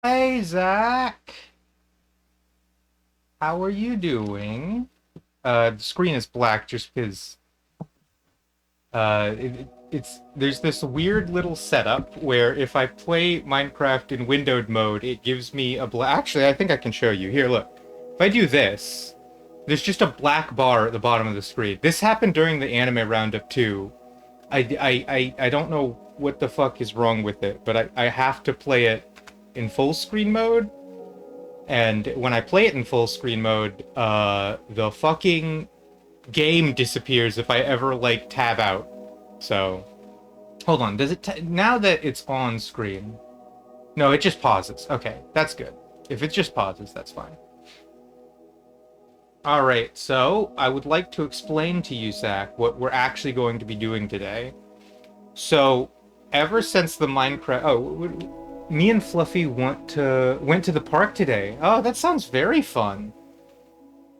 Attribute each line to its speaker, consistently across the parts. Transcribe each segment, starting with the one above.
Speaker 1: Hey, Zach. How are you doing? The screen is black just because it's there's this weird little setup where if I play Minecraft in windowed mode, it gives me a black. Actually, I think I can show you. Here, look. If I do this, there's just a black bar at the bottom of the screen. This happened during the anime roundup too. I don't know what the fuck is wrong with it, but I have to play it in full screen mode. And when I play it in full screen mode, the fucking game disappears if I ever, like, tab out. So, hold on. Does it now that it's on screen? No, it just pauses. Okay, that's good. If it just pauses, that's fine. All right, so I would like to explain to you, Zach, what we're actually going to be doing today. So, ever since the Minecraft, me and Fluffy went to the park today. Oh, that sounds very fun.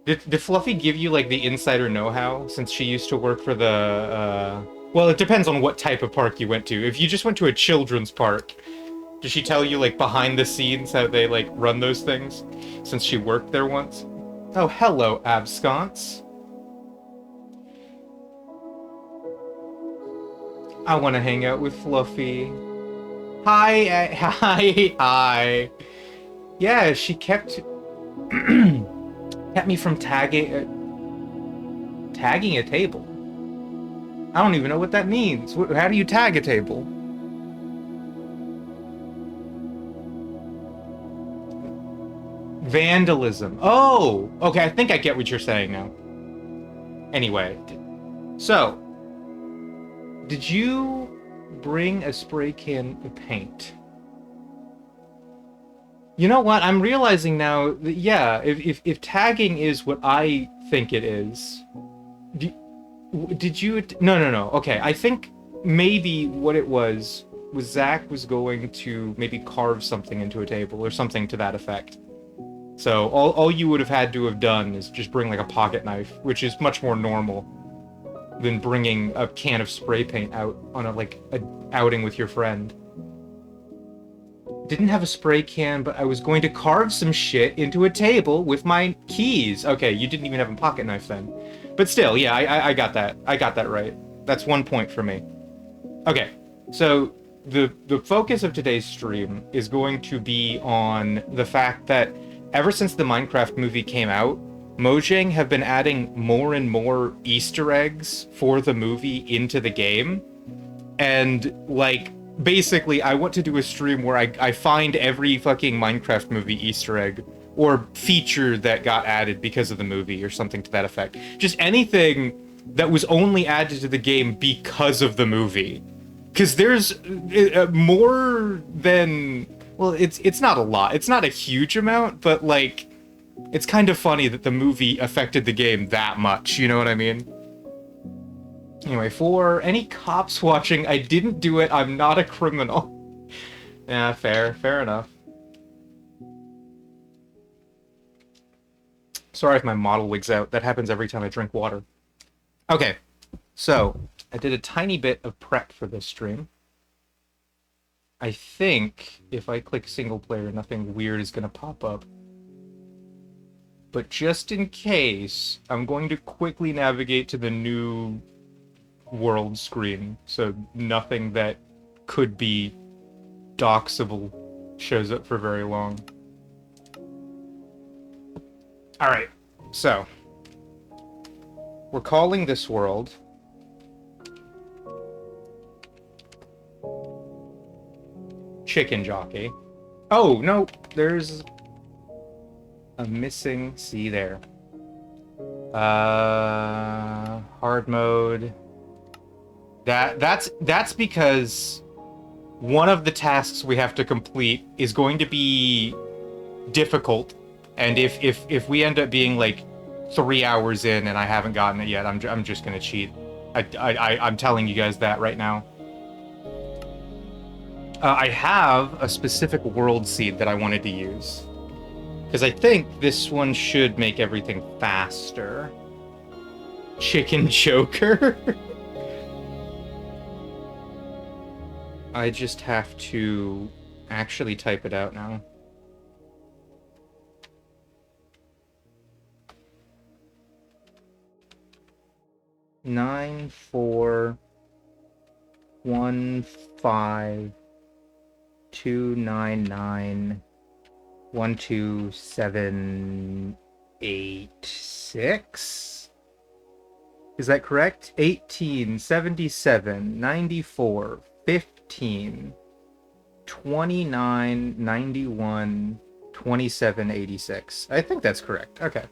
Speaker 1: Did Fluffy give you, like, the insider know-how, since she used to work for well, it depends on what type of park you went to. If you just went to a children's park, did she tell you, like, behind the scenes how they, like, run those things? Since she worked there once? Oh, hello, Absconce. I want to hang out with Fluffy. Hi, hi, hi. Yeah, she kept kept me from tagging a table. I don't even know what that means. How do you tag a table? Vandalism. Oh, okay. I think I get what you're saying now. Anyway, so did you bring a spray can of paint? You know what? I'm realizing now that, yeah, if tagging is what I think it is, did, did you? No, no, no. Okay, I think maybe what it was Zach was going to maybe carve something into a table or something to that effect. So all you would have had to have done is just bring like a pocket knife, which is much more normal than bringing a can of spray paint out on a outing with your friend. Didn't have a spray can, but I was going to carve some shit into a table with my keys. Okay, you didn't even have a pocket knife then. But still, yeah, I got that. I got that right. That's 1 point for me. Okay, so the focus of today's stream is going to be on the fact that ever since the Minecraft movie came out, Mojang have been adding more and more Easter eggs for the movie into the game. And, like, basically, I want to do a stream where I find every fucking Minecraft movie Easter egg or feature that got added because of the movie or something to that effect. Just anything that was only added to the game because of the movie. Because there's more than, well, it's not a lot. It's not a huge amount, but, like, it's kind of funny that the movie affected the game that much. You know what I mean? Anyway, for any cops watching, I didn't do it. I'm not a criminal. Yeah, fair enough. Sorry if my model wigs out. That happens every time I drink water. Okay, so I did a tiny bit of prep for this stream. I think if I click single player, nothing weird is gonna pop up. But just in case, I'm going to quickly navigate to the new world screen, so nothing that could be doxable shows up for very long. All right, so we're calling this world Chicken Jockey. Oh, no, there's a missing C there. Hard mode. That's because one of the tasks we have to complete is going to be difficult, and if we end up being like 3 hours in and I haven't gotten it yet, I'm just gonna cheat. I'm telling you guys that right now. I have a specific world seed that I wanted to use because I think this one should make everything faster. Chicken Joker. I just have to actually type it out now. Nine, 4, 1, 5, 2, 9, 9, 1, 2, 7, 8, 6. Is that correct? 18, 77, 94, 15, 29, 91, 27, 86. I think that's correct. Okay.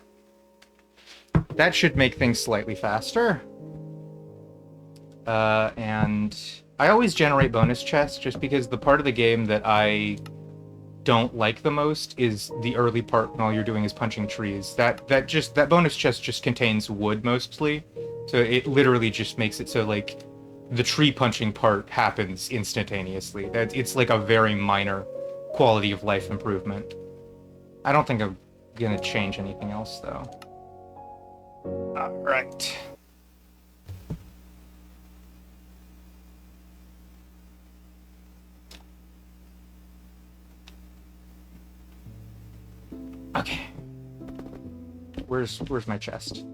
Speaker 1: That should make things slightly faster. And I always generate bonus chests just because the part of the game that I don't like the most is the early part when all you're doing is punching trees. That bonus chest just contains wood mostly. So it literally just makes it so like the tree punching part happens instantaneously. It's like a very minor quality of life improvement. I don't think I'm gonna change anything else though. All right. Okay. Where's my chest?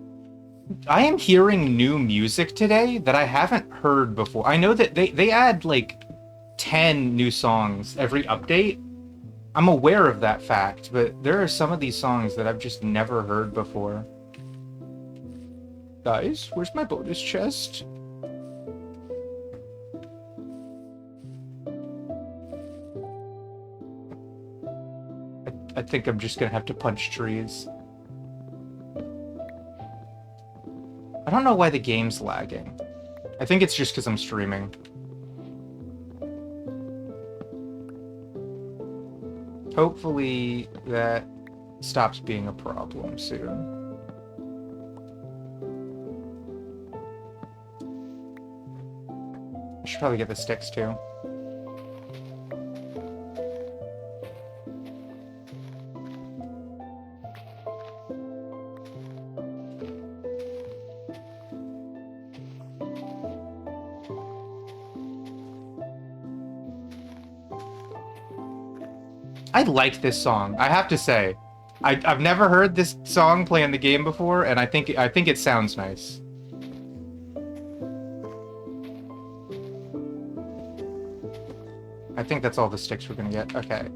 Speaker 1: I am hearing new music today that I haven't heard before. I know that they add like 10 new songs every update. I'm aware of that fact, but there are some of these songs that I've just never heard before. Guys, where's my bonus chest? I think I'm just gonna have to punch trees. I don't know why the game's lagging. I think it's just because I'm streaming. Hopefully that stops being a problem soon. I should probably get the sticks too. I like this song. I have to say, I've never heard this song play in the game before, and I think it sounds nice. I think that's all the sticks we're gonna get. Okay,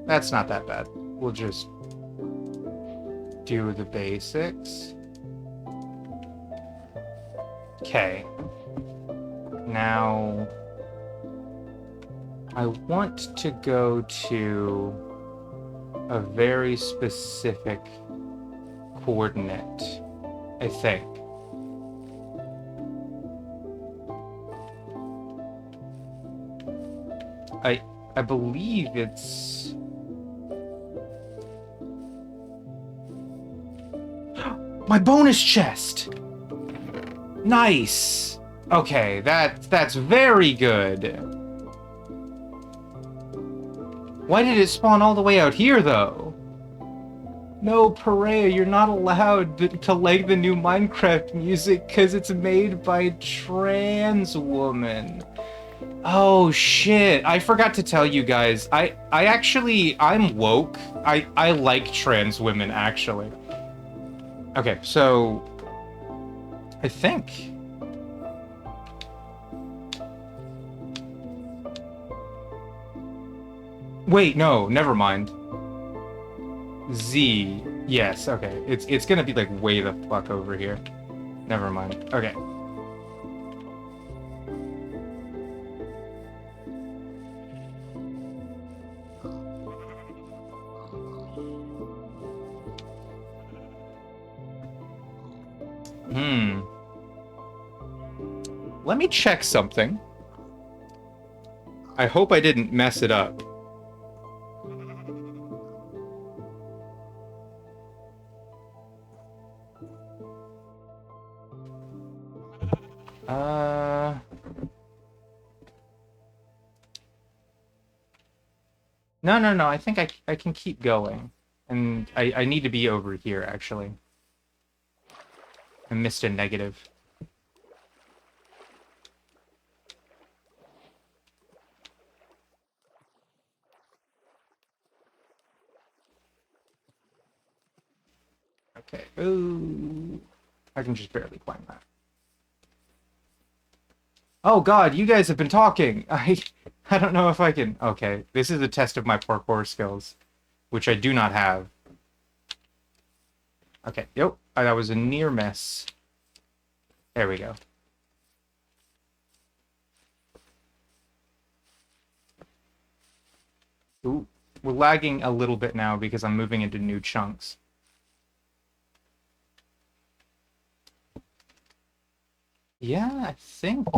Speaker 1: that's not that bad. We'll just do the basics. Okay. Now I want to go to a very specific coordinate, I think. I believe it's... My bonus chest! Nice! Okay, that's very good. Why did it spawn all the way out here, though? No, Perea, you're not allowed to like the new Minecraft music because it's made by a trans woman. Oh, shit. I forgot to tell you guys. I'm woke. I like trans women, actually. Okay, so... I think... Wait, no, never mind. Z. Yes, okay. It's gonna be like way the fuck over here. Never mind. Okay. Hmm. Let me check something. I hope I didn't mess it up. Uh... No, no, no. I think I can keep going. And I need to be over here, actually. I missed a negative. Okay. Ooh. I can just barely climb that. Oh god, you guys have been talking. I don't know if I can. Okay, this is a test of my parkour skills, which I do not have. Okay, yep. That was a near miss. There we go. Ooh, we're lagging a little bit now because I'm moving into new chunks. Yeah, I think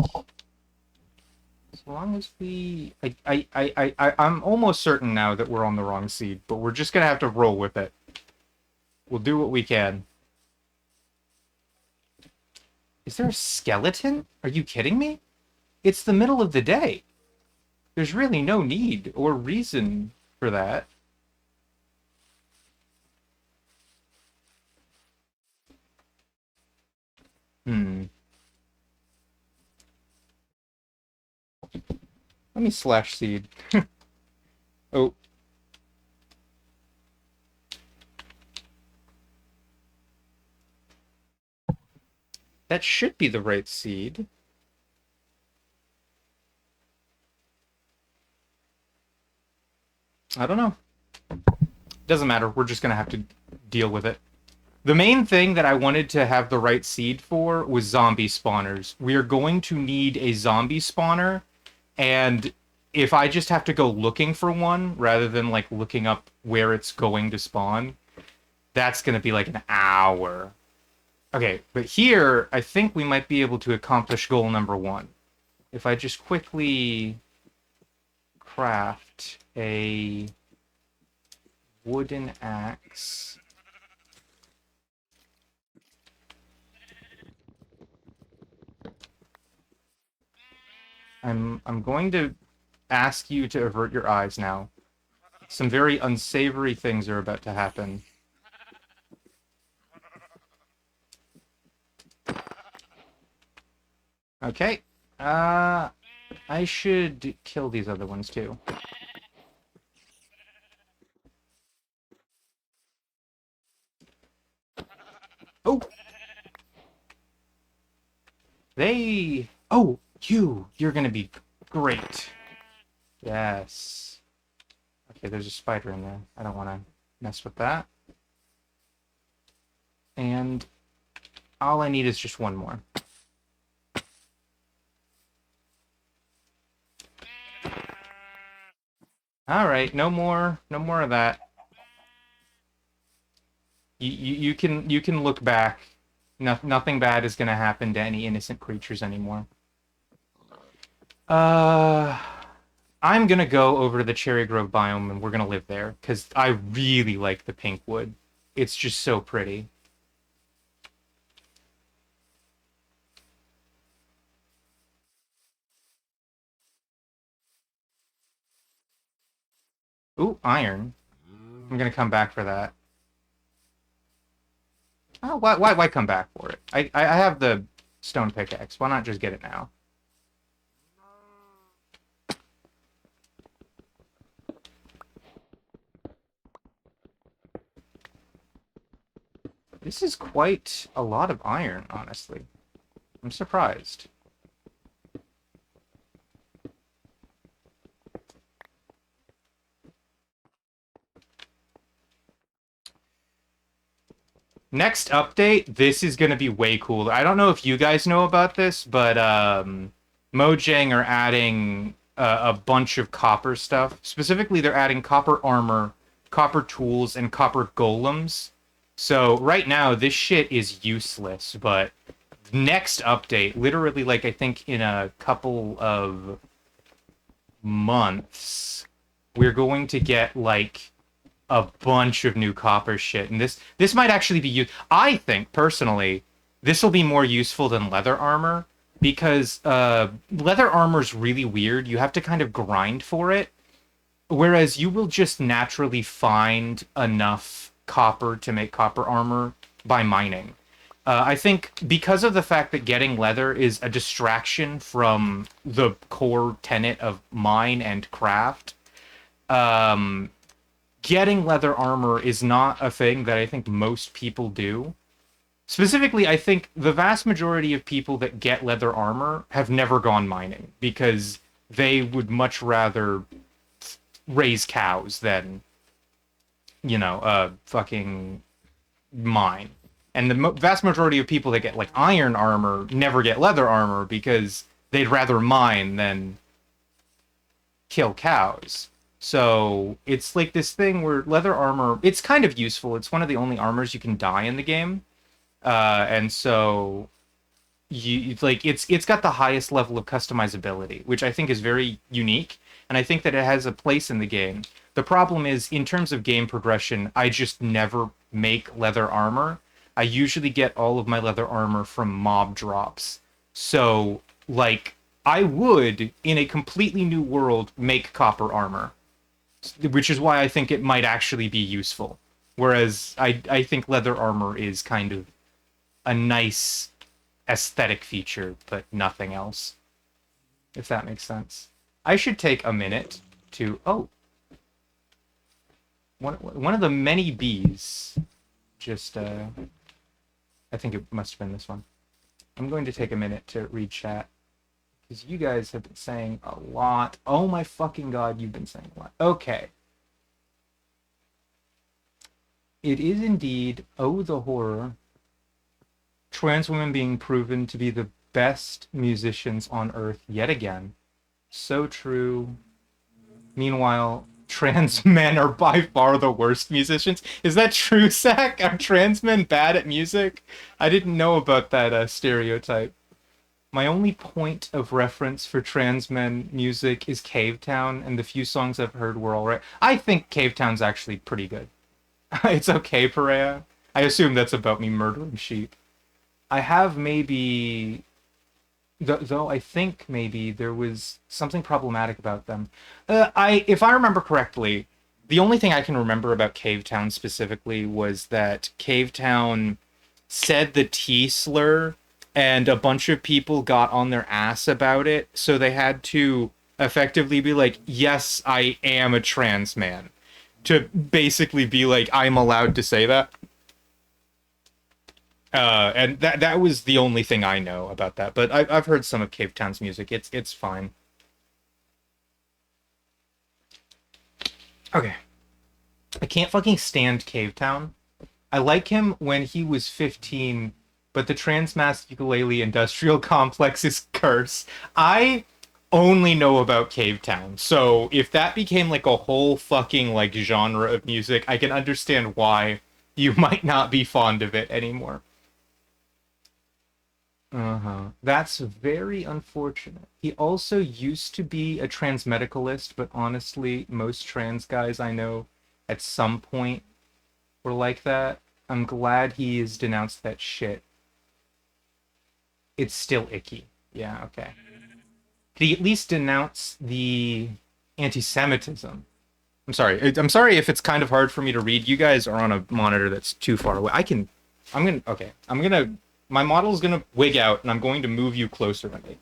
Speaker 1: as long as we, I'm almost certain now that we're on the wrong seed, but we're just gonna have to roll with it. We'll do what we can. Is there a skeleton? Are you kidding me? It's the middle of the day. There's really no need or reason for that. Hmm. Let me slash seed. Oh, that should be the right seed. I don't know. Doesn't matter. We're just gonna have to deal with it. The main thing that I wanted to have the right seed for was zombie spawners. We are going to need a zombie spawner, and if I just have to go looking for one rather than like looking up where it's going to spawn, that's gonna be like an hour. Okay, but here I think we might be able to accomplish goal number one. If I just quickly craft a wooden axe. I'm going to ask you to avert your eyes now. Some very unsavory things are about to happen. Okay. Uh, I should kill these other ones too. Oh! They... Oh, you're gonna be great. Yes. Okay, there's a spider in there. I don't want to mess with that. And all I need is just one more. All right, no more of that. You can look back. Nothing bad is gonna happen to any innocent creatures anymore. Uh, I'm gonna go over to the Cherry Grove biome and we're gonna live there because I really like the pink wood. It's just so pretty. Ooh, iron. I'm gonna come back for that. Oh, why come back for it? I have the stone pickaxe. Why not just get it now? This is quite a lot of iron, honestly. I'm surprised. Next update, this is going to be way cooler. I don't know if you guys know about this, but Mojang are adding a bunch of copper stuff. Specifically, they're adding copper armor, copper tools, and copper golems. So right now, this shit is useless, but next update, literally, like, I think in a couple of months, we're going to get, like, a bunch of new copper shit, and this might actually be used. I think personally, this will be more useful than leather armor because leather armor is really weird. You have to kind of grind for it, whereas you will just naturally find enough copper to make copper armor by mining. I think because of the fact that getting leather is a distraction from the core tenet of mine and craft. Getting leather armor is not a thing that I think most people do. Specifically, I think the vast majority of people that get leather armor have never gone mining because they would much rather raise cows than, fucking mine. And the vast majority of people that get, like, iron armor never get leather armor because they'd rather mine than kill cows. So it's like this thing where leather armor, it's kind of useful. It's one of the only armors you can dye in the game. And so it's got the highest level of customizability, which I think is very unique. And I think that it has a place in the game. The problem is, in terms of game progression, I just never make leather armor. I usually get all of my leather armor from mob drops. So, like, I would, in a completely new world, make copper armor. Which is why I think it might actually be useful. Whereas I think leather armor is kind of a nice aesthetic feature, but nothing else. If that makes sense. I should take a minute to... Oh! One of the many bees just... I think it must have been this one. I'm going to take a minute to read chat. Because you guys have been saying a lot. Oh my fucking god, you've been saying a lot. Okay. It is indeed, oh the horror, trans women being proven to be the best musicians on earth yet again. So true. Meanwhile, trans men are by far the worst musicians. Is that true, Zach? Are trans men bad at music? I didn't know about that stereotype. My only point of reference for trans men music is Cavetown, and the few songs I've heard were alright. I think Cavetown's actually pretty good. It's okay, Perea. I assume that's about me murdering sheep. I have maybe... Though I think maybe there was something problematic about them. If I remember correctly, the only thing I can remember about Cavetown specifically was that Cavetown said the T slur, and a bunch of people got on their ass about it, so they had to effectively be like, yes, I am a trans man. To basically be like, I'm allowed to say that. And that was the only thing I know about that. But I've heard some of Cavetown's music. It's fine. Okay. I can't fucking stand Cavetown. I like him when he was 15, but the Transmask Ukulele Industrial Complex is curse. I only know about Cavetown, so if that became like a whole fucking like genre of music, I can understand why you might not be fond of it anymore. That's very unfortunate. He also used to be a transmedicalist, but honestly, most trans guys I know at some point were like that. I'm glad he has denounced that shit. It's still icky. Yeah, okay. Did he at least denounce the anti-Semitism? I'm sorry if it's kind of hard for me to read. You guys are on a monitor that's too far away. My model's gonna wig out, and I'm going to move you closer to me.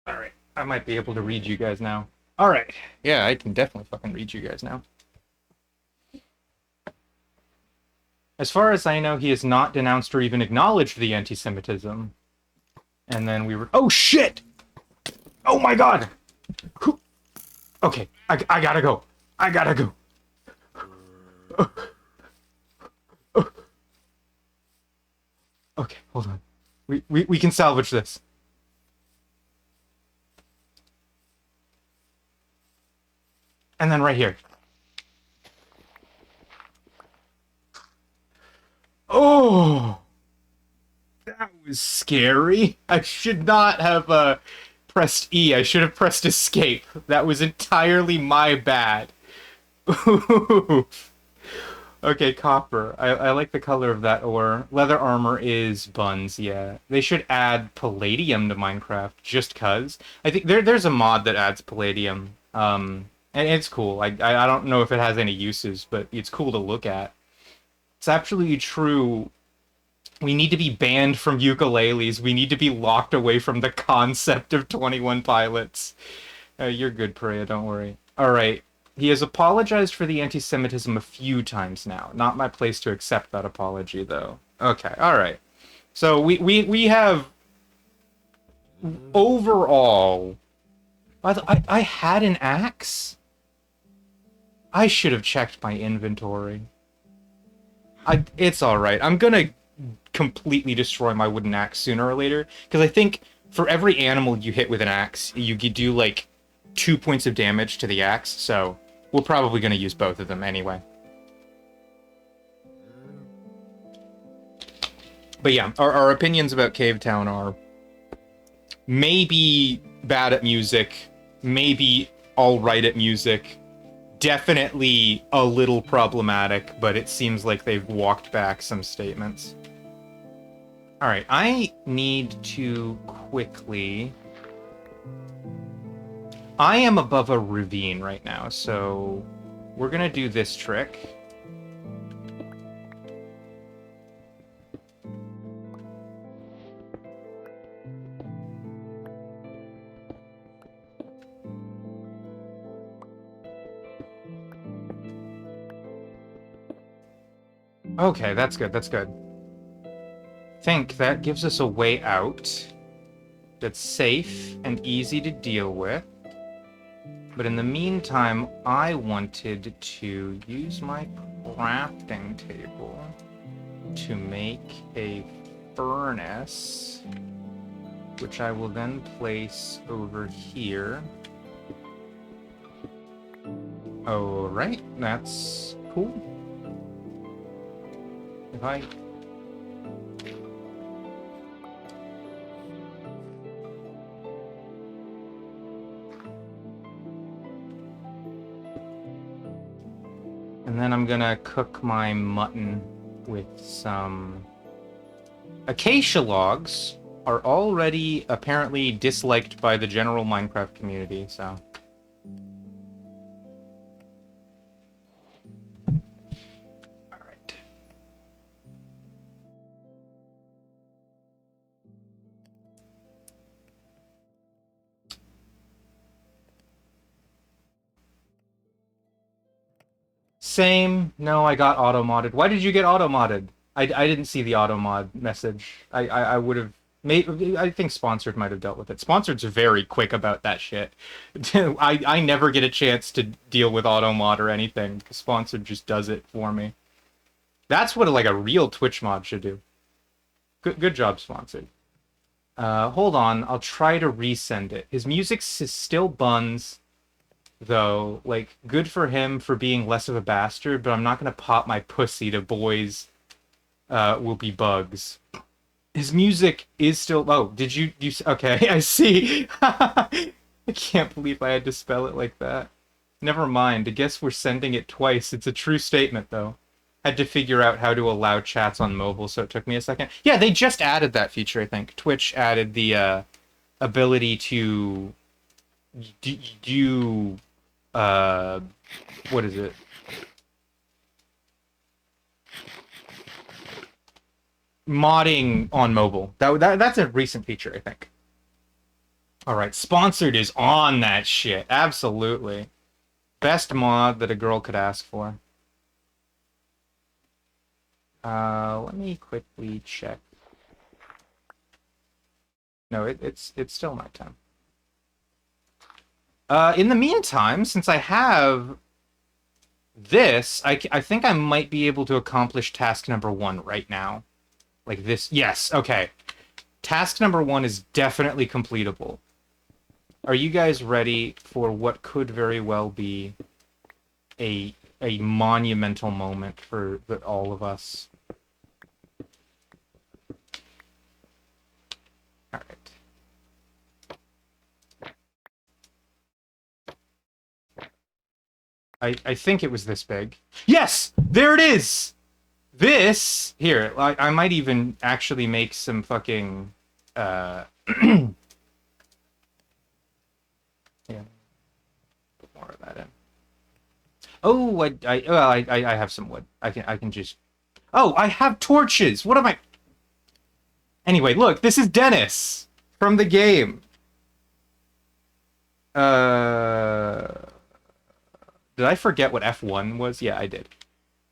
Speaker 1: Alright, I might be able to read you guys now. Alright, yeah, I can definitely fucking read you guys now. As far as I know, he has not denounced or even acknowledged the anti-Semitism. And then we were... Oh, shit! Oh my god! Okay, I gotta go. I gotta go. Okay, hold on. We can salvage this. And then right here. Oh, that was scary. I should not have pressed E. I should have pressed escape. That was entirely my bad. Okay, copper. I like the color of that ore. Leather armor is buns, yeah. They should add palladium to Minecraft, just cuz. I think there's a mod that adds palladium. And it's cool. I don't know if it has any uses, but it's cool to look at. It's absolutely true. We need to be banned from ukuleles. We need to be locked away from the concept of 21 pilots. You're good, Perea, don't worry. Alright. He has apologized for the anti-Semitism a few times now. Not my place to accept that apology, though. Okay, alright. So we have... Overall... I had an axe? I should have checked my inventory. It's alright. I'm gonna completely destroy my wooden axe sooner or later, because I think for every animal you hit with an axe, you do, like, 2 points of damage to the axe, so we're probably gonna use both of them anyway. But yeah, our opinions about Cave Town are maybe bad at music, maybe alright at music, definitely a little problematic, but it seems like they've walked back some statements. Alright, I need to quickly... I am above a ravine right now, so we're gonna do this trick. Okay, that's good, that's good. Think that gives us a way out that's safe and easy to deal with. But in the meantime, I wanted to use my crafting table to make a furnace, which I will then place over here. Alright, that's cool. If I... And then I'm gonna cook my mutton with some... Acacia logs are already apparently disliked by the general Minecraft community, so... Alright. Same. No, I got auto-modded. Why did you get auto-modded? I didn't see the auto-mod message. I would have... I think Sponsored might have dealt with it. Sponsored's very quick about that shit. I never get a chance to deal with auto-mod or anything. Sponsored just does it for me. That's what like a real Twitch mod should do. Good job, Sponsored. Hold on. I'll try to resend it. His music's still buns, though. Like, good for him for being less of a bastard, but I'm not gonna pop my pussy to boys will be bugs. His music is still... Oh, did you... Okay, I see. I can't believe I had to spell it like that. Never mind. I guess we're sending it twice. It's a true statement, though. Had to figure out how to allow chats on mobile, so it took me a second. Yeah, they just added that feature, I think. Twitch added the ability to do... what is it? Modding on mobile. That's a recent feature, I think. Alright, Sponsored is on that shit. Absolutely. Best mod that a girl could ask for. Let me quickly check. No, it's still nighttime. In the meantime, since I have this, I think I might be able to accomplish task number one right now. Like this. Yes, okay. Task number one is definitely completable. Are you guys ready for what could very well be a monumental moment for all of us? All right. I think it was this big. Yes! There it is! This here, I might even actually make some fucking yeah, put more of that in. Oh, I have some wood. I can just. Oh, I have torches. What am I? Anyway, look, this is Dennis from the game. Uh, did I forget what F1 was? Yeah, I did.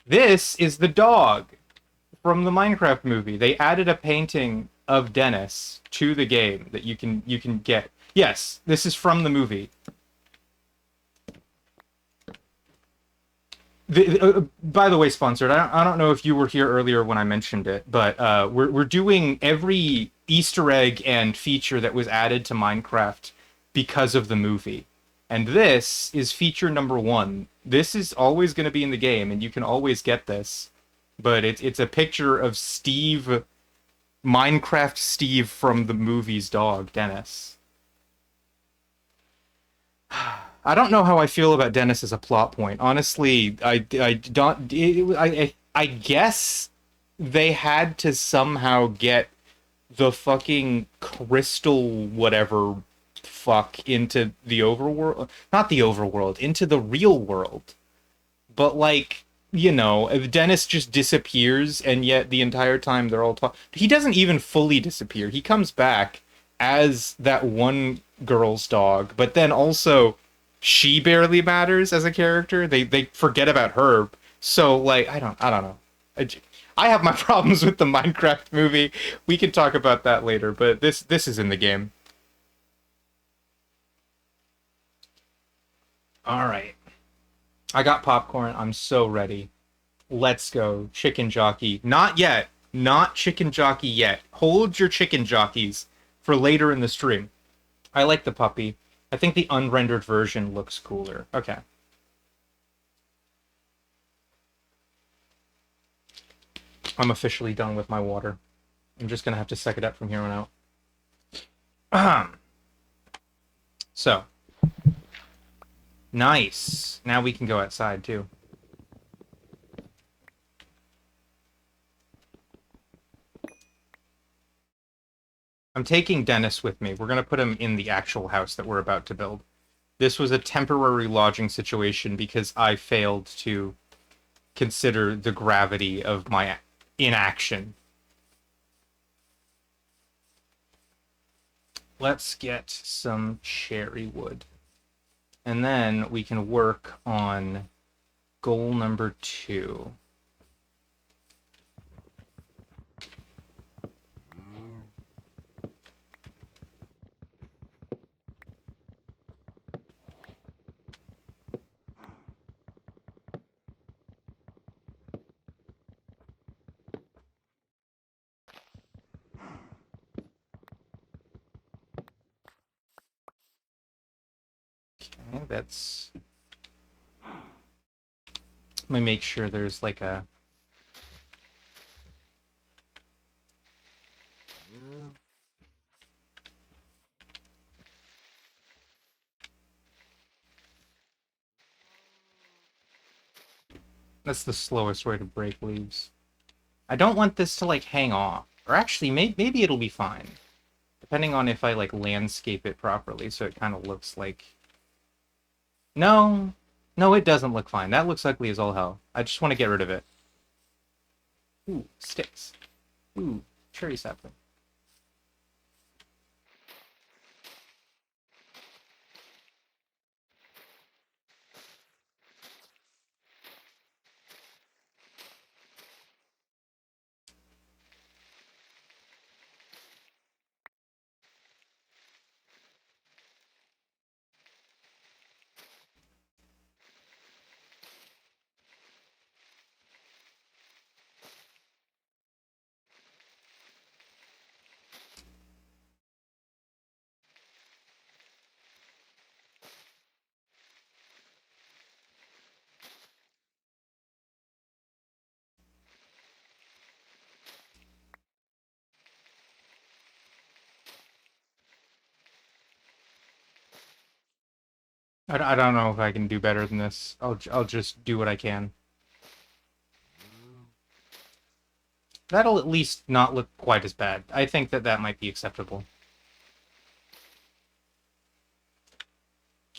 Speaker 1: This is the dog from the Minecraft movie. They added a painting of Dennis to the game that you can get. Yes, this is from the movie. By the way, sponsored. I don't know if you were here earlier when I mentioned it, but we're doing every Easter egg and feature that was added to Minecraft because of the movie, and this is feature number one. This is always going to be in the game, and you can always get this. But it's a picture of Steve, Minecraft Steve from the movie's dog, Dennis. I don't know how I feel about Dennis as a plot point. Honestly, I don't. I guess they had to somehow get the fucking crystal whatever fuck into the overworld, not the overworld, into the real world. But like, if Dennis just disappears, and yet the entire time they're all talking. He doesn't even fully disappear. He comes back as that one girl's dog, but then also she barely matters as a character. They forget about her. So like, I don't know. I have my problems with the Minecraft movie. We can talk about that later, but this is in the game. All right. I got popcorn. I'm so ready. Let's go. Chicken jockey. Not yet. Not chicken jockey yet. Hold your chicken jockeys for later in the stream. I like the puppy. I think the unrendered version looks cooler. Okay. I'm officially done with my water. I'm just gonna have to suck it up from here on out. So. Nice. Now we can go outside too. I'm taking Dennis with me. We're gonna put him in the actual house that we're about to build. This was a temporary lodging situation because I failed to consider the gravity of my inaction. Let's get some cherry wood. And then we can work on goal number 2. Okay, that's... Let me make sure there's like a... That's the slowest way to break leaves. I don't want this to like hang off. Or actually, maybe it'll be fine. Depending on if I like landscape it properly so it kind of looks like... No. No, it doesn't look fine. That looks ugly as all hell. I just want to get rid of it. Ooh, sticks. Ooh, cherry sapling. I don't know if I can do better than this. I'll just do what I can. That'll at least not look quite as bad. I think that that might be acceptable.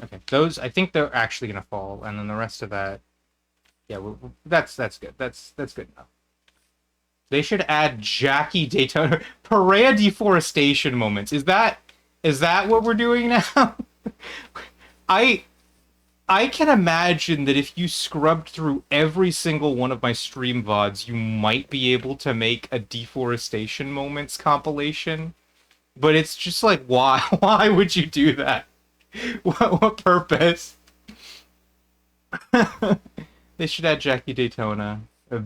Speaker 1: Okay, those, I think they're actually gonna fall, and then the rest of that, yeah, that's good. That's good enough. They should add Jackie Daytona Perea deforestation moments. Is that what we're doing now? I I can imagine that if you scrubbed through every single one of my stream VODs, you might be able to make a deforestation moments compilation. But it's just like, why? Why would you do that? What purpose? They should add Jackie Daytona.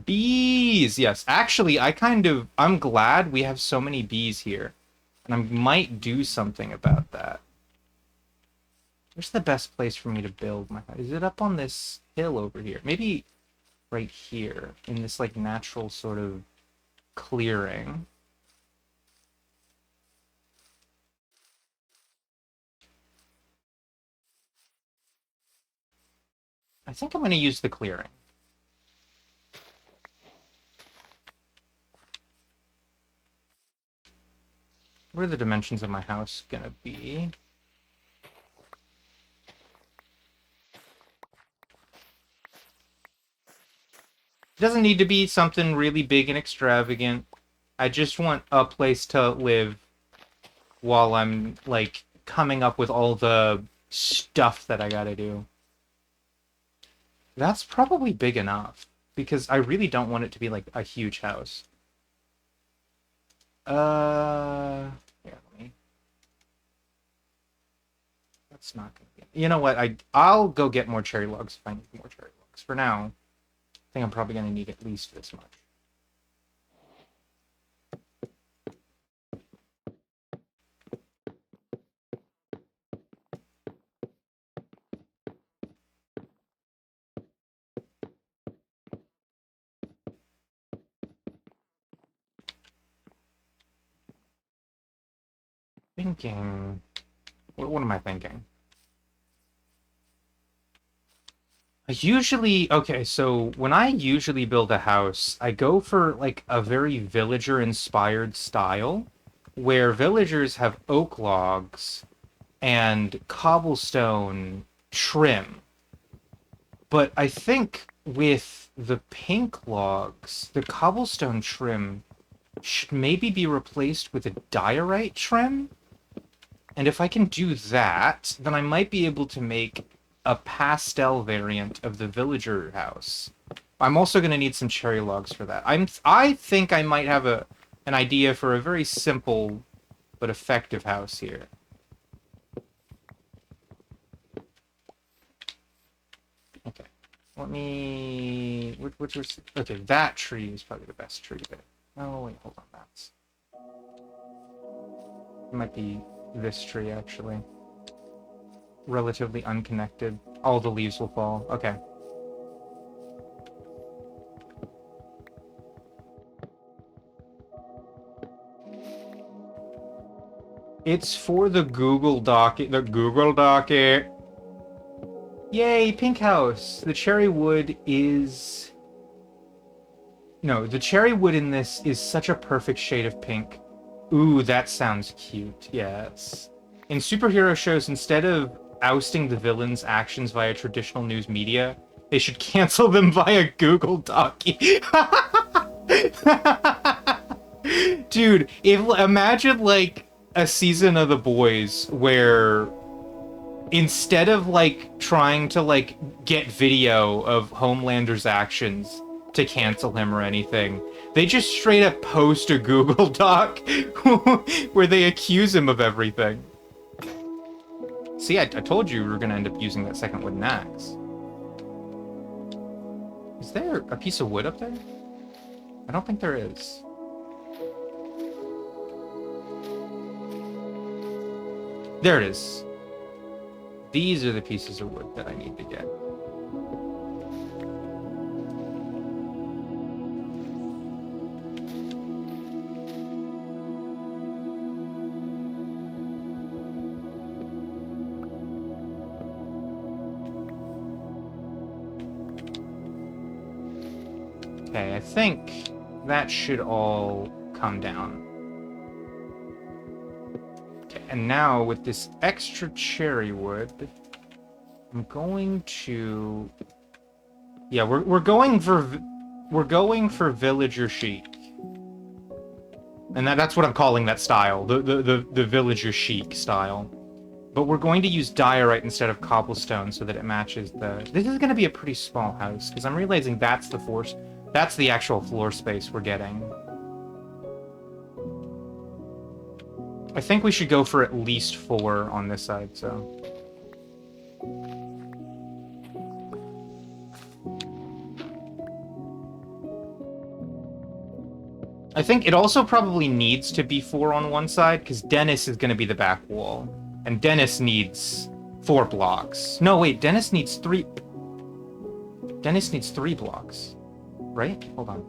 Speaker 1: Bees! Yes, actually, I'm glad we have so many bees here. And I might do something about that. Where's the best place for me to build my house? Is it up on this hill over here? Maybe right here, in this, like, natural sort of clearing. I think I'm going to use the clearing. What are the dimensions of my house going to be? It doesn't need to be something really big and extravagant. I just want a place to live while I'm, like, coming up with all the stuff that I gotta do. That's probably big enough, because I really don't want it to be, like, a huge house. Here, let me... That's not gonna be... You know what, I'll go get more cherry logs if I need more cherry logs. For now, I think I'm probably gonna need at least this much. Thinking... What am I thinking? Okay, so when I usually build a house, I go for like a very villager-inspired style, where villagers have oak logs and cobblestone trim. But I think with the pink logs, the cobblestone trim should maybe be replaced with a diorite trim. And if I can do that, then I might be able to make a pastel variant of the villager house. I'm also going to need some cherry logs for that. I think I might have an idea for a very simple but effective house here. Okay. Let me... Which was... Okay, that tree is probably the best tree there. Oh, wait, hold on. That's... It might be this tree, actually. Relatively unconnected. All the leaves will fall. Okay. It's for the Google Docket. The Google Docket. Yay, pink house. The cherry wood is... No, the cherry wood in this is such a perfect shade of pink. Ooh, that sounds cute. Yes. In superhero shows, instead of ousting the villain's actions via traditional news media, they should cancel them via Google Docky. Dude, imagine like a season of The Boys where instead of like trying to like get video of Homelander's actions to cancel him or anything, they just straight up post a Google Doc where they accuse him of everything. See, I told you we were gonna end up using that second wooden axe. Is there a piece of wood up there? I don't think there is. There it is. These are the pieces of wood that I need to get. Okay, I think that should all come down. Okay, and now with this extra cherry wood, I'm going to... Yeah, we're going for villager chic. And that's what I'm calling that style, the villager chic style. But we're going to use diorite instead of cobblestone so that it matches the... This is going to be a pretty small house, because I'm realizing that's the actual floor space we're getting. I think we should go for at least 4 on this side, so... I think it also probably needs to be 4 on one side, because Dennis is going to be the back wall. And Dennis needs 4 blocks. No, wait, Dennis needs 3... Dennis needs 3 blocks. Right? Hold on.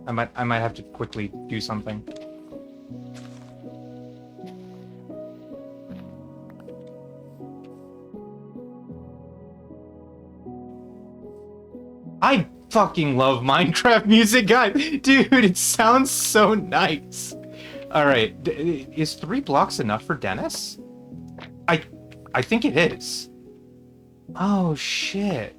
Speaker 1: I might have to quickly do something. I fucking love Minecraft music, guys. Dude, it sounds so nice. All right, is 3 blocks enough for Dennis? I think it is. Oh shit.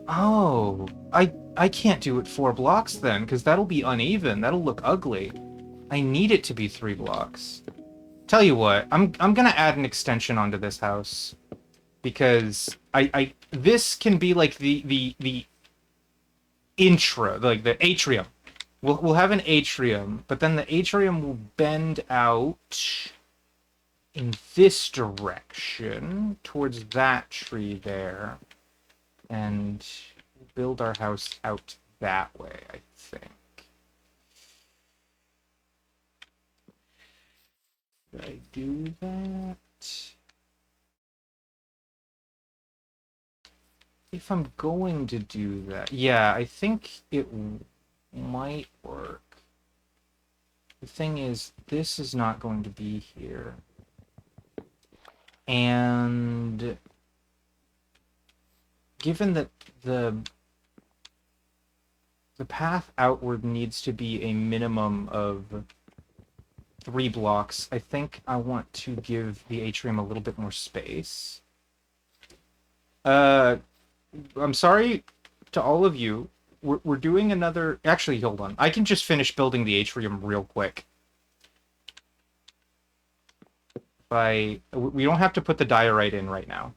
Speaker 1: Oh, I can't do it 4 blocks then, because that'll be uneven. That'll look ugly. I need it to be 3 blocks. Tell you what, I'm gonna add an extension onto this house. Because this can be like the intro, like the atrium. We'll have an atrium, but then the atrium will bend out in this direction towards that tree there, and build our house out that way, I think. Did I do that? If I'm going to do that, yeah, I think it might work. The thing is, this is not going to be here. And given that the path outward needs to be a minimum of 3 blocks, I think I want to give the atrium a little bit more space. I'm sorry to all of you. We're doing another... Actually, hold on. I can just finish building the atrium real quick. We don't have to put the diorite in right now.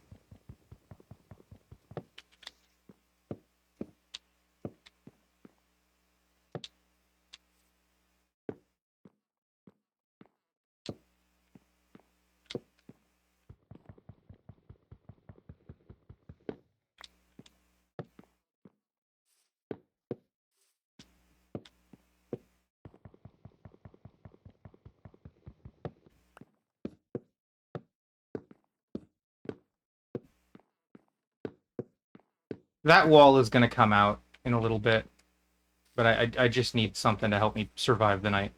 Speaker 1: That wall is going to come out in a little bit, but I just need something to help me survive the night.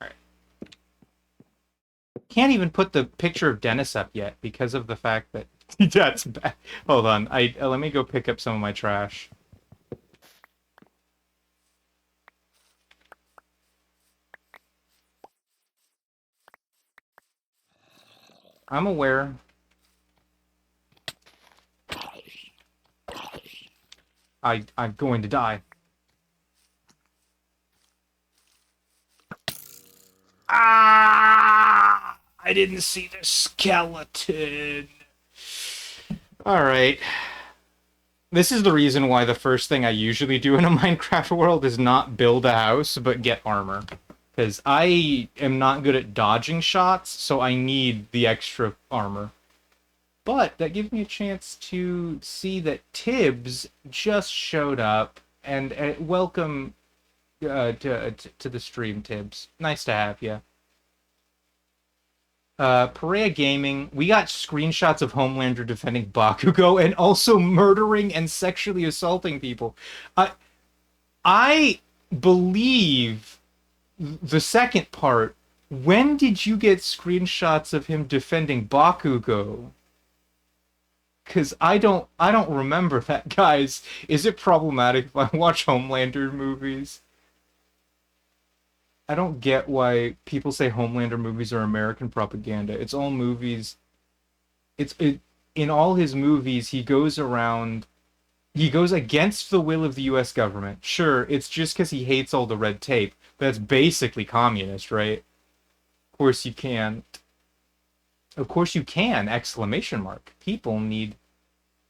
Speaker 1: Alright. Can't even put the picture of Dennis up yet because of the fact that... That's bad. Hold on. Let me go pick up some of my trash. I'm aware. I'm going to die. Ah! I didn't see the skeleton. Alright. This is the reason why the first thing I usually do in a Minecraft world is not build a house, but get armor. Because I am not good at dodging shots, so I need the extra armor. But that gives me a chance to see that Tibbs just showed up, and welcome to the stream, Tibbs. Nice to have you. Perea Gaming, we got screenshots of Homelander defending Bakugo and also murdering and sexually assaulting people. I believe the second part When did you get screenshots of him defending Bakugo? Cause I don't remember that, guys. Is it problematic if I watch Homelander movies? I don't get why people say Homelander movies are American propaganda. It's all movies. It in all his movies he goes against the will of the US government. Sure, it's just because he hates all the red tape, but that's basically communist, right? Of course you can. Of course you can! Exclamation mark. People need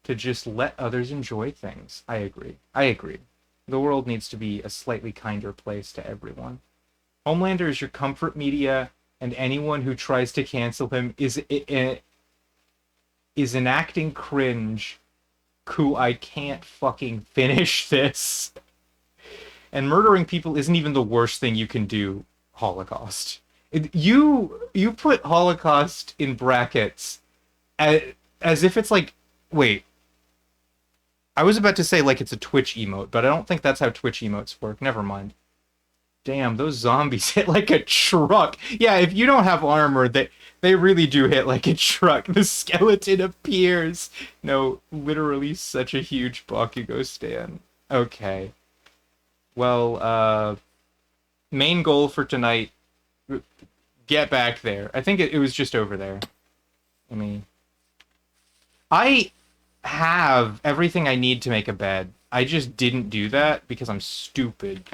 Speaker 1: to just let others enjoy things. I agree. I agree. The world needs to be a slightly kinder place to everyone. Homelander is your comfort media, and anyone who tries to cancel him is enacting cringe. I can't fucking finish this. And murdering people isn't even the worst thing you can do. Holocaust. You put Holocaust in brackets as if it's like, wait. I was about to say like it's a Twitch emote, but I don't think that's how Twitch emotes work. Never mind. Damn, those zombies hit like a truck. Yeah, if you don't have armor, they really do hit like a truck. The skeleton appears. No, literally such a huge Bakugo stan. Okay. Well, main goal for tonight, get back there. I think it was just over there. I mean, I have everything I need to make a bed. I just didn't do that because I'm stupid.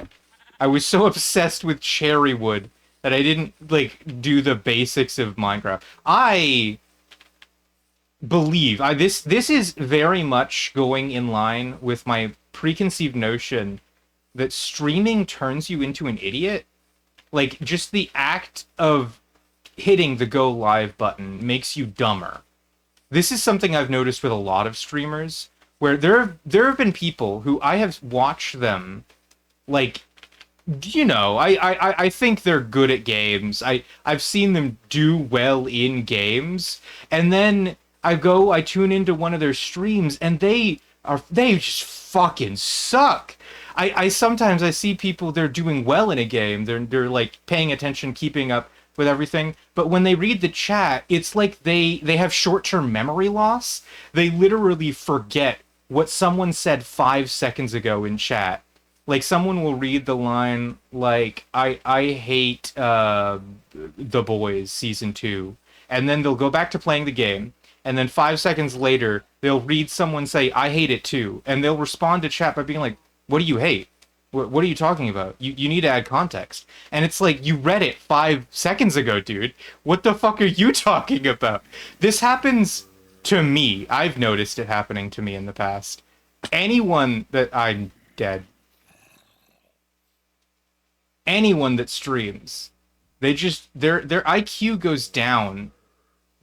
Speaker 1: I was so obsessed with cherry wood that I didn't, like, do the basics of Minecraft. I believe, this is very much going in line with my preconceived notion that streaming turns you into an idiot. Like, just the act of hitting the go live button makes you dumber. This is something I've noticed with a lot of streamers, where there have been people who I have watched them, like, you know, I think they're good at games. I've seen them do well in games, and then I tune into one of their streams, and they just fucking suck. I sometimes I see people, they're doing well in a game, they're like paying attention, keeping up with everything, but when they read the chat, it's like they have short-term memory loss. They literally forget what someone said 5 seconds ago in chat. Like, someone will read the line, like, I hate The Boys Season 2, and then they'll go back to playing the game, and then 5 seconds later, they'll read someone say, I hate it too, and they'll respond to chat by being like, what do you hate? What are you talking about? You need to add context. And it's like, you read it 5 seconds ago, dude. What the fuck are you talking about? This happens to me. I've noticed it happening to me in the past. Anyone that I'm dead. Anyone that streams, their IQ goes down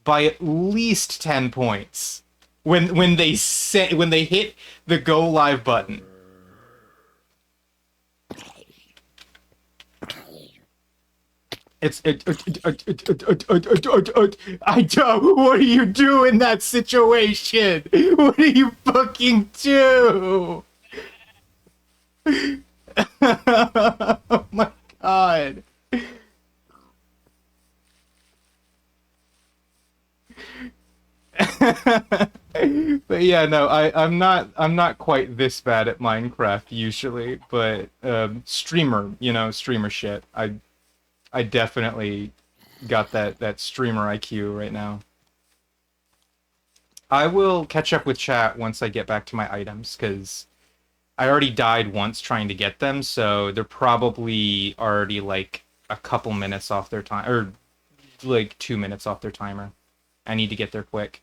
Speaker 1: by at least 10 points when they hit the go live button. I don't. What do you do in that situation? What do you fucking do? Oh my god. But yeah, no, I'm not quite this bad at Minecraft usually, but streamer shit. I definitely got that streamer IQ right now. I will catch up with chat once I get back to my items, because I already died once trying to get them, so they're probably already like a couple minutes off their time, or like 2 minutes off their timer. I need to get there quick.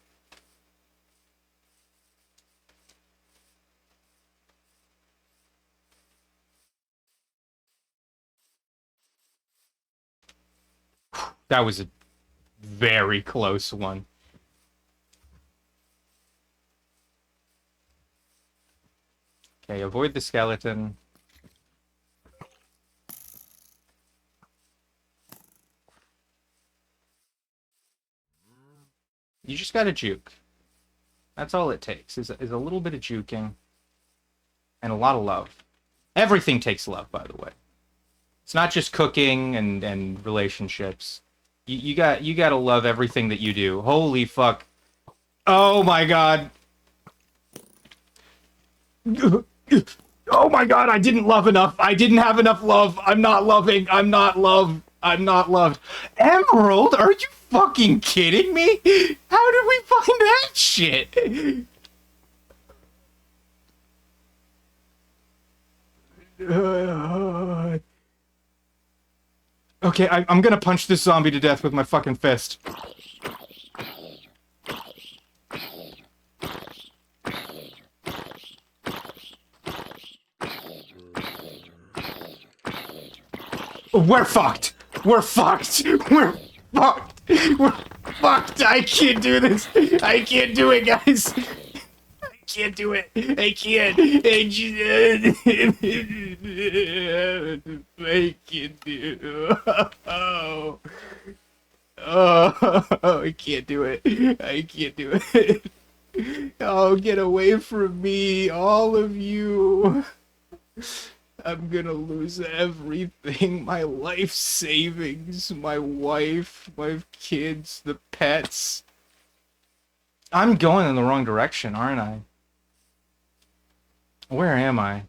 Speaker 1: That was a very close one. Okay, avoid the skeleton. You just gotta juke. That's all it takes, is a little bit of juking. And a lot of love. Everything takes love, by the way. It's not just cooking and relationships. You gotta love everything that you do. Holy fuck. Oh my god. Oh my god, I didn't love enough. I didn't have enough love. I'm not loving. I'm not loved. I'm not loved. Emerald? Are you fucking kidding me? How did we find that shit? Okay, I'm gonna punch this zombie to death with my fucking fist. We're fucked. We're fucked. We're fucked. We're fucked. I can't do this. I can't do it, guys. I can't do it. I can't. I can't do. Oh. Oh, I can't do it. I can't do it. Oh, get away from me, all of you. I'm gonna lose everything. My life savings, my wife, my kids, the pets. I'm going in the wrong direction, aren't I? Where am I?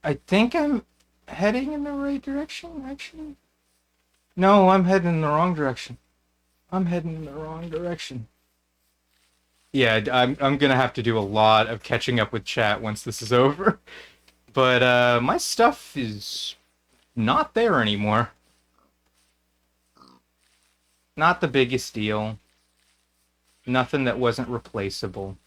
Speaker 1: I think I'm heading in the right direction, actually. No, I'm heading in the wrong direction. I'm heading in the wrong direction. Yeah, I'm gonna have to do a lot of catching up with chat once this is over. But my stuff is not there anymore. Not the biggest deal. Nothing that wasn't replaceable.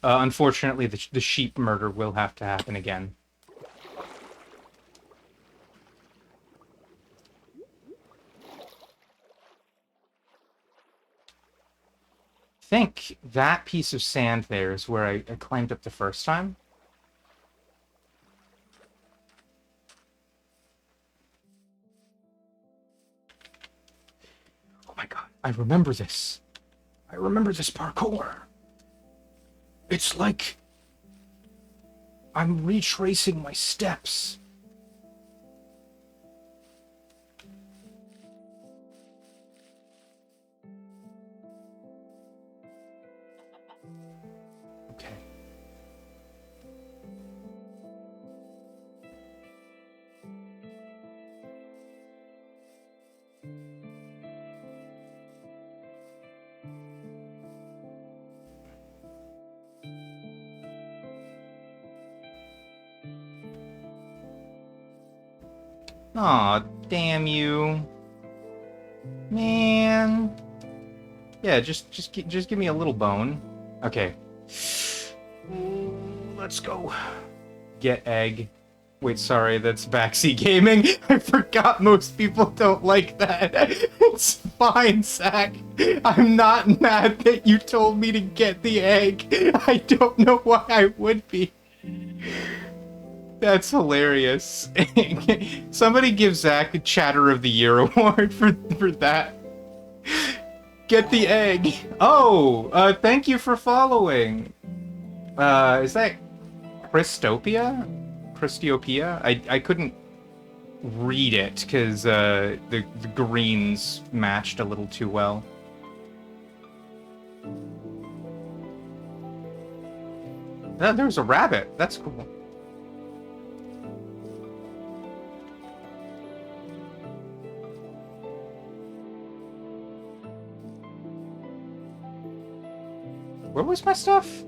Speaker 1: Unfortunately, the sheep murder will have to happen again. I think that piece of sand there is where I climbed up the first time. Oh my god, I remember this. I remember this parkour. It's like I'm retracing my steps. Okay. Aw, damn you. Man. Yeah, just give me a little bone. Okay. Let's go. Get egg. Wait, sorry, that's backseat gaming. I forgot most people don't like that. It's fine, Zach. I'm not mad that you told me to get the egg. I don't know why I would be. That's hilarious. Somebody give Zach a Chatter of the Year award for that. Get the egg. Oh, thank you for following. Is that Christopia? Christopia? I couldn't read it because the greens matched a little too well. There's a rabbit. That's cool. Where was my stuff?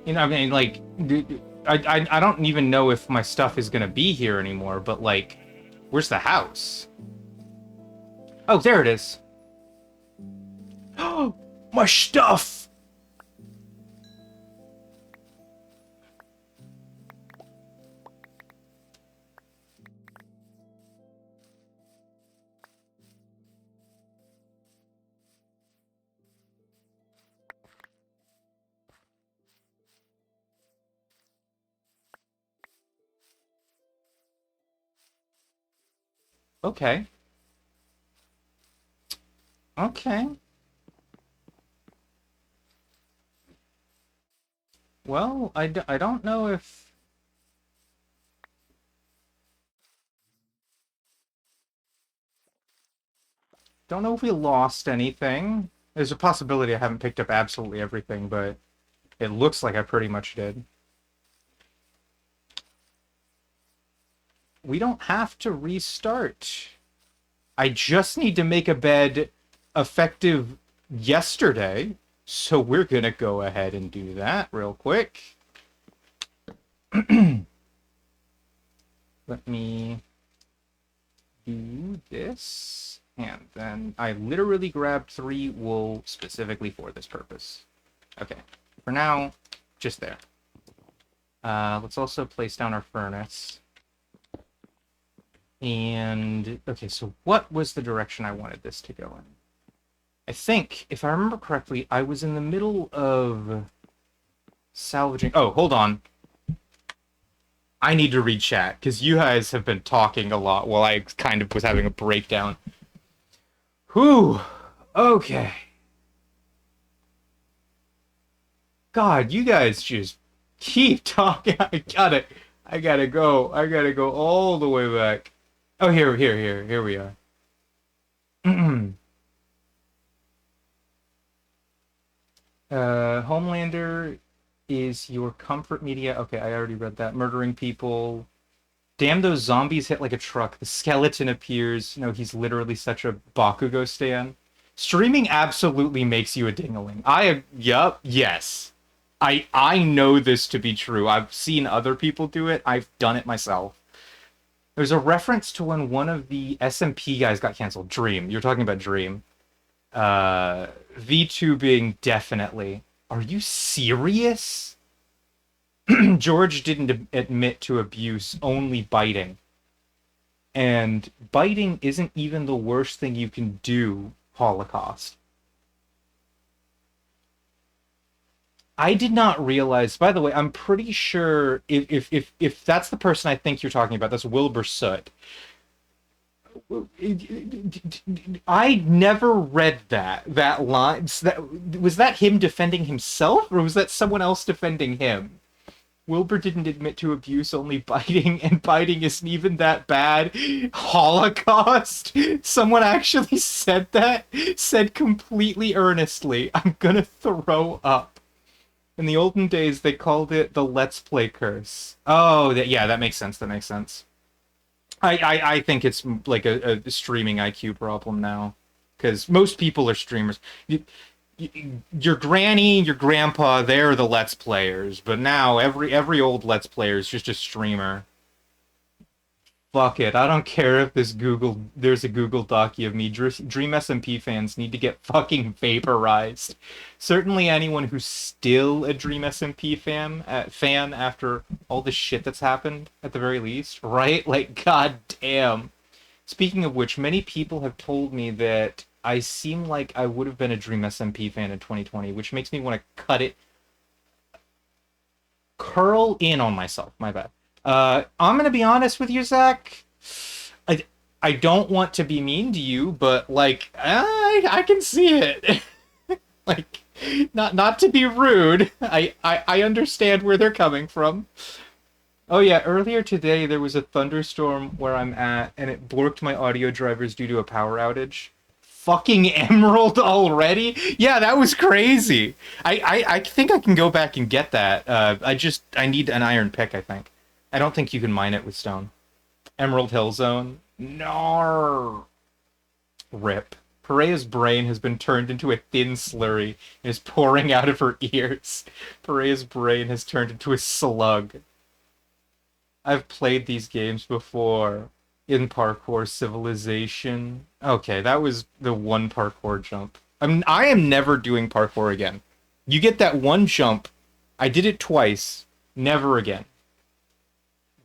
Speaker 1: You know, I mean, like, I don't even know if my stuff is gonna be here anymore, but, like, where's the house? Oh, there it is. Oh, my stuff! Okay. Okay. Well, I don't know if... Don't know if we lost anything. There's a possibility I haven't picked up absolutely everything, but it looks like I pretty much did. We don't have to restart. I just need to make a bed effective yesterday, so we're gonna go ahead and do that real quick. Let me do this, and then I literally grabbed 3 wool specifically for this purpose. Okay, for now, just there. Let's also place down our furnace. And, okay, so what was the direction I wanted this to go in? I think, if I remember correctly, I was in the middle of salvaging... Oh, hold on. I need to read chat, because you guys have been talking a lot while I kind of was having a breakdown. Whew. Okay. God, you guys just keep talking. I gotta go. I gotta go all the way back. Oh, here we are. Homelander is your comfort media. Okay, I already read that. Murdering people. Damn, those zombies hit like a truck. The skeleton appears. No, he's literally such a Bakugo stan. Streaming absolutely makes you a dingaling. Yup, yes. I know this to be true. I've seen other people do it. I've done it myself. There's a reference to when one of the SMP guys got canceled. Dream. You're talking about Dream. VTubing definitely. Are you serious? George didn't admit to abuse, only biting. And biting isn't even the worst thing you can do, Holocaust. I did not realize, by the way, I'm pretty sure if that's the person I think you're talking about, that's Wilbur Soot. I never read that line. Was that him defending himself, or was that someone else defending him? Wilbur didn't admit to abuse, only biting, and biting isn't even that bad. Holocaust? Someone actually said that? Said completely earnestly. I'm gonna throw up. In the olden days, they called it the Let's Play curse. Oh, yeah, that makes sense. That makes sense. I think it's like a streaming IQ problem now, because most people are streamers. Your granny, your grandpa, they're the Let's Players, but now every old Let's Player is just a streamer. Fuck it, I don't care if there's a Google Docu of me. Dream SMP fans need to get fucking vaporized. Certainly anyone who's still a Dream SMP fan after all the shit that's happened, at the very least, right? Like, god damn. Speaking of which, many people have told me that I seem like I would have been a Dream SMP fan in 2020, which makes me want to curl in on myself. My bad. I'm gonna be honest with you, Zach. I, I don't want to be mean to you, but like I can see it. Like, not to be rude. I understand where they're coming from. Oh yeah, earlier today there was a thunderstorm where I'm at, and it borked my audio drivers due to a power outage. Fucking Emerald already? Yeah, that was crazy. I think I can go back and get that. I need an iron pick, I think. I don't think you can mine it with stone. Emerald Hill Zone? No. Rip. Parea's brain has been turned into a thin slurry and is pouring out of her ears. Parea's brain has turned into a slug. I've played these games before. In Parkour Civilization. Okay, that was the one parkour jump. I am never doing parkour again. You get that one jump. I did it twice. Never again.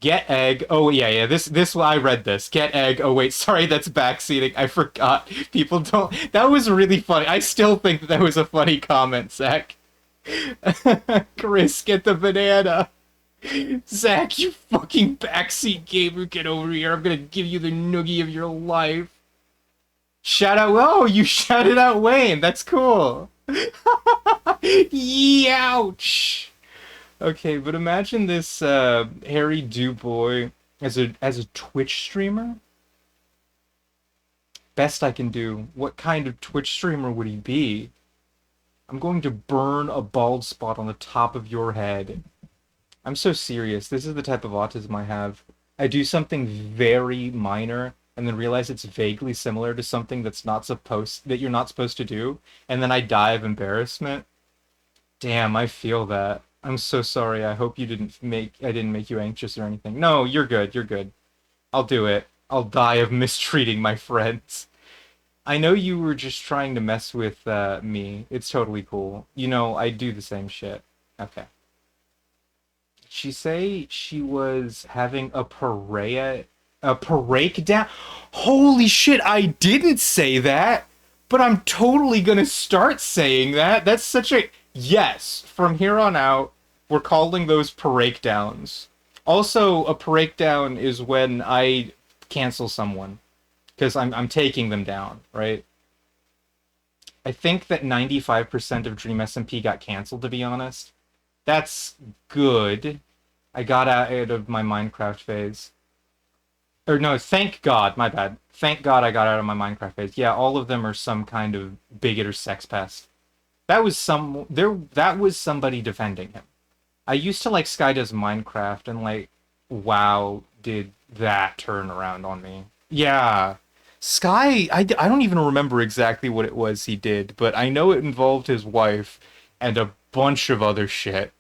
Speaker 1: Get egg. Oh yeah. This I read this. Get egg. Oh wait, sorry, that's backseating. I forgot. People don't. That was really funny. I still think that was a funny comment, Zach. Chris, get the banana. Zach, you fucking backseat gamer, get over here. I'm gonna give you the noogie of your life. Shout out. Oh, you shouted out Wayne. That's cool. Youch. Okay, but imagine this Harry Duboy as a Twitch streamer. Best I can do. What kind of Twitch streamer would he be? I'm going to burn a bald spot on the top of your head. I'm so serious. This is the type of autism I have. I do something very minor and then realize it's vaguely similar to something that you're not supposed to do, and then I die of embarrassment. Damn, I feel that. I'm so sorry. I didn't make you anxious or anything. No, you're good. You're good. I'll do it. I'll die of mistreating my friends. I know you were just trying to mess with me. It's totally cool. You know, I do the same shit. Okay. Did she say she was having a parade down? Holy shit, I didn't say that, but I'm totally gonna start saying that. That's such a yes. From here on out, we're calling those parade downs. Also, a parade down is when I cancel someone because I'm taking them down, right? I think that 95% of Dream SMP got canceled, to be honest. That's good. I got out of my Minecraft phase. Or no, thank God, my bad. Thank God I got out of my Minecraft phase. Yeah, all of them are some kind of bigot or sex pest. That was somebody defending him. I used to like Sky Does Minecraft and like wow did that turn around on me. Yeah. I don't even remember exactly what it was he did, but I know it involved his wife and a bunch of other shit.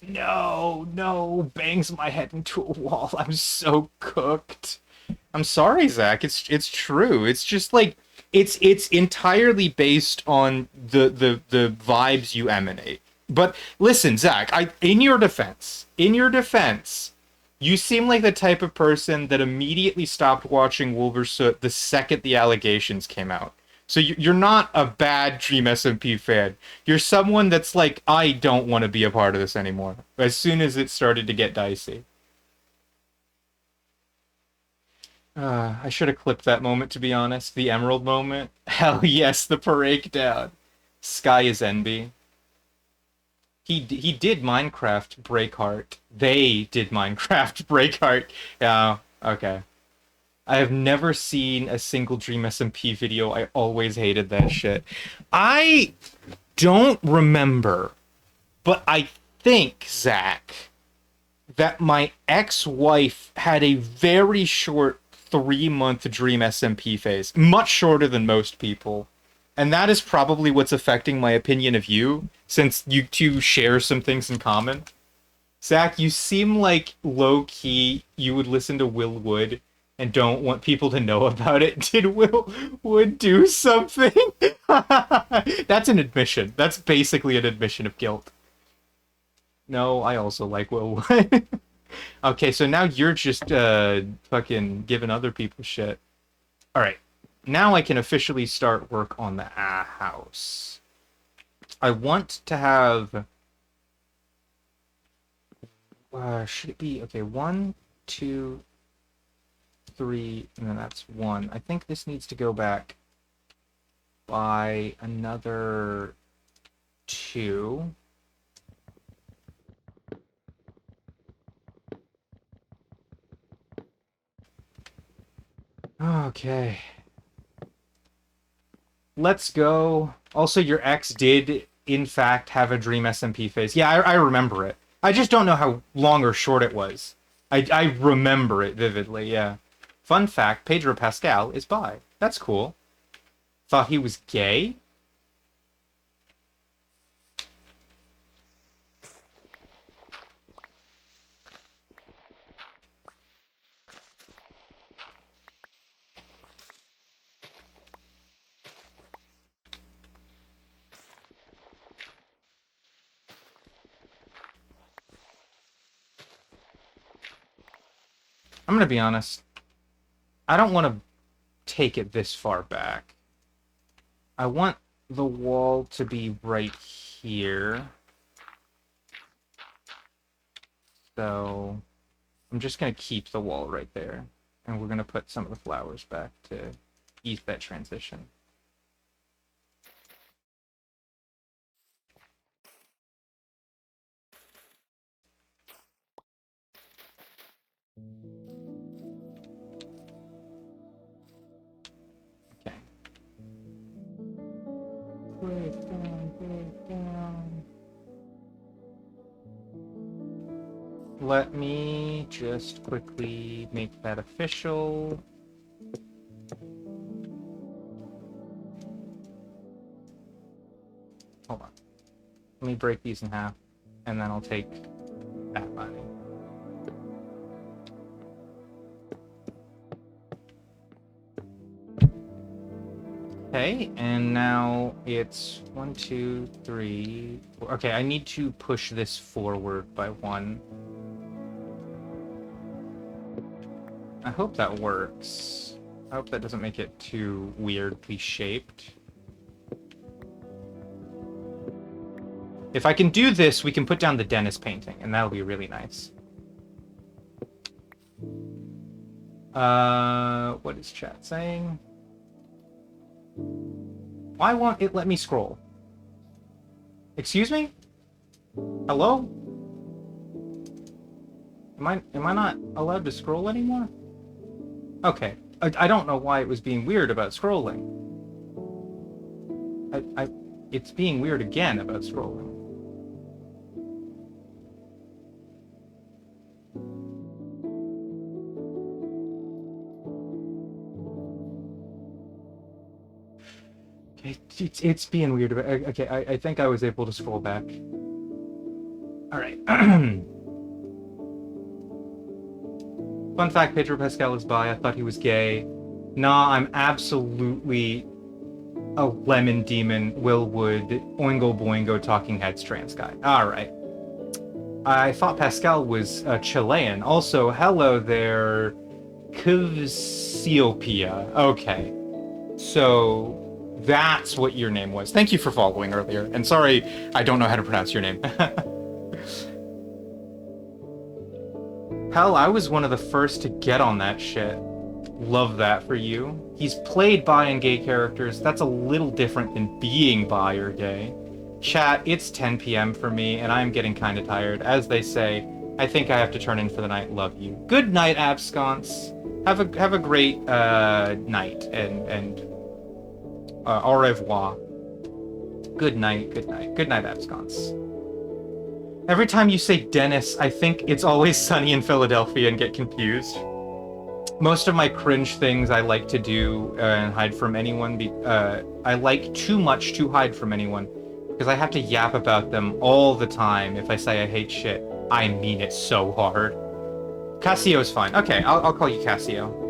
Speaker 1: No, no, bangs my head into a wall. I'm so cooked. I'm sorry, Zach. It's true. It's just like it's entirely based on the vibes you emanate. But listen, Zach, I in your defense, you seem like the type of person that immediately stopped watching Wolversoot the second the allegations came out. So you're not a bad Dream SMP fan. You're someone that's like, I don't want to be a part of this anymore. As soon as it started to get dicey. I should have clipped that moment, to be honest. The Emerald moment. Hell yes, the parade down. Sky is envy. He did Minecraft Breakheart. They did Minecraft Breakheart. Yeah, okay. I have never seen a single Dream SMP video. I always hated that shit. I don't remember, but I think, Zach, that my ex-wife had a very short 3-month Dream SMP phase, much shorter than most people. And that is probably what's affecting my opinion of you, since you two share some things in common. Zach, you seem like low-key you would listen to Will Wood and don't want people to know about it. Did Will Wood do something? That's an admission. That's basically an admission of guilt. No, I also like Will Wood. Okay, so now you're just fucking giving other people shit. All right. Now I can officially start work on the house. I want to have should it be okay, 1, 2, 3, and then that's 1. I think this needs to go back by another 2. Okay. Let's go. Also, your ex did, in fact, have a Dream SMP phase. Yeah, I remember it. I just don't know how long or short it was. I remember it vividly, yeah. Fun fact, Pedro Pascal is bi. That's cool. Thought he was gay? I'm gonna be honest. I don't want to take it this far back. I want the wall to be right here. So I'm just going to keep the wall right there. And we're going to put some of the flowers back to ease that transition. Break down, break down. Let me just quickly make that official. Hold on. Let me break these in half, and then I'll take that money. Okay, and now it's 1, 2, 3. Okay, I need to push this forward by 1. I hope that works. I hope that doesn't make it too weirdly shaped. If I can do this, we can put down the Dennis painting, and that'll be really nice. What is chat saying? Why won't it let me scroll? Excuse me? Hello? Am I not allowed to scroll anymore? Okay. I don't know why it was being weird about scrolling. It's being weird again about scrolling. It's being weird about. Okay, I think I was able to scroll back. All right. Fun fact: Pedro Pascal is bi. I thought he was gay. Nah, I'm absolutely a lemon demon, Will Wood, Oingo Boingo, Talking Heads trans guy. All right. I thought Pascal was Chilean. Also, hello there, Casiopia. Okay, so that's what your name was. Thank you for following earlier. And sorry, I don't know how to pronounce your name. Hell, I was one of the first to get on that shit. Love that for you. He's played bi and gay characters. That's a little different than being bi or gay. Chat, it's 10 p.m. for me, and I'm getting kind of tired. As they say, I think I have to turn in for the night. Love you. Good night, Absconce. Have a great night, and au revoir. Good night, good night. Good night, Absconce. Every time you say Dennis, I think It's Always Sunny in Philadelphia and get confused. Most of my cringe things I like to do and hide from anyone. I like too much to hide from anyone because I have to yap about them all the time. If I say I hate shit, I mean it so hard. Cassio's fine. Okay, I'll call you Cassio.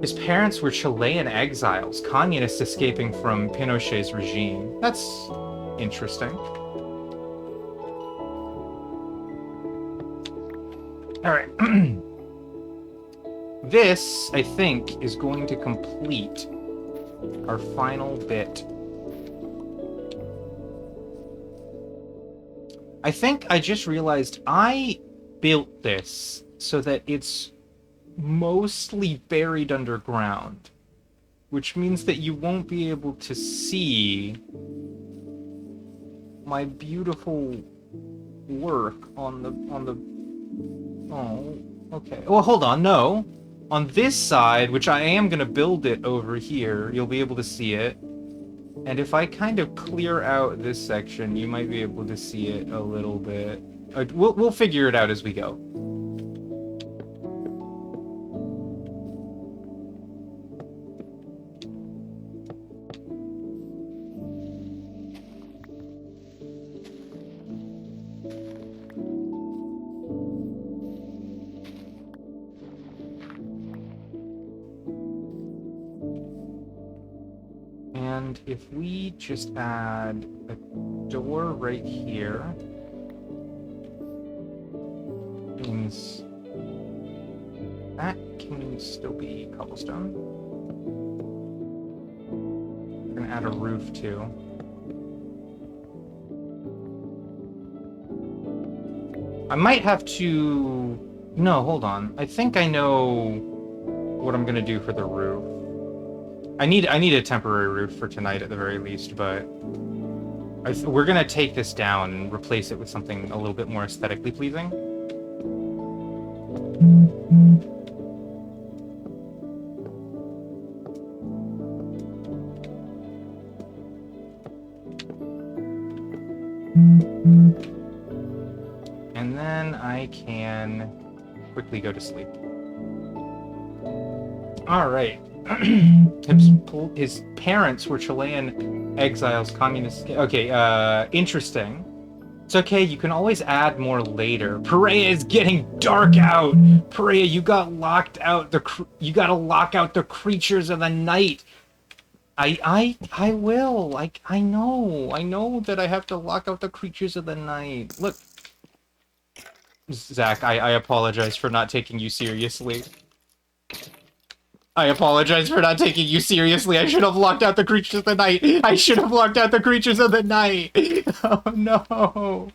Speaker 1: His parents were Chilean exiles, communists escaping from Pinochet's regime. That's interesting. All right. This, I think, is going to complete our final bit. I think I just realized I built this so that it's mostly buried underground, which means that you won't be able to see my beautiful work on the oh, okay. Well, hold on, no. On this side, which I am going to build it over here, you'll be able to see it. And if I kind of clear out this section, you might be able to see it a little bit. We'll figure it out as we go. And if we just add a door right here, means that can still be cobblestone. We're gonna add a roof too. I might have to... No, hold on. I think I know what I'm gonna do for the roof. I need a temporary roof for tonight at the very least, but we're gonna take this down and replace it with something a little bit more aesthetically pleasing. And then I can quickly go to sleep. Alright. His parents were Chilean exiles, communists. Okay, interesting. It's okay, you can always add more later. Perea is getting dark out! Perea, you got locked out. You gotta lock out the creatures of the night. I will. I know. I know that I have to lock out the creatures of the night. Look. Zach, I apologize for not taking you seriously. I apologize for not taking you seriously. I should have locked out the creatures of the night. I should have locked out the creatures of the night. Oh no.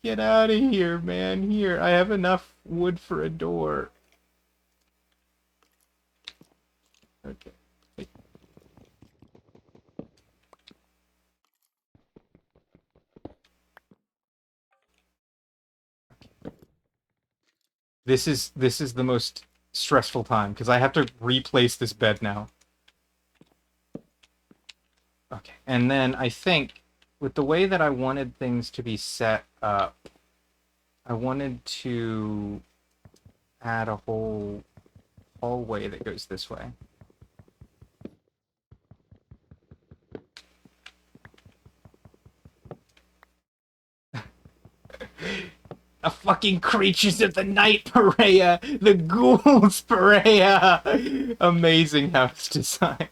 Speaker 1: Get out of here, man. Here, I have enough wood for a door. Okay. This is the most stressful time because I have to replace this bed now. Okay. And then I think with the way that I wanted things to be set up, I wanted to add a whole hallway that goes this way. The fucking creatures of the night, Perea! The ghouls, Perea! Amazing house design.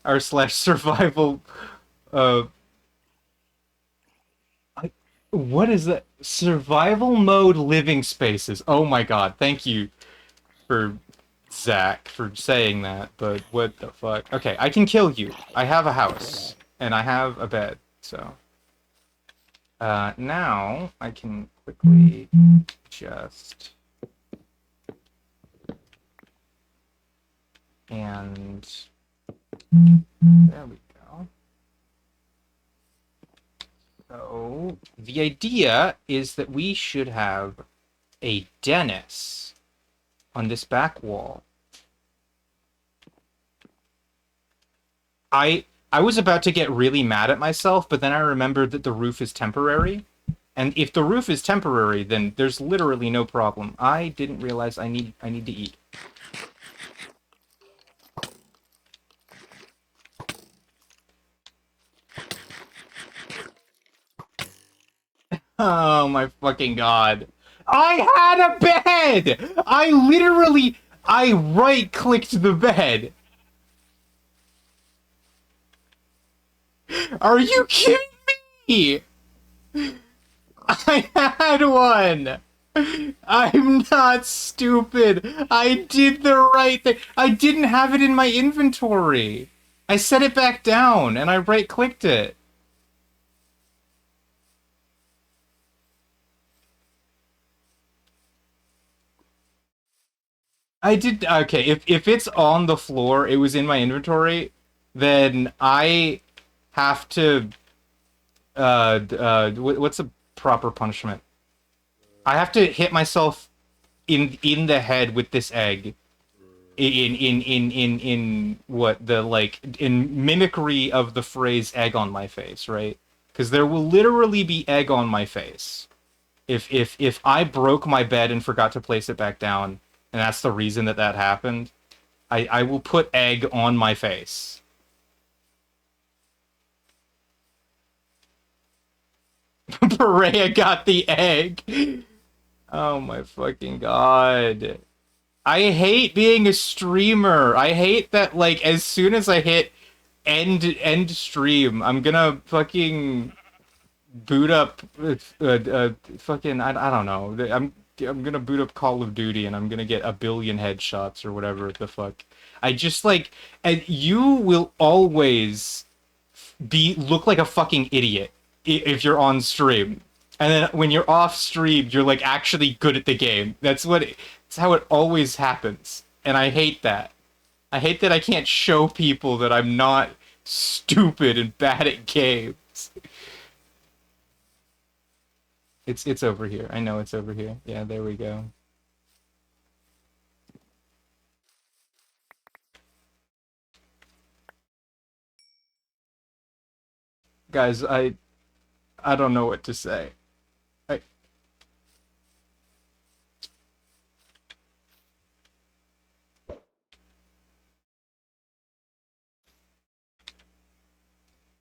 Speaker 1: R// survival, uh... what is that? Survival mode living spaces. Oh my god, thank you for Zach for saying that, but what the fuck? Okay, I can kill you. I have a house, and I have a bed, so... now I can quickly just... And... there we go. So, the idea is that we should have a Dennis on this back wall. I was about to get really mad at myself, but then I remembered that the roof is temporary. And if the roof is temporary, then there's literally no problem. I didn't realize I need to eat. Oh my fucking god. I had a bed! I right-clicked the bed. Are you kidding me? I had one! I'm not stupid. I did the right thing. I didn't have it in my inventory. I set it back down and I right-clicked it. I did okay. If it's on the floor, it was in my inventory, then I have to what's the proper punishment? I have to hit myself in the head with this egg. In what the like in mimicry of the phrase egg on my face, right? Because there will literally be egg on my face. If I broke my bed and forgot to place it back down, and that's the reason that that happened, I will put egg on my face. Perea got the egg. Oh my fucking god. I hate being a streamer. I hate that, like, as soon as I hit end stream, I'm gonna fucking boot up fucking I don't know. I'm gonna boot up Call of Duty and I'm gonna get a billion headshots or whatever the fuck. I just like, and you will always look like a fucking idiot if you're on stream. And then when you're off stream, you're like actually good at the game. That's how it always happens. And I hate that. I hate that I can't show people that I'm not stupid and bad at games. It's over here. I know it's over here. Yeah, there we go. Guys, I don't know what to say. I,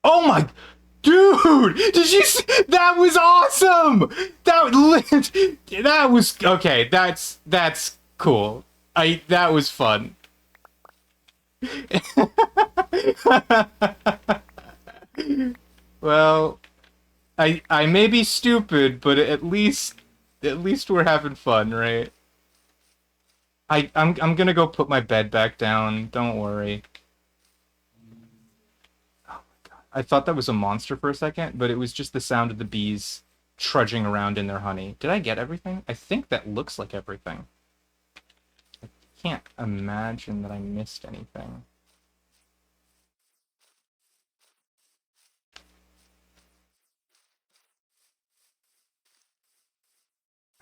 Speaker 1: oh my, dude! Did you see? That was awesome. That was okay. That's cool. That was fun. Well, I may be stupid, but at least we're having fun, right? I'm gonna go put my bed back down. Don't worry. I thought that was a monster for a second, but it was just the sound of the bees trudging around in their honey. Did I get everything? I think that looks like everything. Can't imagine that I missed anything.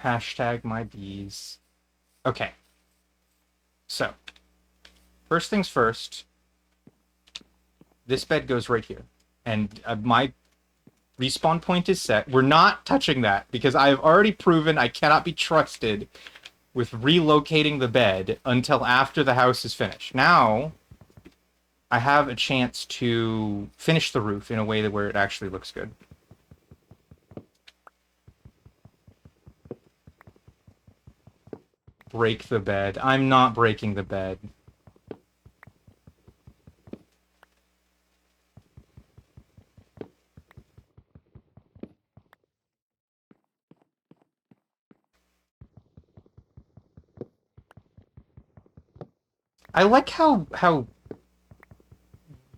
Speaker 1: Hashtag my bees. Okay, so first things first, this bed goes right here. And my respawn point is set. We're not touching that because I have already proven I cannot be trusted with relocating the bed until after the house is finished. Now, I have a chance to finish the roof in a way that where it actually looks good. Break the bed. I'm not breaking the bed. I like how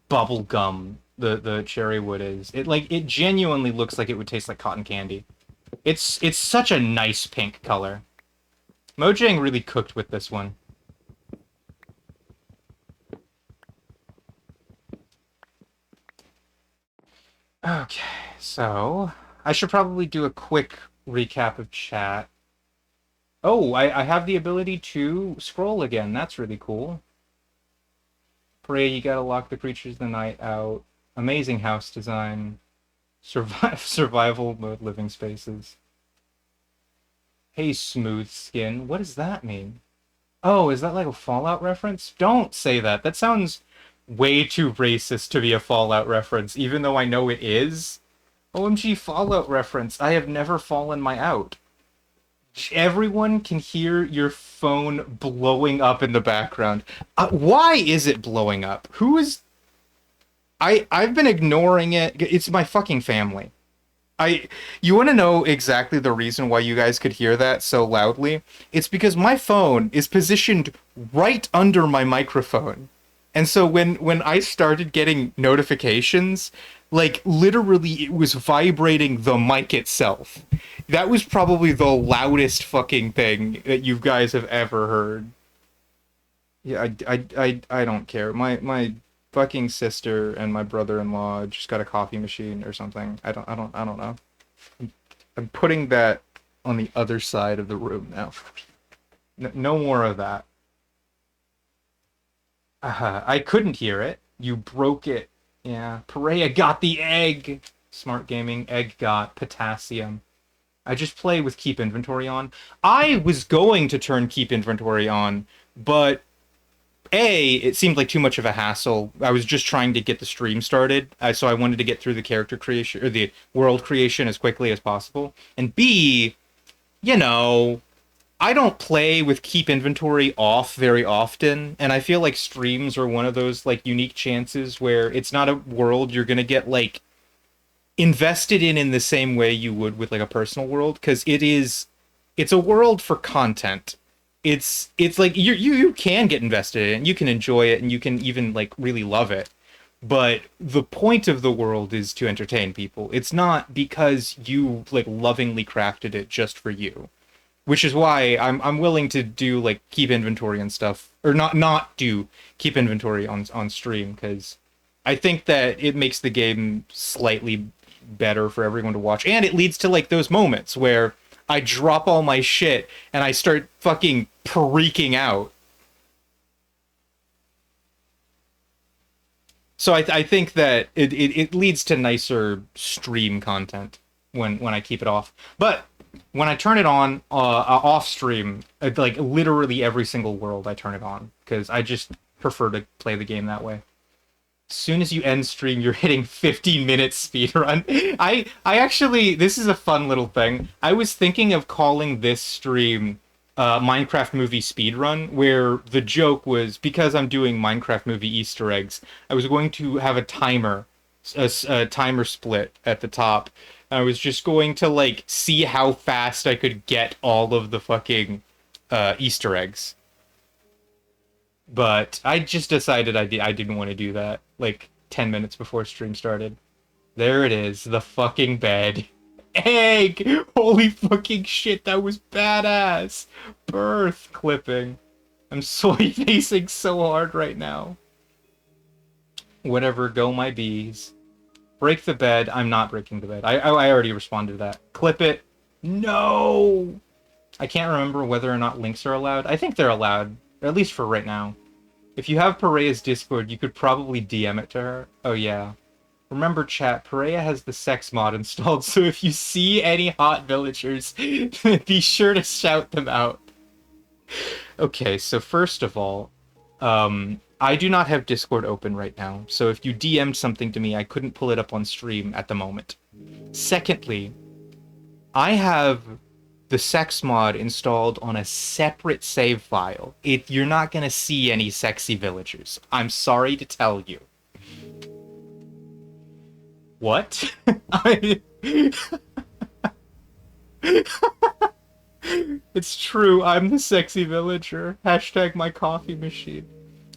Speaker 1: bubblegum the cherry wood is. It genuinely looks like it would taste like cotton candy. It's such a nice pink color. Mojang really cooked with this one. Okay, so I should probably do a quick recap of chat. Oh, I have the ability to scroll again. That's really cool. Pray, you gotta lock the creatures of the night out. Amazing house design. Survival mode living spaces. Hey, smooth skin. What does that mean? Oh, is that like a Fallout reference? Don't say that. That sounds way too racist to be a Fallout reference, even though I know it is. OMG Fallout reference. I have never fallen my out. Everyone can hear your phone blowing up in the background. Why is it blowing up? Who is... I've been ignoring it. It's my fucking family. I You want to know exactly the reason why you guys could hear that so loudly? It's because my phone is positioned right under my microphone. And so when I started getting notifications, like literally it was vibrating the mic itself. That was probably the loudest fucking thing that you guys have ever heard. Yeah, I don't care. My fucking sister and my brother-in-law just got a coffee machine or something. I don't know. I'm putting that on the other side of the room now. No more of that. I couldn't hear it. You broke it. Yeah. Perea got the egg. Smart gaming. Egg got potassium. I just play with keep inventory on. I was going to turn keep inventory on, but it seemed like too much of a hassle. I was just trying to get the stream started, so I wanted to get through the character creation or the world creation as quickly as possible. And B, you know, I don't play with keep inventory off very often, and I feel like streams are one of those like unique chances where it's not a world you're gonna get like invested in the same way you would with like a personal world because it's a world for content. It's like you can get invested in it and you can enjoy it and you can even like really love it, but the point of the world is to entertain people. It's not because you like lovingly crafted it just for you, which is why I'm willing to do like keep inventory and stuff, or not do keep inventory on stream because I think that it makes the game slightly better for everyone to watch, and it leads to like those moments where I drop all my shit and I start fucking freaking out. So I think that it leads to nicer stream content. when I keep it off. But when I turn it on off stream, like literally every single world I turn it on because I just prefer to play the game that way. As soon as you end stream, you're hitting 15-minute speedrun. I actually, this is a fun little thing. I was thinking of calling this stream Minecraft Movie Speedrun, where the joke was, because I'm doing Minecraft Movie Easter eggs, I was going to have a timer, a timer split at the top. I was just going to, like, see how fast I could get all of the fucking Easter eggs. But I just decided I didn't want to do that, like, 10 minutes before stream started. There it is, the fucking bed. Egg! Holy fucking shit, that was badass! Birth clipping. I'm soy facing so hard right now. Whatever, go my bees. Break the bed. I'm not breaking the bed. I already responded to that. Clip it. No! I can't remember whether or not links are allowed. I think they're allowed, at least for right now. If you have Parea's Discord, you could probably DM it to her. Oh, yeah. Remember, chat, Parea has the sex mod installed, so if you see any hot villagers, be sure to shout them out. Okay, so first of all, I do not have Discord open right now, so if you DM'd something to me, I couldn't pull it up on stream at the moment. Secondly, I have the sex mod installed on a separate save file. You're not gonna see any sexy villagers. I'm sorry to tell you. What? It's true, I'm the sexy villager. Hashtag my coffee machine.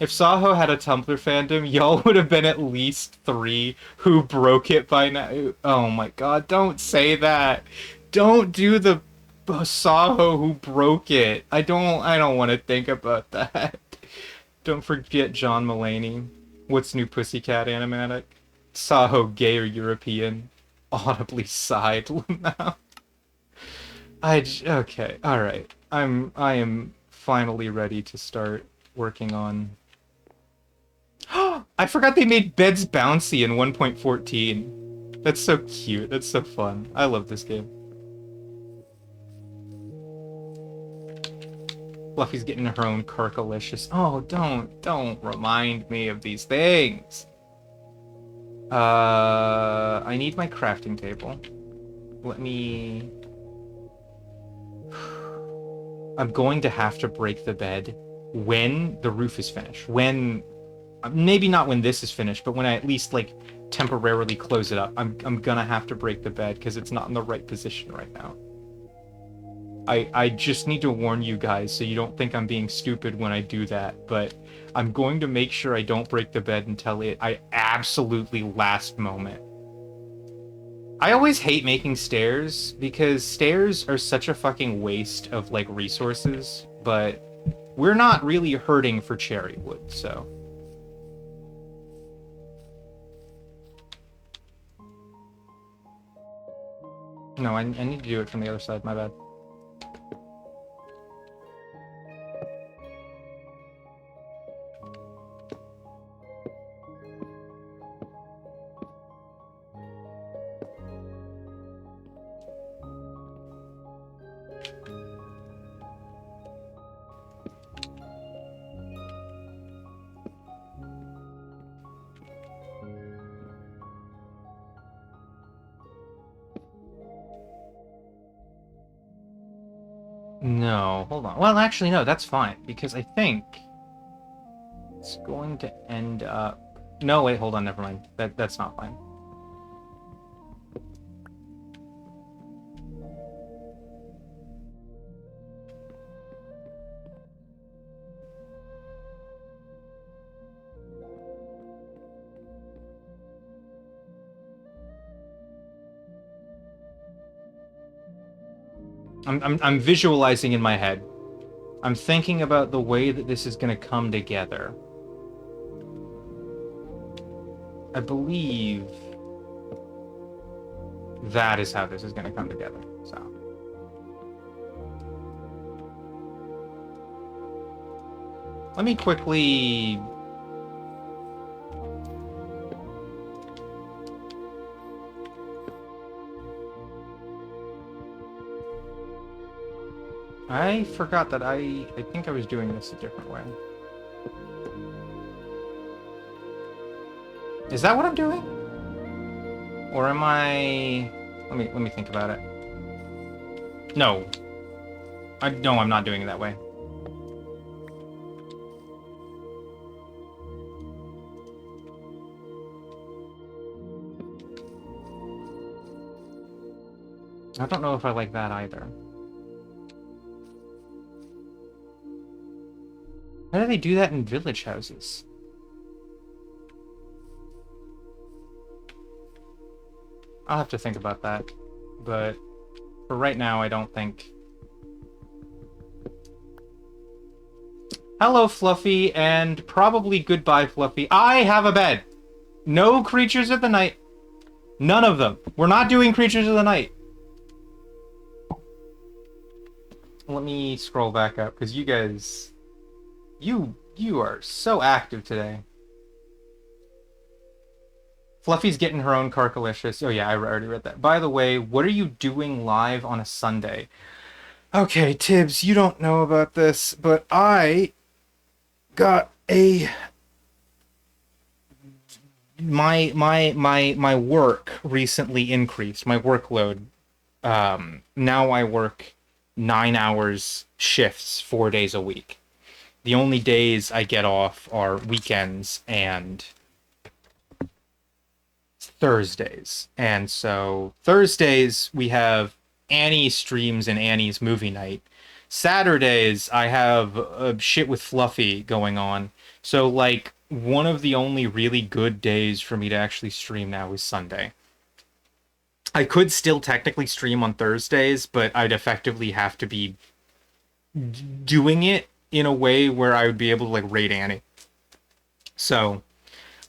Speaker 1: If Saho had a Tumblr fandom, y'all would have been at least 3 who broke it by now. Oh my god, don't say that. Don't do the Saho who broke it. I don't want to think about that. Don't forget John Mulaney. What's new, Pussycat Animatic? Saho, gay or European? Audibly sighed. Okay, alright. I am finally ready to start working on... I forgot they made beds bouncy in 1.14. That's so cute. That's so fun. I love this game. Fluffy's getting her own Kirkalicious. Oh, don't remind me of these things. I need my crafting table. Let me... I'm going to have to break the bed when the roof is finished. When... Maybe not when this is finished, but when I at least, like, temporarily close it up. I'm gonna have to break the bed, because it's not in the right position right now. I just need to warn you guys so you don't think I'm being stupid when I do that, but I'm going to make sure I don't break the bed until I absolutely last moment. I always hate making stairs, because stairs are such a fucking waste of, like, resources, but we're not really hurting for cherry wood, so... No, I need to do it from the other side, my bad. No, hold on. Well, actually, no, that's fine, because I think it's going to end up... No, wait, hold on, never mind. That's not fine. I'm visualizing in my head. I'm thinking about the way that this is going to come together. I believe that is how this is going to come together. So let me quickly... I forgot that I think I was doing this a different way. Is that what I'm doing? Or am I... Let me think about it. No. No, I'm not doing it that way. I don't know if I like that either. How do they do that in village houses? I'll have to think about that. But for right now, I don't think... Hello, Fluffy, and probably goodbye, Fluffy. I have a bed! No creatures of the night. None of them. We're not doing creatures of the night. Let me scroll back up, because you guys... You are so active today. Fluffy's getting her own Carcalicious. Oh yeah, I already read that. By the way, what are you doing live on a Sunday? Okay, Tibbs, you don't know about this, but I got a... My work recently increased. My workload. Now I work 9 hours shifts 4 days a week. The only days I get off are weekends and Thursdays. And so Thursdays we have Annie streams and Annie's movie night. Saturdays I have shit with Fluffy going on. So like one of the only really good days for me to actually stream now is Sunday. I could still technically stream on Thursdays, but I'd effectively have to be doing it in a way where I would be able to like raid Annie. So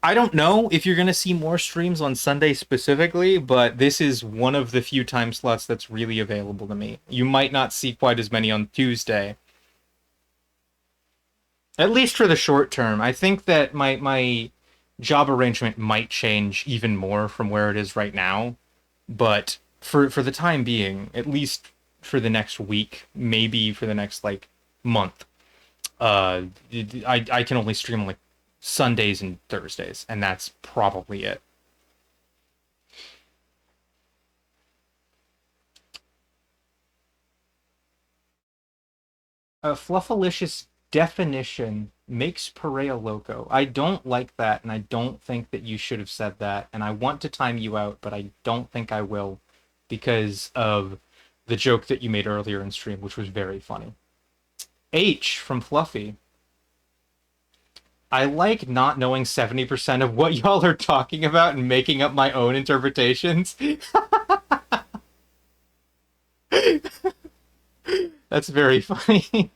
Speaker 1: I don't know if you're gonna see more streams on Sunday specifically, but this is one of the few time slots that's really available to me. You might not see quite as many on Tuesday. At least for the short term. I think that my job arrangement might change even more from where it is right now. But for the time being, at least for the next week, maybe for the next like month, I can only stream like Sundays and Thursdays, and that's probably it. Fluffalicious definition makes Perea loco. I don't like that, and I don't think that you should have said that, and I want to time you out, but I don't think I will because of the joke that you made earlier in stream, which was very funny. H from Fluffy. I like not knowing 70% of what y'all are talking about and making up my own interpretations. That's very funny.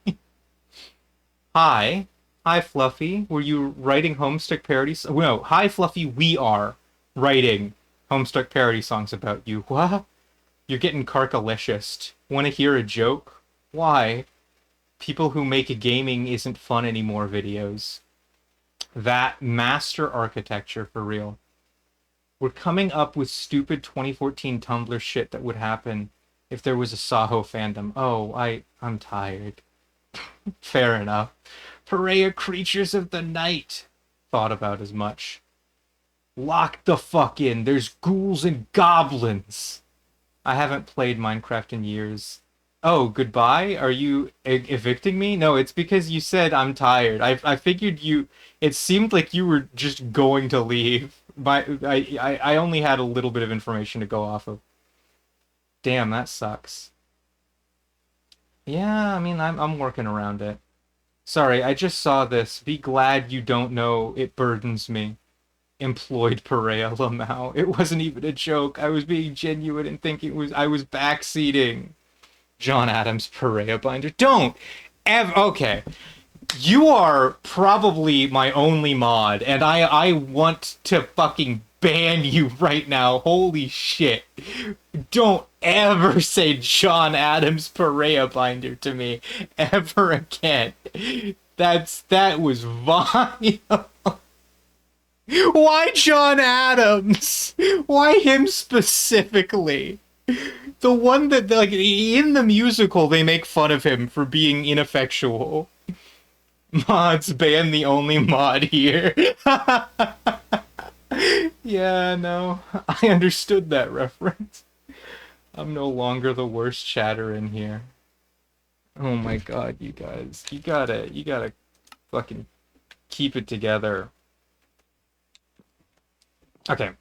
Speaker 1: Hi. Hi, Fluffy. Were you writing Homestuck parody songs? No. Hi, Fluffy. We are writing Homestuck parody songs about you. What? You're getting carcalicious. Want to hear a joke? Why? People who make gaming isn't fun anymore videos. That master architecture for real. We're coming up with stupid 2014 Tumblr shit that would happen if there was a Saho fandom. Oh, I'm tired. Fair enough. Perea creatures of the night. Thought about as much. Lock the fuck in. There's ghouls and goblins. I haven't played Minecraft in years. Oh, goodbye? Are you evicting me? No, it's because you said I'm tired. I figured you... It seemed like you were just going to leave. I only had a little bit of information to go off of. Damn, that sucks. Yeah, I mean, I'm working around it. Sorry, I just saw this. Be glad you don't know it burdens me. Employed Perea Lamau. It wasn't even a joke. I was being genuine and thinking I was backseating. John Adams Perea binder. Don't ever. Okay. You are probably my only mod, and I want to fucking ban you right now. Holy shit. Don't ever say John Adams Perea binder to me ever again. That was vile. Why John Adams? Why him specifically? The one that, like, in the musical, they make fun of him for being ineffectual. Mods ban the only mod here. Yeah, no. I understood that reference. I'm no longer the worst chatter in here. Oh my god, you guys. You gotta fucking keep it together. Okay,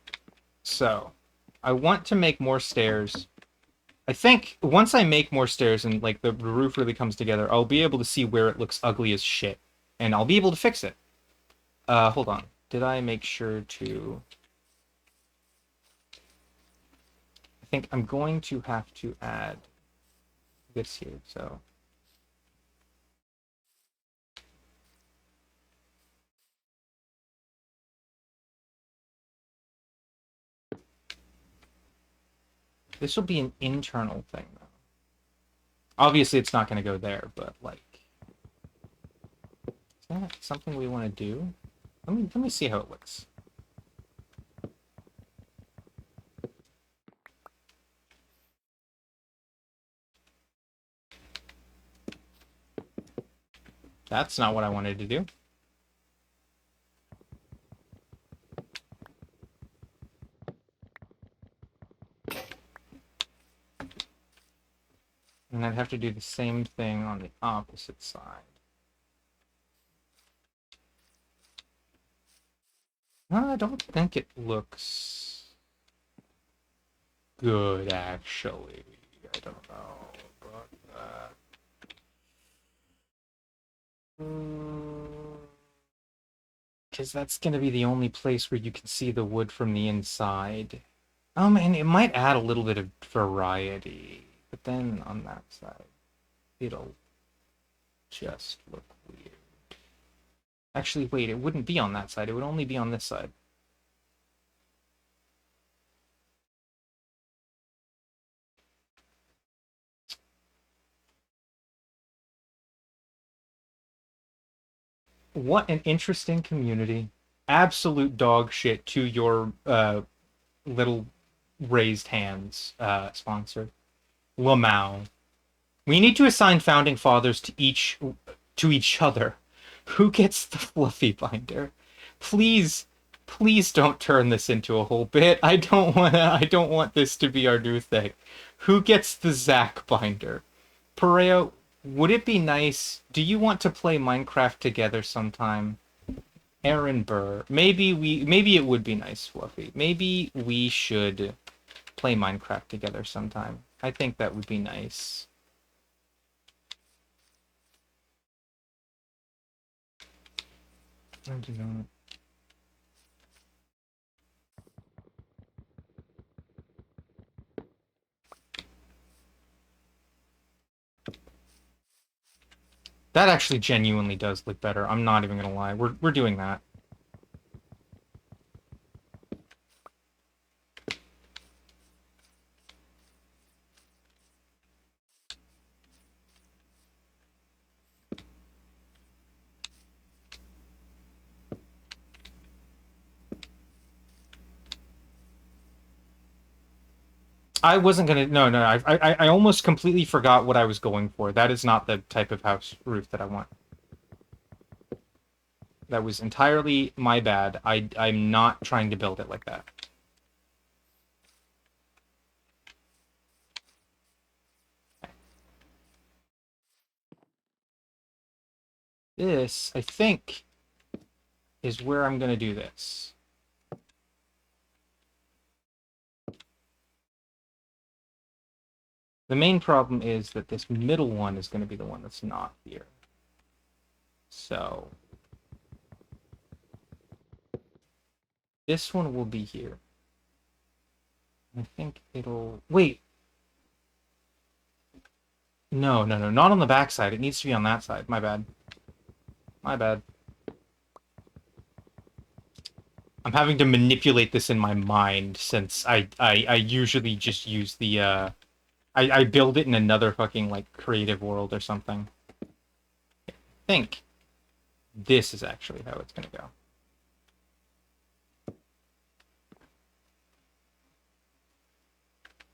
Speaker 1: so I want to make more stairs. I think once I make more stairs and like the roof really comes together, I'll be able to see where it looks ugly as shit. And I'll be able to fix it. Hold on. Did I make sure to... I think I'm going to have to add this here, so... This will be an internal thing, though. Obviously, it's not going to go there, but, like... Is that something we want to do? Let me see how it looks. That's not what I wanted to do. And I'd have to do the same thing on the opposite side. I don't think it looks good, actually. I don't know, but... Because that's going to be the only place where you can see the wood from the inside. And it might add a little bit of variety. But then on that side, it'll just look weird. Actually, wait, it wouldn't be on that side. It would only be on this side. What an interesting community. Absolute dog shit to your little raised hands sponsor. Lamau. We need to assign founding fathers to each other. Who gets the fluffy binder? Please, please don't turn this into a whole bit. I don't want this to be our new thing. Who gets the Zach binder? Pareo, would it be nice? Do you want to play Minecraft together sometime? Aaron Burr. Maybe it would be nice, Fluffy. Maybe we should play Minecraft together sometime. I think that would be nice. I do not. That actually genuinely does look better. I'm not even gonna lie. We're doing that. I wasn't gonna. No, no. I almost completely forgot what I was going for. That is not the type of house roof that I want. That was entirely my bad. I'm not trying to build it like that. This, I think, is where I'm gonna do this. The main problem is that this middle one is going to be the one that's not here. So this one will be here. I think it'll... Wait. No, not on the back side. It needs to be on that side. My bad. My bad. I'm having to manipulate this in my mind since I usually just use the I build it in another fucking like creative world or something. I think this is actually how it's gonna go.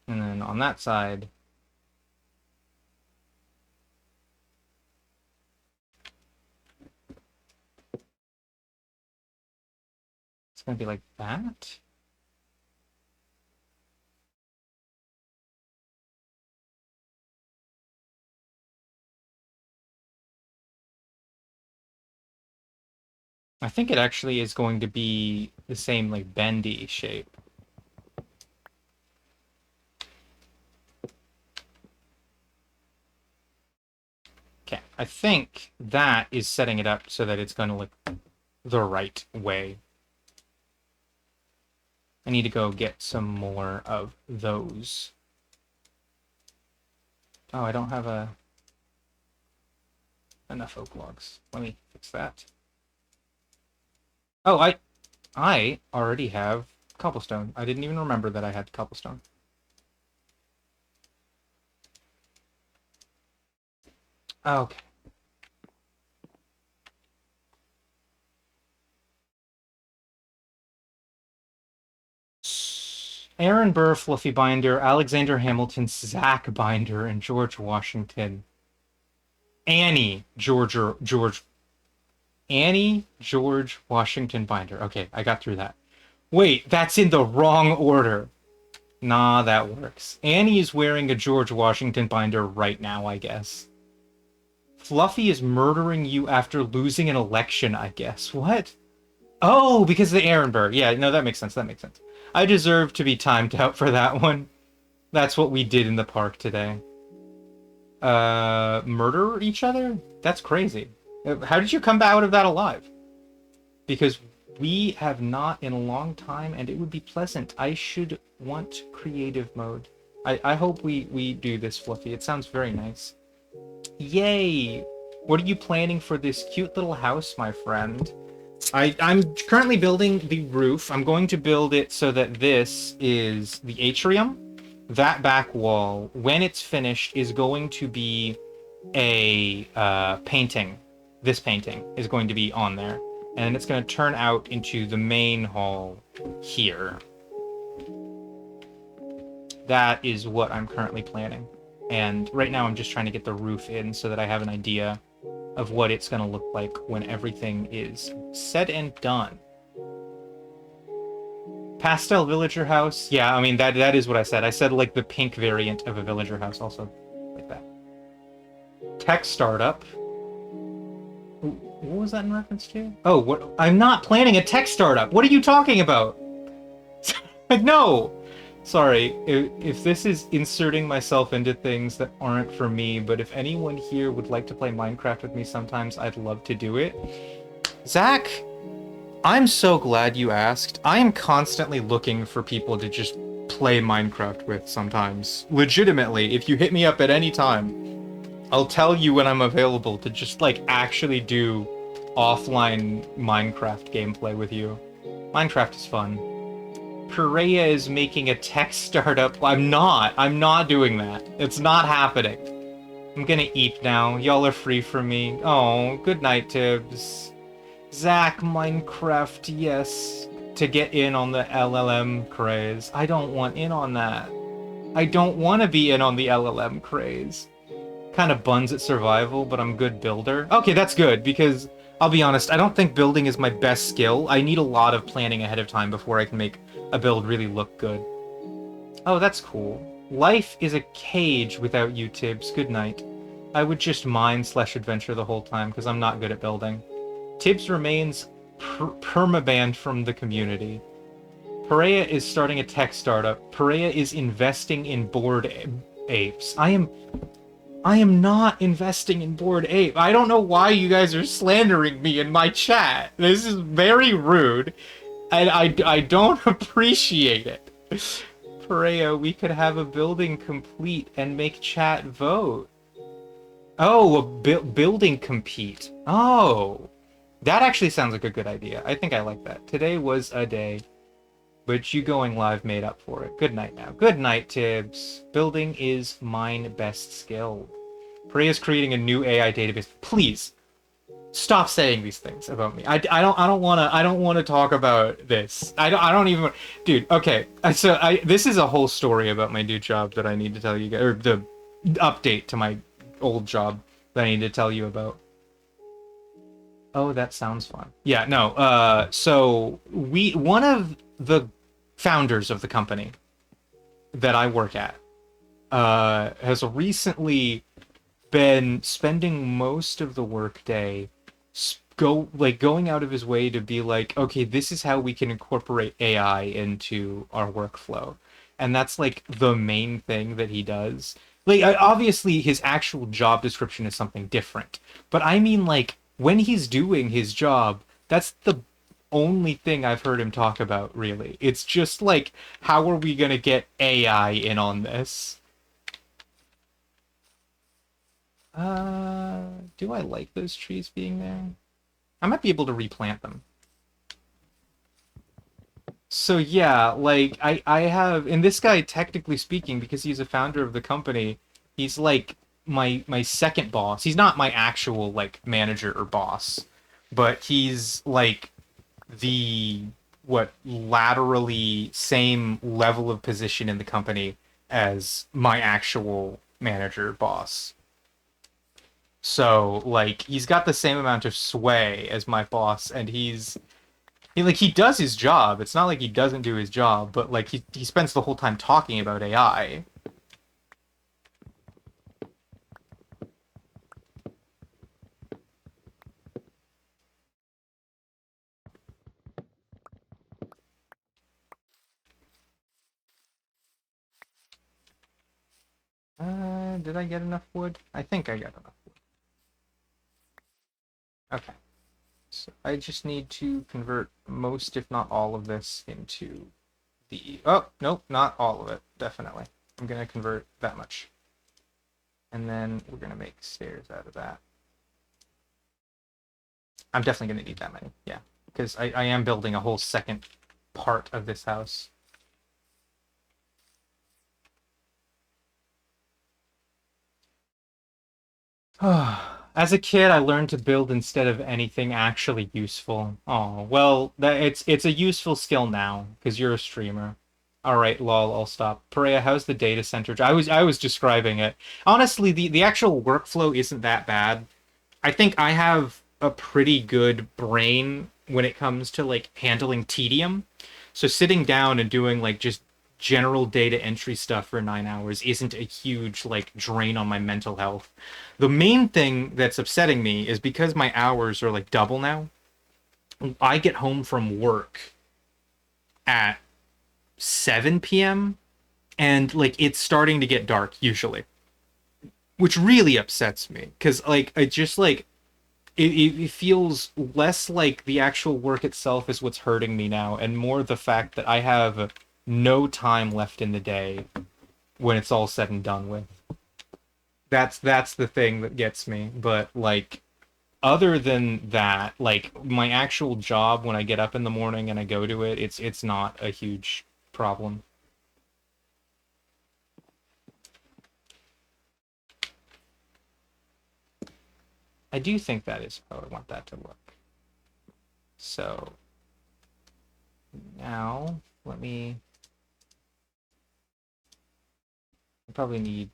Speaker 1: And then on that side, it's going to be like that. I think it actually is going to be the same, like, bendy shape. Okay, I think that is setting it up so that it's going to look the right way. I need to go get some more of those. Oh, I don't have enough oak logs. Let me fix that. Oh, I already have cobblestone. I didn't even remember that I had cobblestone. Okay. Aaron Burr, Fluffy Binder, Alexander Hamilton, Zach Binder, and George Washington. Annie George Washington Binder. Okay, I got through that. Wait, that's in the wrong order. Nah, that works. Annie is wearing a George Washington binder right now, I guess. Fluffy is murdering you after losing an election, I guess. What? Oh, because of the Aaron Burr. Yeah, no, that makes sense. That makes sense. I deserve to be timed out for that one. That's what we did in the park today. Murder each other? That's crazy. How did you come out of that alive? Because we have not in a long time, and it would be pleasant. I should want creative mode. I hope we do this, Fluffy. It sounds very nice. Yay! What are you planning for this cute little house, my friend? I'm currently building the roof. I'm going to build it so that this is the atrium. That back wall, when it's finished, is going to be a painting. This painting is going to be on there. And it's going to turn out into the main hall here. That is what I'm currently planning. And right now I'm just trying to get the roof in so that I have an idea of what it's going to look like when everything is said and done. Pastel villager house. Yeah, I mean, that is what I said. I said, like, the pink variant of a villager house also. Like that. Tech startup. What was that in reference to? Oh, what? I'm not planning a tech startup. What are you talking about? No! Sorry, if this is inserting myself into things that aren't for me, but if anyone here would like to play Minecraft with me sometimes, I'd love to do it. Zach, I'm so glad you asked. I am constantly looking for people to just play Minecraft with sometimes. Legitimately, if you hit me up at any time, I'll tell you when I'm available to just, like, actually do offline Minecraft gameplay with you. Minecraft is fun. Perea is making a tech startup. I'm not doing that. It's not happening. I'm gonna eat now. Y'all are free from me. Oh, good night, Tibbs. Zach, Minecraft, yes. To get in on the LLM craze. I don't want in on that. I don't want to be in on the LLM craze. Kind of buns at survival, but I'm good builder. Okay, that's good, because I'll be honest, I don't think building is my best skill. I need a lot of planning ahead of time before I can make a build really look good. Oh, that's cool. Life is a cage without you, Tibbs. Good night. I would just mine/adventure the whole time, because I'm not good at building. Tibbs remains permabanned from the community. Perea is starting a tech startup. Perea is investing in Bored Apes. I am not investing in Bored Ape. I don't know why you guys are slandering me in my chat. This is very rude, and I don't appreciate it. Perea, we could have a building complete and make chat vote. Oh, a building compete. Oh, that actually sounds like a good idea. I think I like that. Today was a day, but you going live made up for it. Good night now. Good night, Tibbs. Building is mine best skill. Perea's creating a new AI database. Please. Stop saying these things about me. I don't wanna talk about this. I don't even dude, okay. So I this is a whole story about my new job that I need to tell you guys, or the update to my old job that I need to tell you about. Oh, that sounds fun. Yeah, no. So one of the founders of the company that I work at has recently been spending most of the workday going out of his way to be like, okay, this is how we can incorporate AI into our workflow. And that's like the main thing that he does. Like obviously his actual job description is something different. But I mean like when he's doing his job, that's the only thing I've heard him talk about really. It's just like how are we going to get AI in on this? Do I like those trees being there? I might be able to replant them. So yeah, like I have, and this guy, technically speaking, because he's a founder of the company, he's like my second boss. He's not my actual like manager or boss, but he's like the what laterally same level of position in the company as my actual manager boss. So like he's got the same amount of sway as my boss, and he does his job. It's not like he doesn't do his job, but like he spends the whole time talking about AI. Did I get enough wood? I think I got enough wood. Okay. So I just need to convert most, if not all of this into the... Oh, nope, not all of it. Definitely. I'm gonna convert that much. And then we're gonna make stairs out of that. I'm definitely gonna need that many, yeah. Because I am building a whole second part of this house. As a kid, I learned to build instead of anything actually useful. Oh, well, it's a useful skill now because you're a streamer. All right, lol, I'll stop. Perea, how's the data center? I was describing it. Honestly, the actual workflow isn't that bad. I think I have a pretty good brain when it comes to like handling tedium. So sitting down and doing like just general data entry stuff for 9 hours isn't a huge like drain on my mental health. The main thing that's upsetting me is because my hours are like double now. I get home from work at 7 p.m. and like it's starting to get dark usually, which really upsets me because like I just like it feels less like the actual work itself is what's hurting me now, and more the fact that I have no time left in the day when it's all said and done with. That's the thing that gets me. But like other than that, like my actual job when I get up in the morning and I go to it, it's not a huge problem. I do think that is how I want that to look. So now let me I probably need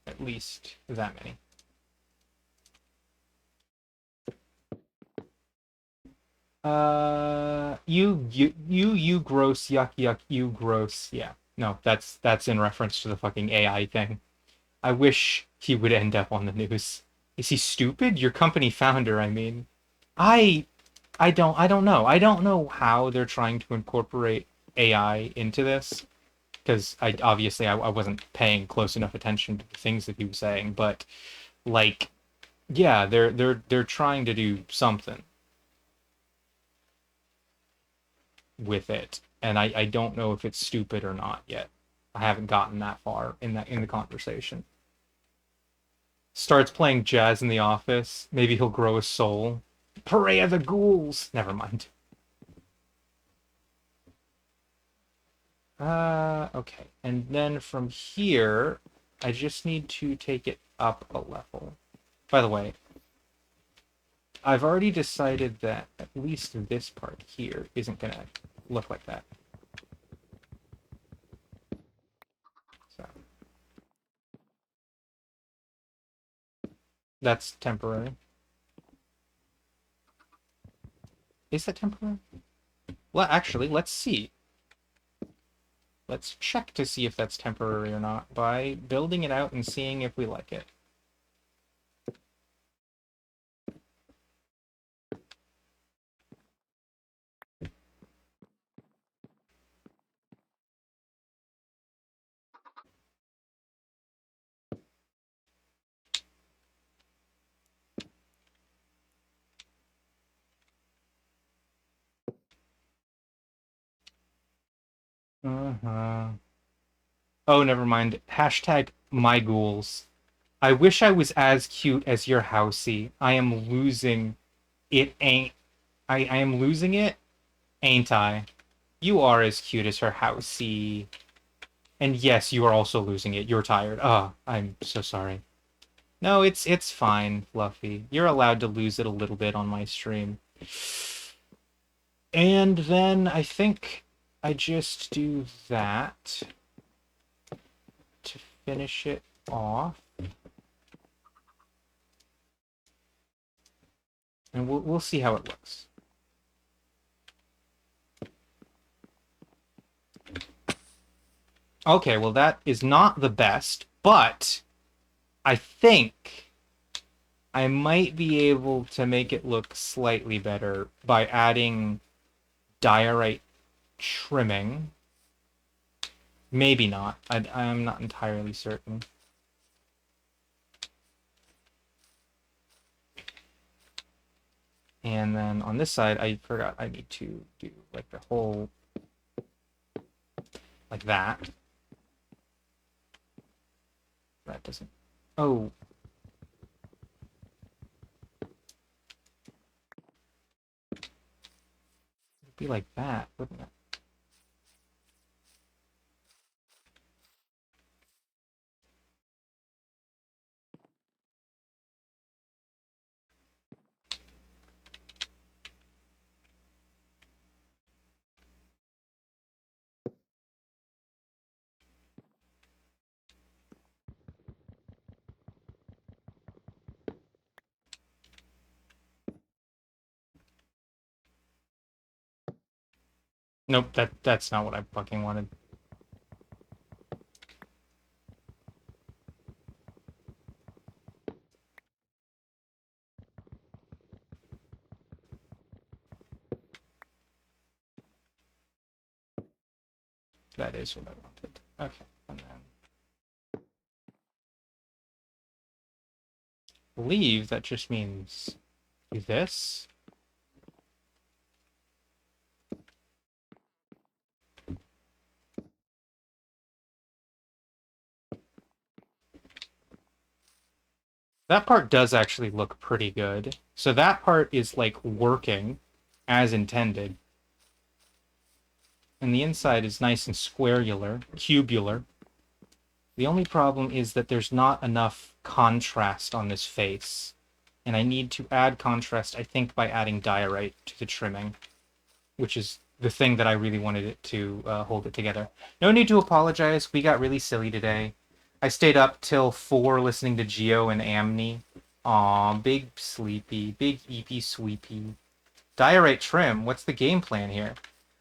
Speaker 1: at least that many. You gross, yuck, yuck, you gross. Yeah. No, that's in reference to the fucking AI thing. I wish he would end up on the news. Is he stupid? Your company founder, I mean. I I don't know. I don't know how they're trying to incorporate AI into this because I wasn't paying close enough attention to the things that he was saying, but like yeah, they're trying to do something with it, and I don't know if it's stupid or not yet. I haven't gotten that far in the conversation. Starts playing jazz in the office. Maybe he'll grow a soul. Perea the ghouls. Never mind. Okay. And then from here, I just need to take it up a level. By the way, I've already decided that at least this part here isn't gonna look like that. So that's temporary. Is that temporary? Well, actually, let's see. Let's check to see if that's temporary or not by building it out and seeing if we like it. Uh-huh. Oh, never mind. Hashtag my ghouls. I wish I was as cute as your housey. I am losing it ain't I am losing it, ain't I? You are as cute as her housey. And yes, you are also losing it. You're tired. Oh, I'm so sorry. No, it's fine, Fluffy. You're allowed to lose it a little bit on my stream. And then I think I just do that to finish it off. And we'll see how it looks. Okay, well that is not the best, but I think I might be able to make it look slightly better by adding diorite trimming. Maybe not. I'm not entirely certain. And then on this side, I forgot I need to do like the whole, like that. That doesn't, oh. It'd be like that, wouldn't it? Nope, that's not what I fucking wanted. That is what I wanted. Okay, and then leave, that just means do this. That part does actually look pretty good. So that part is like working as intended. And the inside is nice and squarular, cubular. The only problem is that there's not enough contrast on this face. And I need to add contrast, I think, by adding diorite to the trimming, which is the thing that I really wanted it to hold it together. No need to apologize. We got really silly today. I stayed up till 4 listening to Geo and Amni. Aw, big sleepy, big eepy sweepy. Diorite trim, what's the game plan here?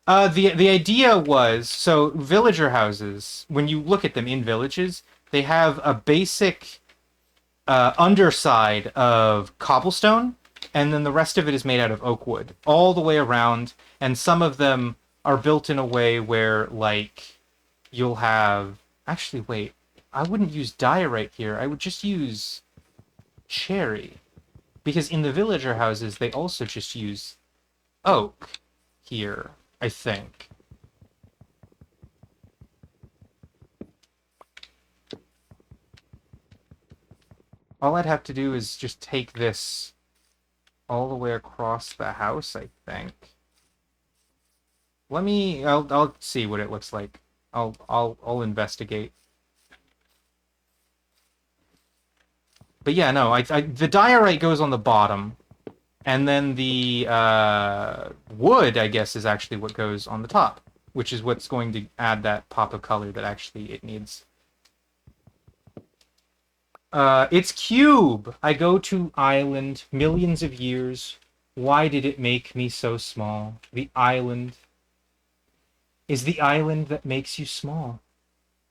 Speaker 1: The idea was, so villager houses, when you look at them in villages, they have a basic underside of cobblestone, and then the rest of it is made out of oak wood, all the way around, and some of them are built in a way where, like, you'll have... Actually, wait, I wouldn't use diorite here, I would just use cherry. Because in the villager houses, they also just use oak here, I think. All I'd have to do is just take this all the way across the house, I think. I'll see what it looks like. I'll investigate. But yeah, no, the diorite goes on the bottom, And then the wood, I guess, is actually what goes on the top, which is what's going to add that pop of color that actually it needs. It's cube. I go to island, millions of years. Why did it make me so small? The island is the island that makes you small.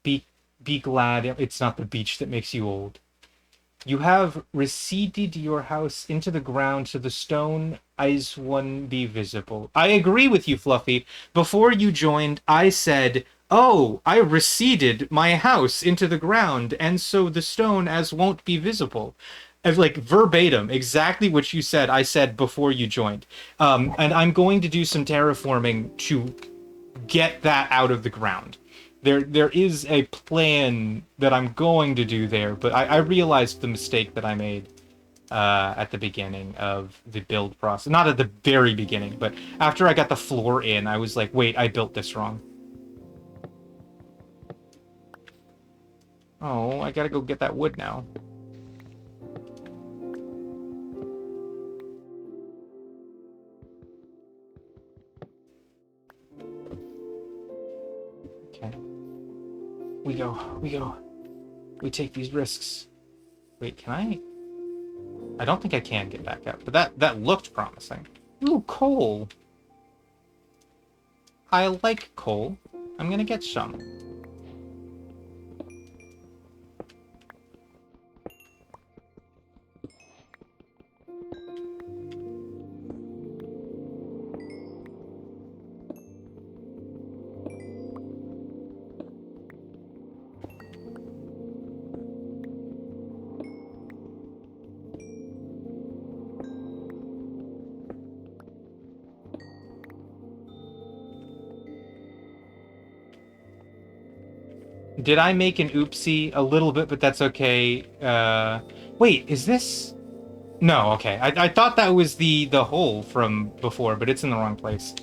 Speaker 1: Be be glad it's not the beach that makes you old. You have receded your house into the ground so the stone is one be visible. I agree with you, Fluffy. Before you joined, I said, "Oh, I receded my house into the ground, and so the stone as won't be visible." As like verbatim, exactly what you said, I said before you joined. And I'm going to do some terraforming to get that out of the ground. There is a plan that I'm going to do there, but I realized the mistake that I made at the beginning of the build process. Not at the very beginning, but after I got the floor in, I was like, wait, I built this wrong. Oh, I gotta go get that wood now. Okay. We go. We go. We take these risks. Wait, can I? I don't think I can get back up, but that looked promising. Ooh, coal. I like coal. I'm gonna get some. Did I make an oopsie a little bit, but that's okay. Wait, is this? No, okay. I thought that was the hole from before, but it's in the wrong place.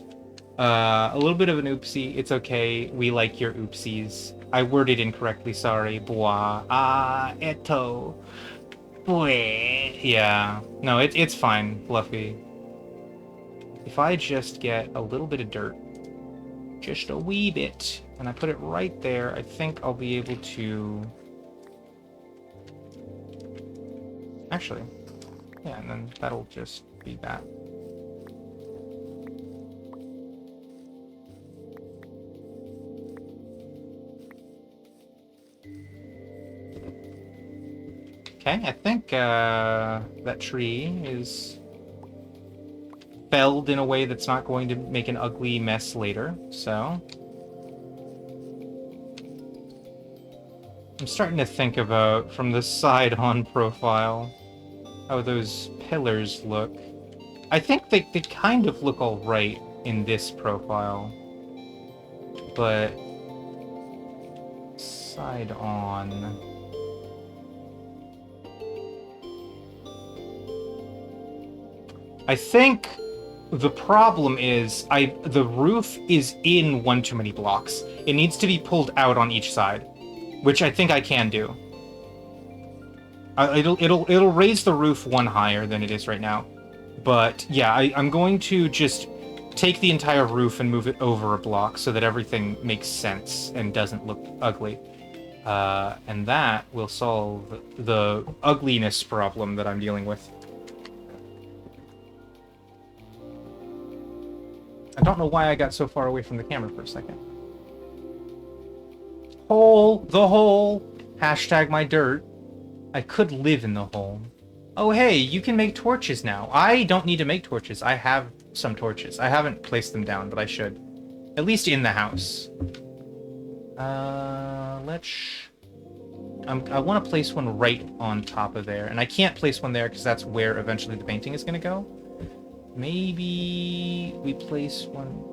Speaker 1: A little bit of an oopsie. It's okay. We like your oopsies. I worded incorrectly. Sorry. Bois. Ah, eto. Boy. Yeah. No, it's fine, Fluffy. If I just get a little bit of dirt, just a wee bit, and I put it right there, I think I'll be able to... Actually, yeah, and then that'll just be that. Okay, I think that tree is felled in a way that's not going to make an ugly mess later, so... I'm starting to think about, from the side-on profile, how those pillars look. I think they kind of look alright in this profile. But... side-on... I think the problem is the roof is in one too many blocks. It needs to be pulled out on each side, which I think I can do. It'll raise the roof one higher than it is right now. But yeah, I'm going to just take the entire roof and move it over a block so that everything makes sense and doesn't look ugly. And that will solve the ugliness problem that I'm dealing with. I don't know why I got so far away from the camera for a second. Hole! The hole! Hashtag my dirt. I could live in the hole. Oh hey, you can make torches now. I don't need to make torches. I have some torches. I haven't placed them down, but I should. At least in the house. Let's... I want to place one right on top of there. And I can't place one there because that's where eventually the painting is going to go. Maybe we place one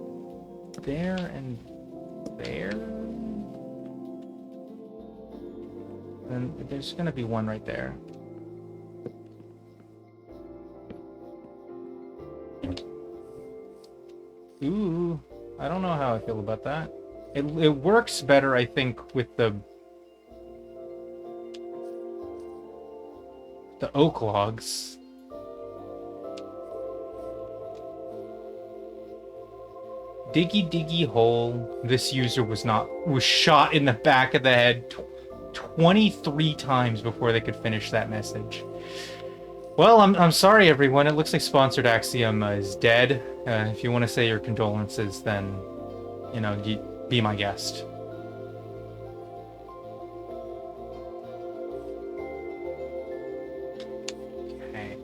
Speaker 1: there and there? And there's going to be one right there. Ooh, I don't know how I feel about that. It works better, I think, with the oak logs. Diggy diggy hole. This user was shot in the back of the head 23 times before they could finish that message. Well, I'm sorry, everyone. It looks like Sponsored Axiom is dead. If you want to say your condolences, then, you know, be my guest. Okay.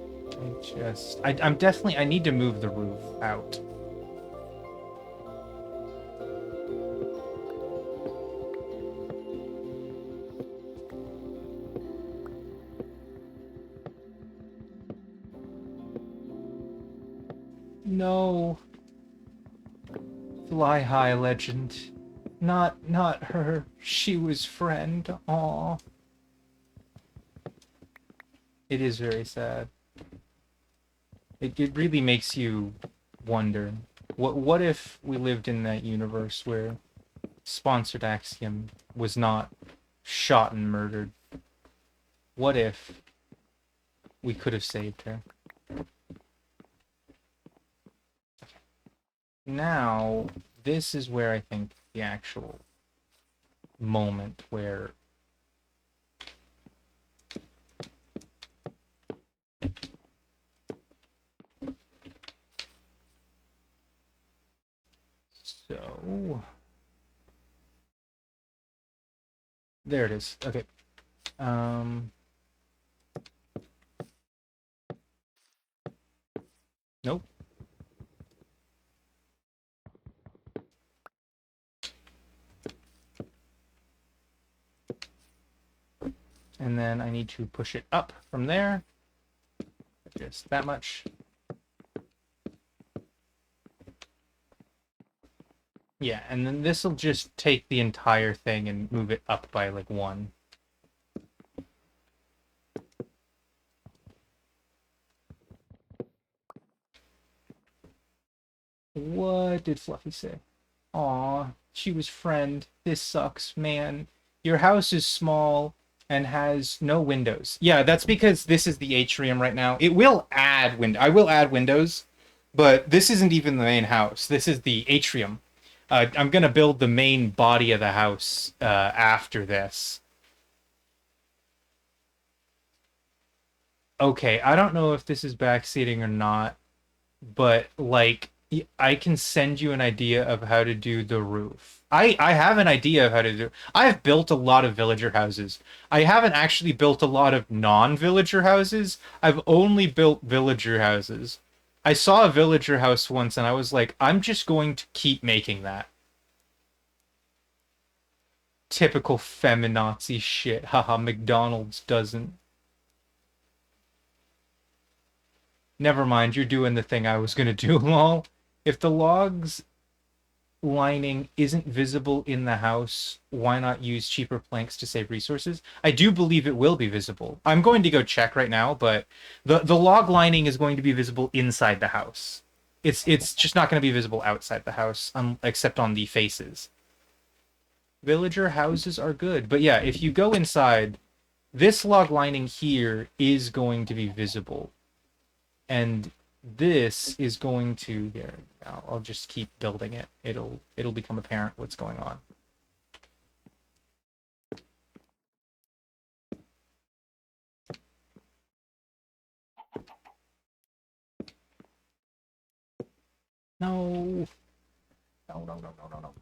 Speaker 1: I need to move the roof out. No. Fly high, legend. Not her. She was friend. Aw. It is very sad. It really makes you wonder. What if we lived in that universe where Sponsored Axiom was not shot and murdered? What if we could have saved her? Now, this is where I think the actual moment where so there it is. Okay. Nope. And then I need to push it up from there. Just that much. Yeah, and then this will just take the entire thing and move it up by like 1. What did Fluffy say? Aw, she was friend. This sucks, man. Your house is small and has no windows. Yeah, that's because this is the atrium right now. It will add I will add windows, but this isn't even the main house. This is the atrium. I'm gonna build the main body of the house after this. Okay, I don't know if this is backseating or not, but like I can send you an idea of how to do the roof. I have an idea of how to do. I've built a lot of villager houses. I haven't actually built a lot of non-villager houses. I've only built villager houses. I saw a villager house once and I was like, I'm just going to keep making that. Typical feminazi shit. Haha, McDonald's doesn't. Never mind, you're doing the thing I was gonna do, lol. If the logs lining isn't visible in the house, why not use cheaper planks to save resources? I do believe it will be visible. I'm going to go check right now, but the log lining is going to be visible inside the house. It's just not going to be visible outside the house, except on the faces. Villager houses are good, but yeah, if you go inside, this log lining here is going to be visible. And this is going to here. I'll just keep building it. It'll become apparent what's going on. No. No.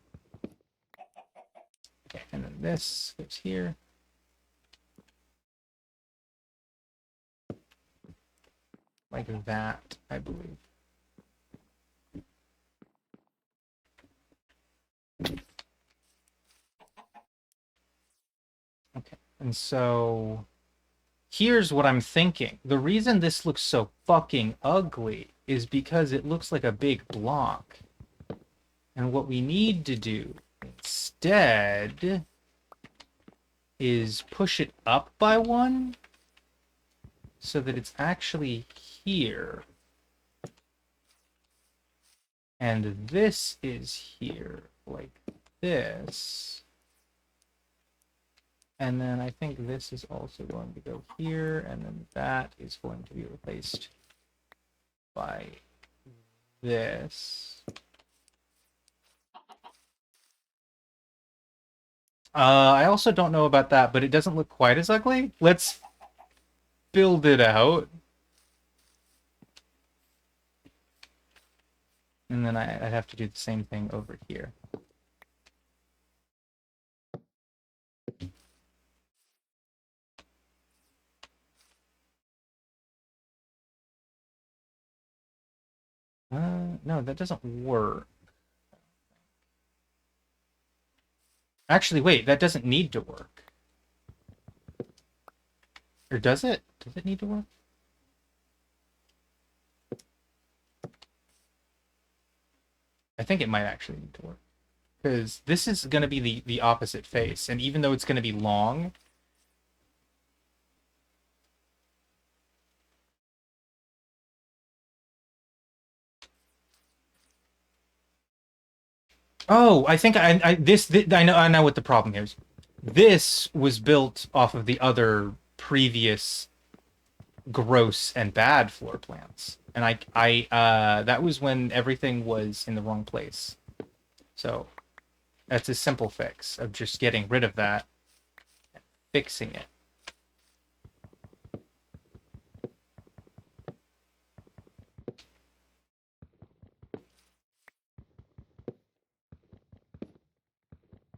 Speaker 1: Okay, and then this goes here. Like that, I believe. Okay, and so here's what I'm thinking. The reason this looks so fucking ugly is because it looks like a big block. And what we need to do instead is push it up by 1 so that it's actually here. And this is here, like this. And then I think this is also going to go here, and then that is going to be replaced by this. I also don't know about that, but it doesn't look quite as ugly. Let's build it out. And then I'd have to do the same thing over here. No, that doesn't work. Actually, wait, that doesn't need to work. Or does it? Does it need to work? I think it might actually need to work. Because this is going to be the opposite face. And even though it's going to be long... Oh, I think I know what the problem is. This was built off of the other previous gross and bad floor plans. And that was when everything was in the wrong place. So that's a simple fix of just getting rid of that, fixing it.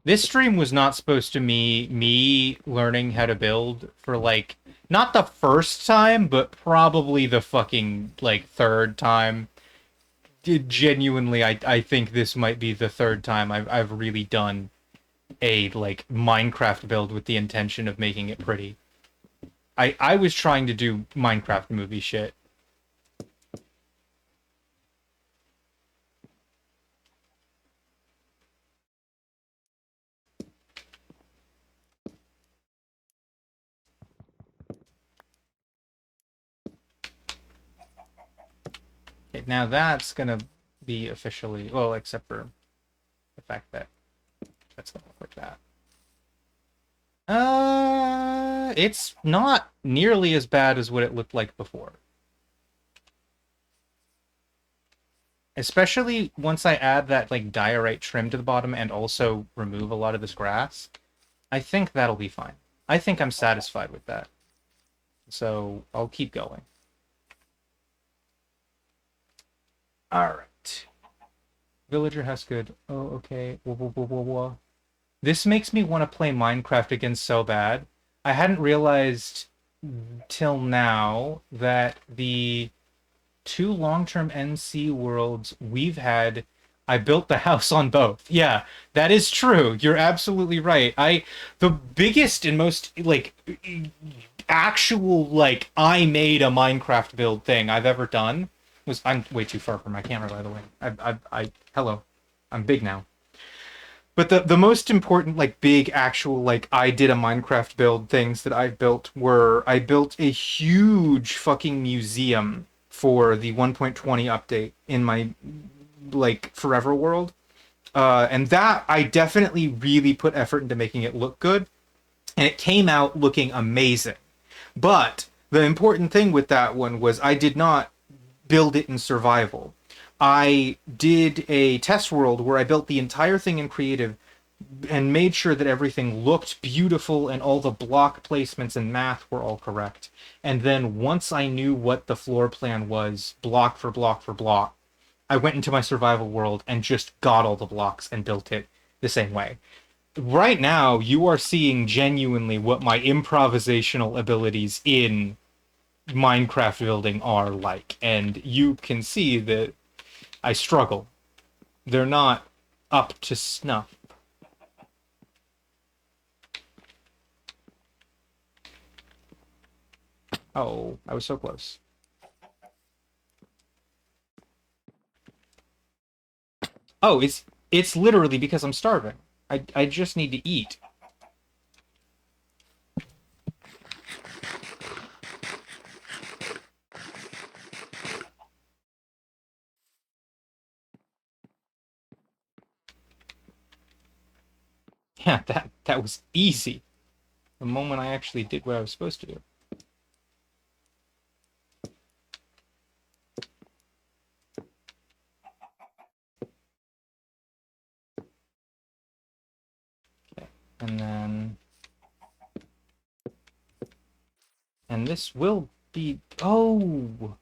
Speaker 1: This stream was not supposed to be me learning how to build for like not the first time, but probably the fucking like third time. Genuinely, I think this might be the third time I've really done a like Minecraft build with the intention of making it pretty. I was trying to do Minecraft movie shit. Okay, now that's gonna be officially well, except for the fact that that's gonna look like that. It's not nearly as bad as what it looked like before. Especially once I add that like diorite trim to the bottom and also remove a lot of this grass. I think that'll be fine. I think I'm satisfied with that. So I'll keep going. Alright. Villager house good. Oh, okay. Whoa, whoa, whoa, whoa, whoa. This makes me want to play Minecraft again so bad. I hadn't realized till now that the two long-term NC worlds we've had, I built the house on both. Yeah, that is true. You're absolutely right. The biggest and most like actual like I made a Minecraft build thing I've ever done was I'm way too far from my camera by the way. Hello. I'm big now. But the most important like big actual like I did a Minecraft build things that I built were I built a huge fucking museum for the 1.20 update in my like forever world. And that I definitely really put effort into making it look good. And it came out looking amazing. But the important thing with that one was I did not build it in survival. I did a test world where I built the entire thing in creative and made sure that everything looked beautiful and all the block placements and math were all correct. And then once I knew what the floor plan was, block for block for block, I went into my survival world and just got all the blocks and built it the same way. Right now, you are seeing genuinely what my improvisational abilities in Minecraft building are like, and you can see that I struggle. They're not up to snuff. Oh, I was so close. Oh, it's literally because I'm starving. I just need to eat. Yeah, that was easy. The moment I actually did what I was supposed to do. Okay. And then... And this will be... Oh!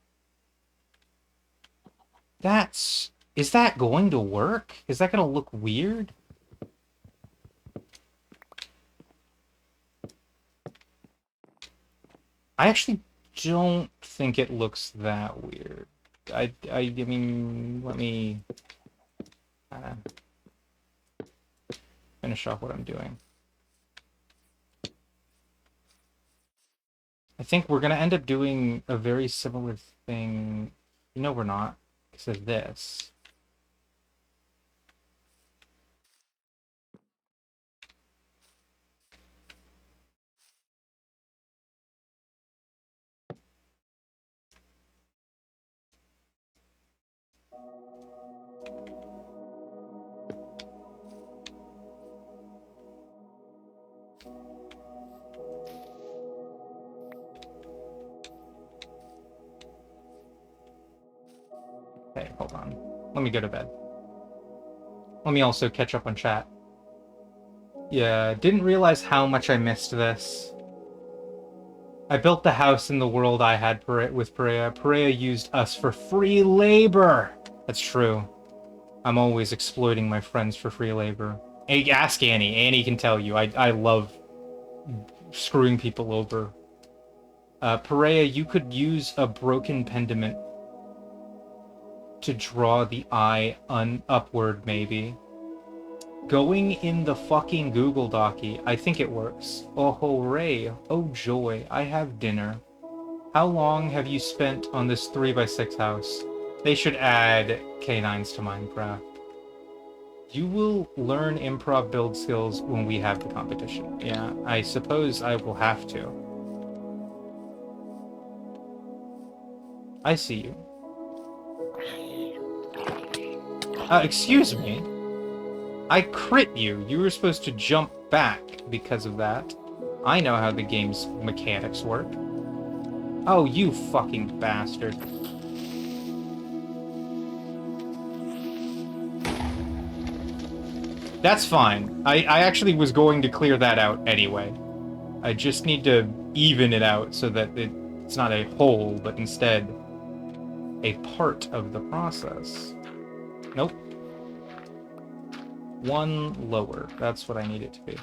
Speaker 1: That's... Is that going to work? Is that going to look weird? I actually don't think it looks that weird. I mean, let me finish off what I'm doing. I think we're going to end up doing a very similar thing. You know we're not, because of this. Okay, hold on. Let me go to bed. Let me also catch up on chat. Yeah, didn't realize how much I missed this. I built the house in the world I had with Perea. Perea used us for free labor. That's true. I'm always exploiting my friends for free labor. Hey, ask Annie. Annie can tell you. I love screwing people over. Perea, you could use a broken pendant to draw the eye upward, maybe. Going in the fucking Google Docky. I think it works. Oh, hooray. Oh, joy. I have dinner. How long have you spent on this 3x6 house? They should add canines to Minecraft. You will learn improv build skills when we have the competition. Yeah, I suppose I will have to. I see you. Excuse me. I crit you. You were supposed to jump back because of that. I know how the game's mechanics work. Oh, you fucking bastard. That's fine. I actually was going to clear that out anyway. I just need to even it out so that it's not a whole, but instead a part of the process. Nope. One lower. That's what I need it to be.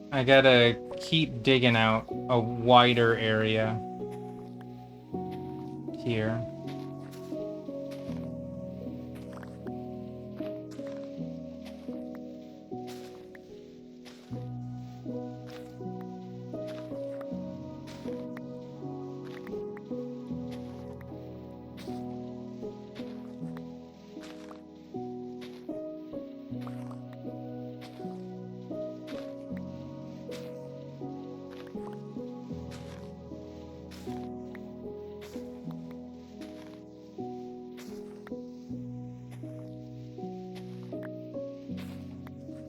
Speaker 1: I gotta keep digging out a wider area here.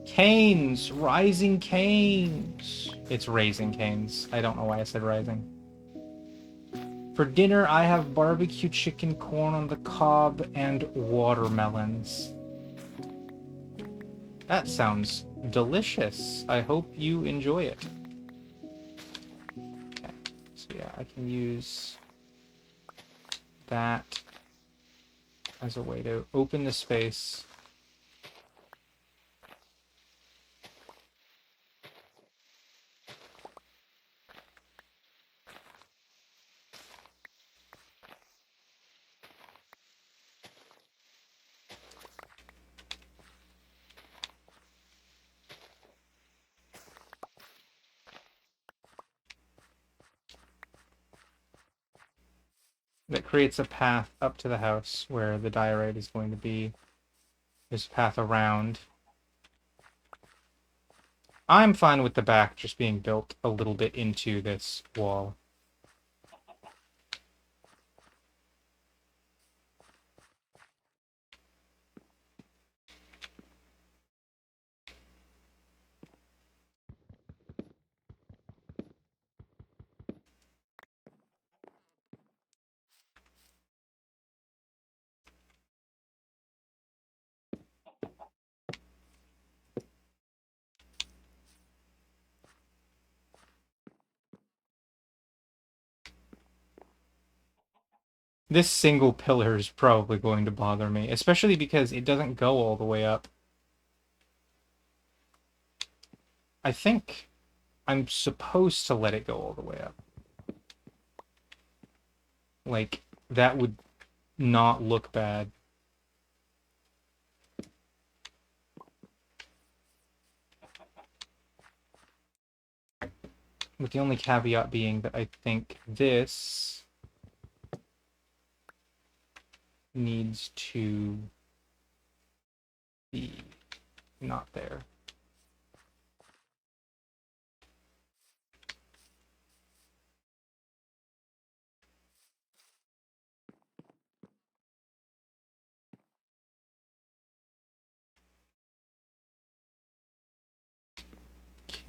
Speaker 1: Canes! Rising canes! It's raising canes. I don't know why I said rising. For dinner, I have barbecue chicken, corn on the cob, and watermelons. That sounds delicious. I hope you enjoy it. Okay, so yeah, I can use that as a way to open the space. That creates a path up to the house where the diorite is going to be. There's a path around. I'm fine with the back just being built a little bit into this wall. This single pillar is probably going to bother me, especially because it doesn't go all the way up. I think I'm supposed to let it go all the way up. Like, that would not look bad. With the only caveat being that I think this needs to be not there.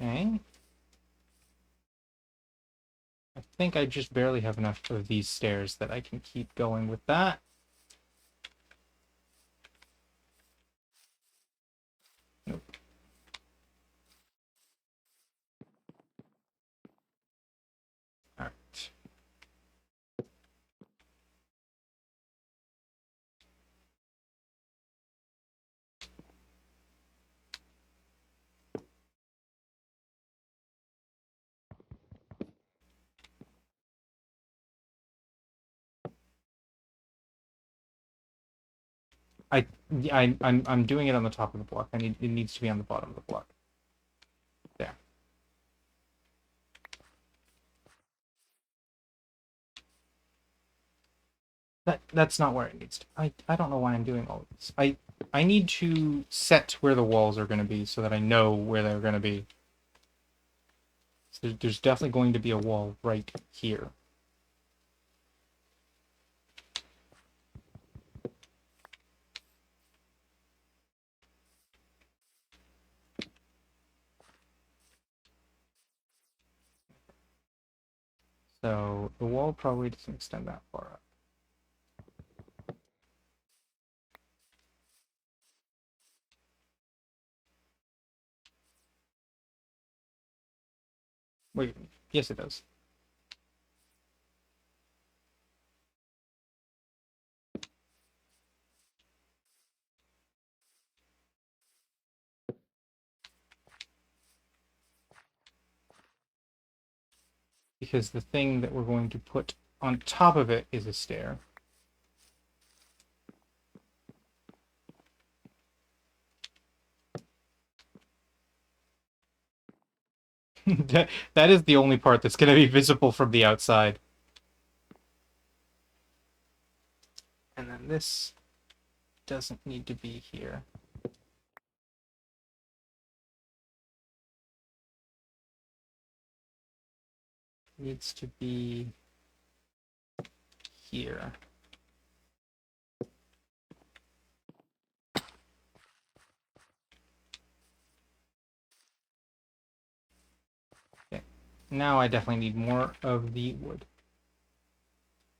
Speaker 1: Okay. I think I just barely have enough of these stairs that I can keep going with that. Nope. All right. I'm doing it on the top of the block. It needs to be on the bottom of the block. There. That's not where it needs to. I don't know why I'm doing all of this. I need to set where the walls are going to be so that I know where they're going to be. So there's definitely going to be a wall right here. So the wall probably doesn't extend that far up. Wait, yes it does. Because the thing that we're going to put on top of it is a stair. That is the only part that's going to be visible from the outside. And then this doesn't need to be here. It needs to be here. Okay. Now I definitely need more of the wood.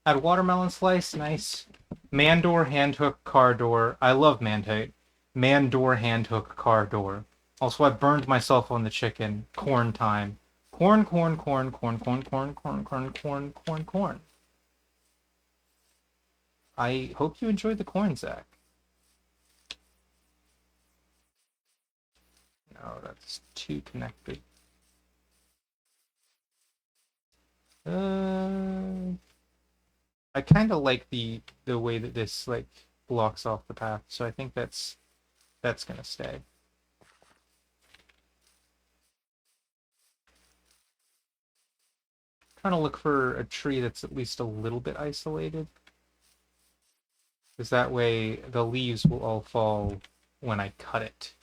Speaker 1: Add watermelon slice, nice. Man door, hand hook, car door. I love man door, hand hook, car door. Also, I burned myself on the chicken. Corn time. Corn, corn, corn, corn, corn, corn, corn, corn, corn, corn, corn. I hope you enjoyed the corn, Zach. No, that's too connected. I kind of like the way that this like blocks off the path, so I think that's gonna stay. Trying to look for a tree that's at least a little bit isolated, because that way the leaves will all fall when I cut it.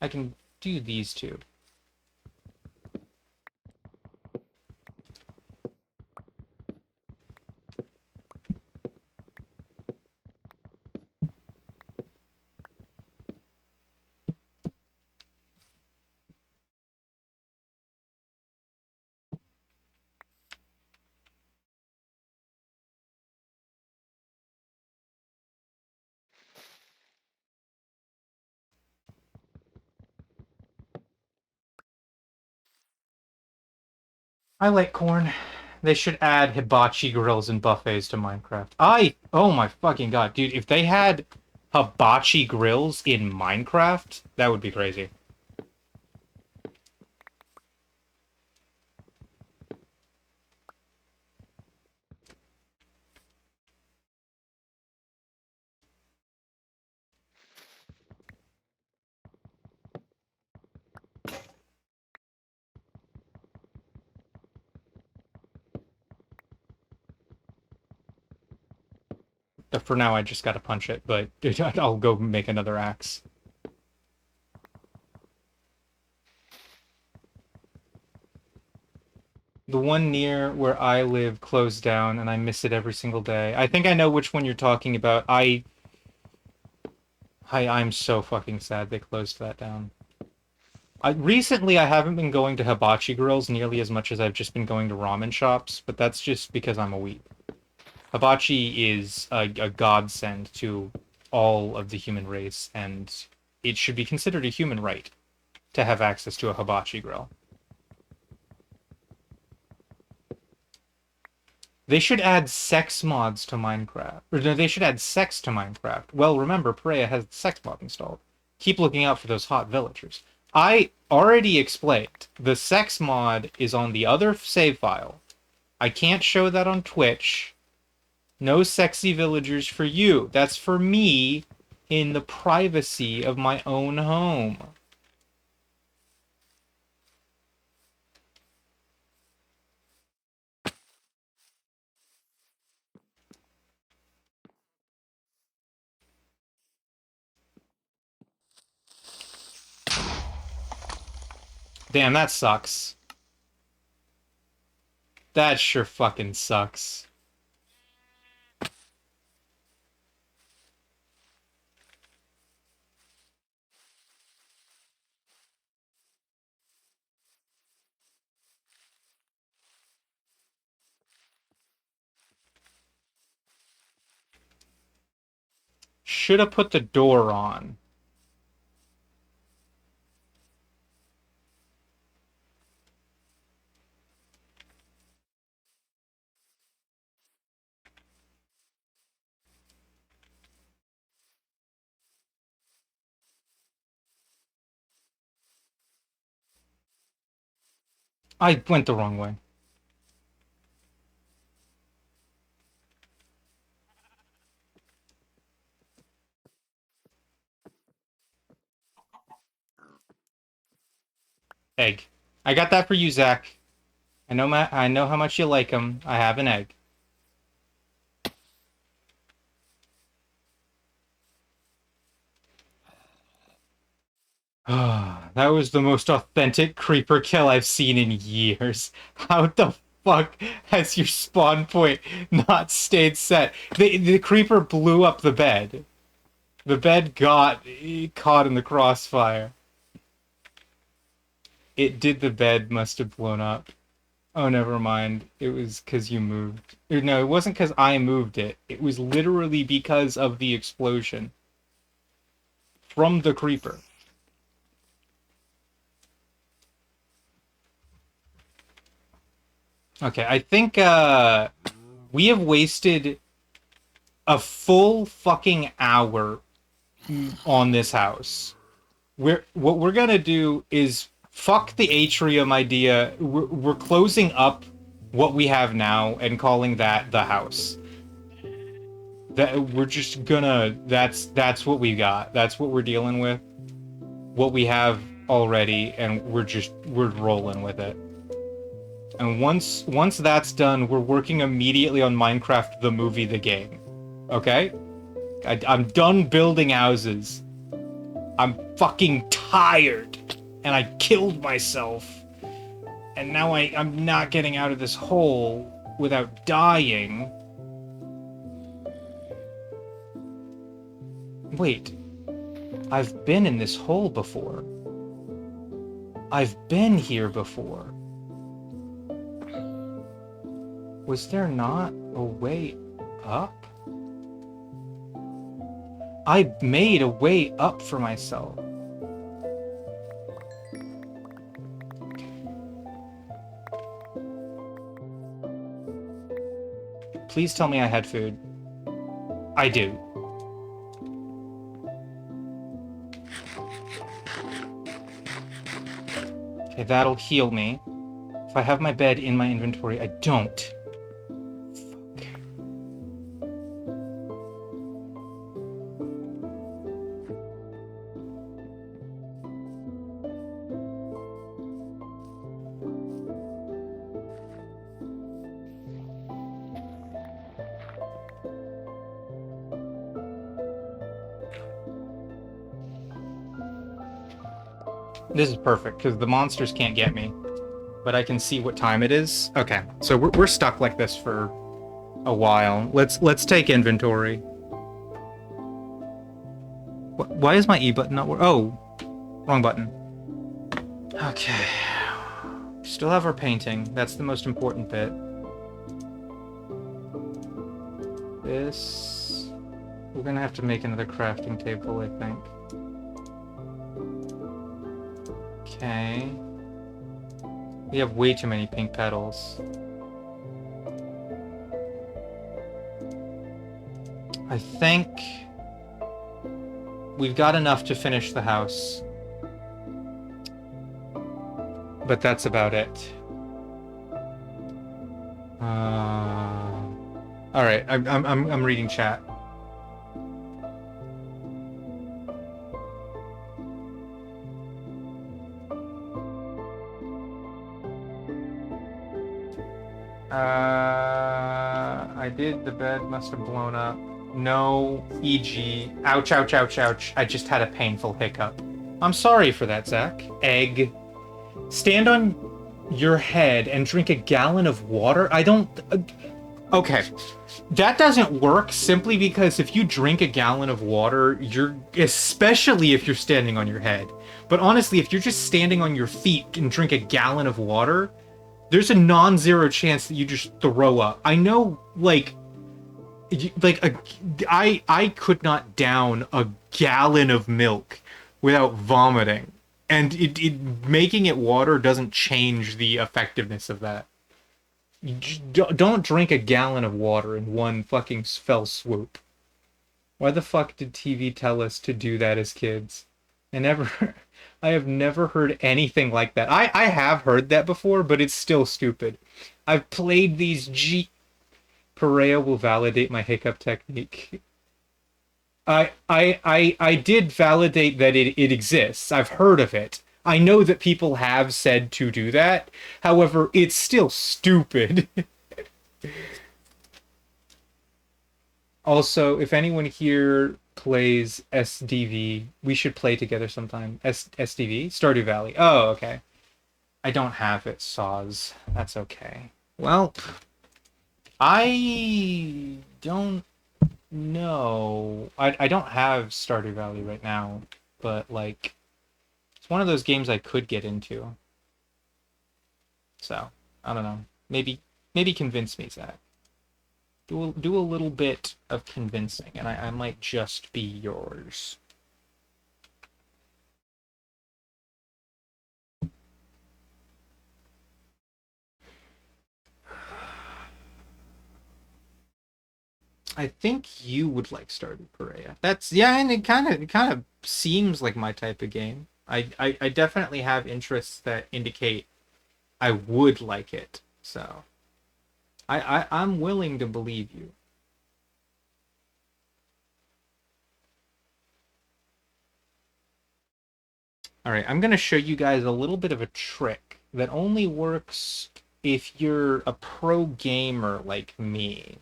Speaker 1: I can do these two. I like corn. They should add hibachi grills and buffets to Minecraft. Oh my fucking god, dude, if they had hibachi grills in Minecraft, that would be crazy. But for now, I just gotta punch it, but I'll go make another axe. The one near where I live closed down, and I miss it every single day. I think I know which one you're talking about. I'm so fucking sad they closed that down. Recently, I haven't been going to hibachi grills nearly as much as I've just been going to ramen shops, but that's just because I'm a weeb. Hibachi is a godsend to all of the human race, and it should be considered a human right to have access to a hibachi grill. They should add sex mods to Minecraft. Or no, they should add sex to Minecraft. Well, remember, Perea has the sex mod installed. Keep looking out for those hot villagers. I already explained. The sex mod is on the other save file. I can't show that on Twitch. No sexy villagers for you. That's for me in the privacy of my own home. Damn, that sucks. That sure fucking sucks. Should have put the door on. I went the wrong way. Egg. I got that for you, Zach. I know how much you like them. I have an egg. That was the most authentic creeper kill I've seen in years. How the fuck has your spawn point not stayed set? The creeper blew up the bed. The bed got caught in the crossfire. The bed must have blown up. Oh, never mind. It was because you moved. No, it wasn't because I moved it. It was literally because of the explosion from the creeper. Okay, I think we have wasted a full fucking hour on this house. What we're gonna do is fuck the atrium idea. We're closing up what we have now and calling that the house. That we're just gonna that's what we got. That's what we're dealing with. What we have already, and we're rolling with it. And once that's done, we're working immediately on Minecraft the movie, the game. Okay? I'm done building houses. I'm fucking tired. And I killed myself. And now I'm not getting out of this hole without dying. Wait. I've been in this hole before. I've been here before. Was there not a way up? I made a way up for myself. Please tell me I had food. I do. Okay, that'll heal me. If I have my bed in my inventory, I don't. Fuck. This is perfect, because the monsters can't get me. But I can see what time it is. Okay, so we're stuck like this for a while. Let's take inventory. Why is my E button not working? Oh, wrong button. Okay. Still have our painting. That's the most important bit. This... We're gonna have to make another crafting table, I think. Okay. We have way too many pink petals. I think we've got enough to finish the house. But that's about it. All right, I'm reading chat. I did. The bed must have blown up. No, e.g. Ouch, ouch, ouch, ouch. I just had a painful hiccup. I'm sorry for that, Zach. Egg. Stand on your head and drink a gallon of water? I don't... okay. That doesn't work simply because if you drink a gallon of water, you're... especially if you're standing on your head. But honestly, if you're just standing on your feet and drink a gallon of water, there's a non-zero chance that you just throw up. I know, I could not down a gallon of milk without vomiting. And making it water doesn't change the effectiveness of that. Don't drink a gallon of water in one fucking fell swoop. Why the fuck did TV tell us to do that as kids? I have never heard anything like that. I have heard that before, but it's still stupid. I've played these Perea will validate my hiccup technique. I did validate that it exists. I've heard of it. I know that people have said to do that. However, it's still stupid. Also, if anyone here plays SDV, we should play together sometime. SDV? Stardew Valley. Oh, okay. I don't have it, Saws. That's okay. Well, I don't know. I don't have Stardew Valley right now, but like it's one of those games I could get into. So, I don't know. Maybe convince me, Zach. Do a little bit of convincing, and I might just be yours. I think you would like Stardew Perea. That's yeah, and it kind of seems like my type of game. I definitely have interests that indicate I would like it. So I'm willing to believe you. All right, I'm going to show you guys a little bit of a trick that only works if you're a pro gamer like me.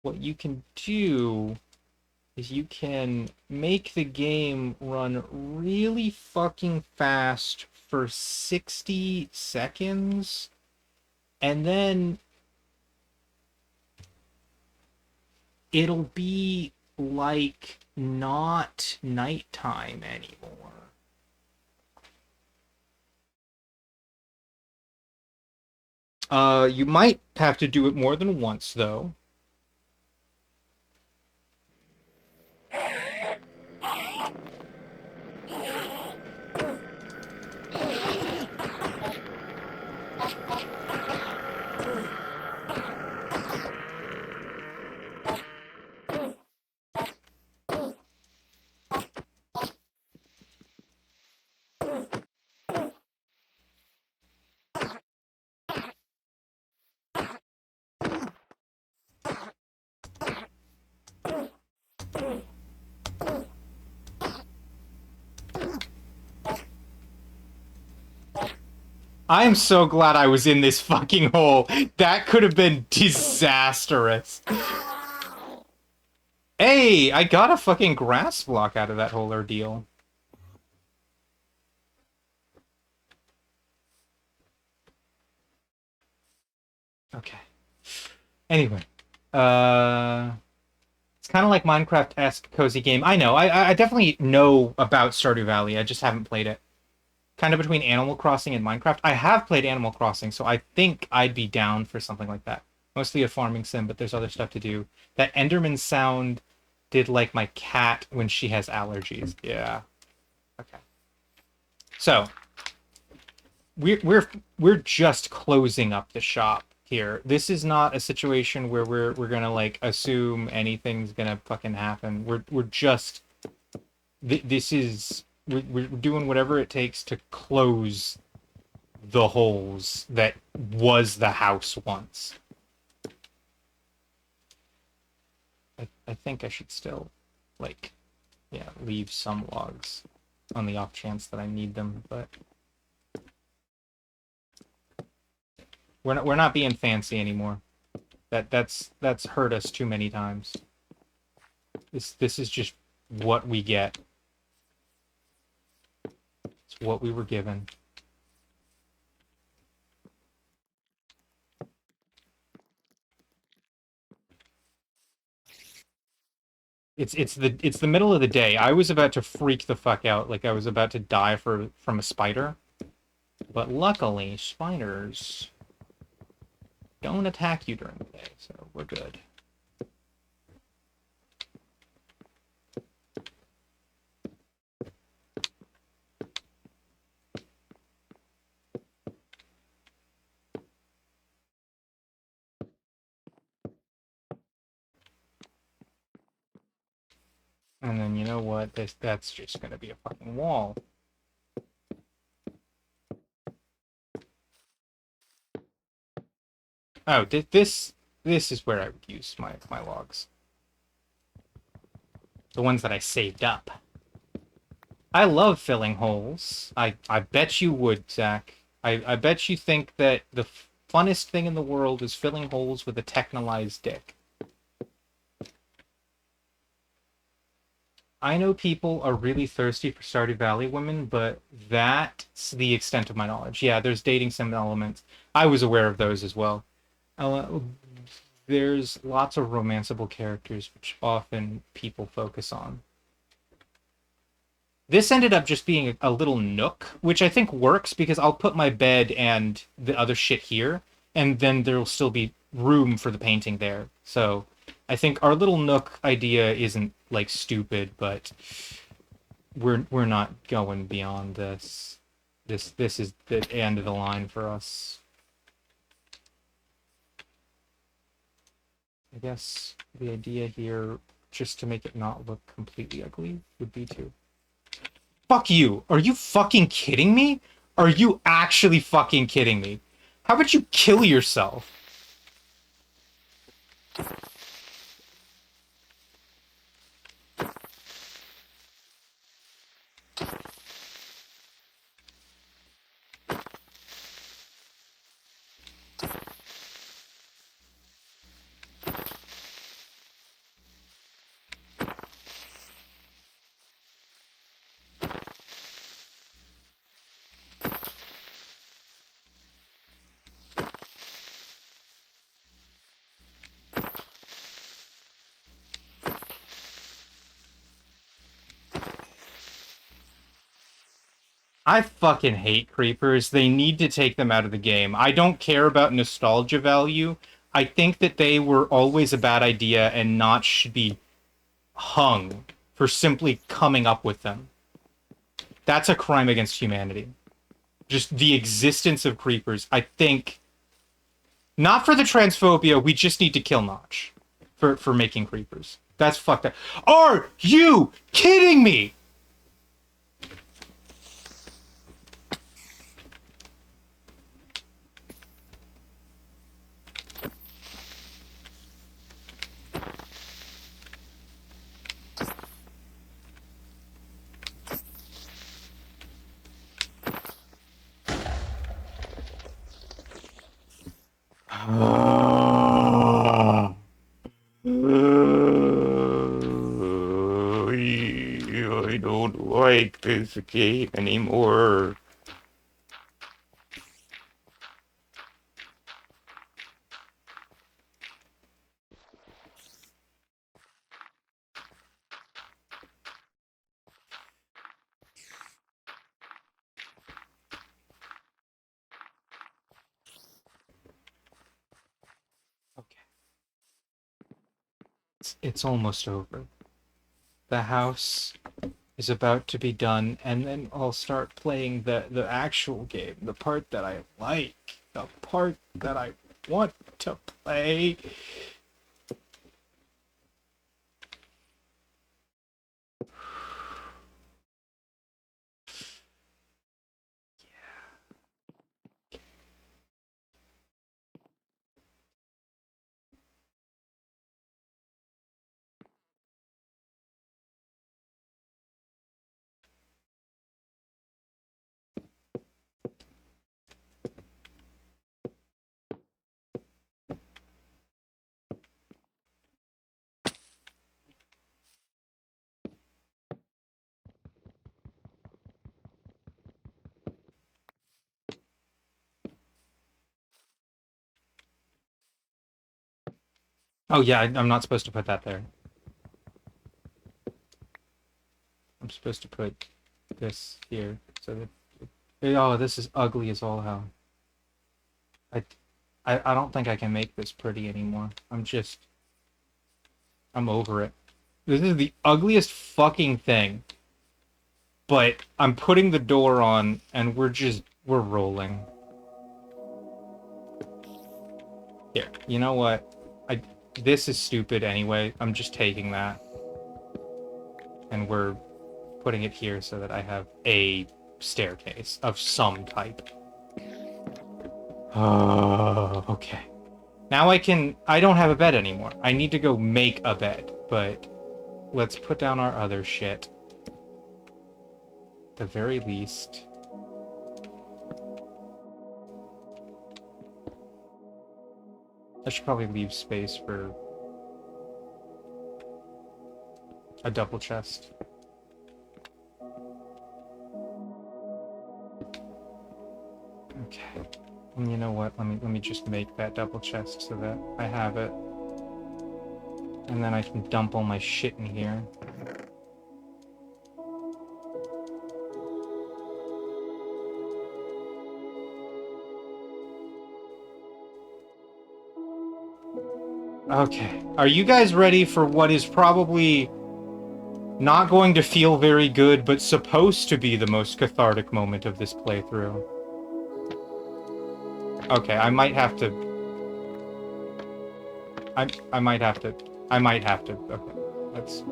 Speaker 1: What you can do is you can make the game run really fucking fast for 60 seconds, and then it'll be like not nighttime anymore. You might have to do it more than once, though. I am so glad I was in this fucking hole. That could have been disastrous. Hey, I got a fucking grass block out of that whole ordeal. Okay. Anyway, it's kind of like Minecraft-esque cozy game. I know. I definitely know about Stardew Valley. I just haven't played it. Kind of between Animal Crossing and Minecraft. I have played Animal Crossing, so I think I'd be down for something like that. Mostly a farming sim, but there's other stuff to do. That Enderman sound did like my cat when she has allergies. Yeah. Okay. So we're just closing up the shop here. This is not a situation where we're gonna like assume anything's gonna fucking happen. We're just this is we're doing whatever it takes to close the holes that was the house once. I think I should still like yeah leave some logs on the off chance that I need them, but we're not being fancy anymore. That's hurt us too many times. This is just what we get. It's what we were given. It's the middle of the day. I was about to freak the fuck out, like I was about to die from a spider. But luckily, spiders don't attack you during the day, so we're good. And then you know what? That's just gonna be a fucking wall. Oh, this is where I would use my logs. The ones that I saved up. I love filling holes. I bet you would, Zach. I bet you think that the funnest thing in the world is filling holes with a technolized dick. I know people are really thirsty for Stardew Valley women, but that's the extent of my knowledge. Yeah, there's dating sim elements. I was aware of those as well. Uh, there's lots of romanceable characters, which often people focus on. This ended up just being a little nook, which I think works because I'll put my bed and the other shit here, and then there'll still be room for the painting there. So I think our little nook idea isn't like stupid, but we're not going beyond this. This is the end of the line for us. I guess the idea here, just to make it not look completely ugly, would be to fuck you. Are you fucking kidding me? Are you actually fucking kidding me? How about you kill yourself? I fucking hate creepers. They need to take them out of the game. I don't care about nostalgia value. I think that they were always a bad idea and not should be hung for simply coming up with them. That's a crime against humanity. Just the existence of creepers. I think not for the transphobia, we just need to kill Notch for making creepers. That's fucked up. Are you kidding me? I don't like this game anymore. Okay. It's almost over. The house is about to be done, and then I'll start playing the actual game, the part that I like, the part that I want to play. Oh yeah, I'm not supposed to put that there. I'm supposed to put this here so that. Oh, this is ugly as all hell. I, I don't think I can make this pretty anymore. I'm over it. This is the ugliest fucking thing. But I'm putting the door on, and we're rolling. Here, you know what? This is stupid anyway. I'm just taking that. And we're putting it here so that I have a staircase of some type. Oh, okay. Now I don't have a bed anymore. I need to go make a bed, but let's put down our other shit. At the very least. I should probably leave space for a double chest. Okay. And you know what? Let me just make that double chest so that I have it. And then I can dump all my shit in here. Okay. Are you guys ready for what is probably not going to feel very good, but supposed to be the most cathartic moment of this playthrough? Okay, I might have to... I might have to... I might have to... Okay, let's...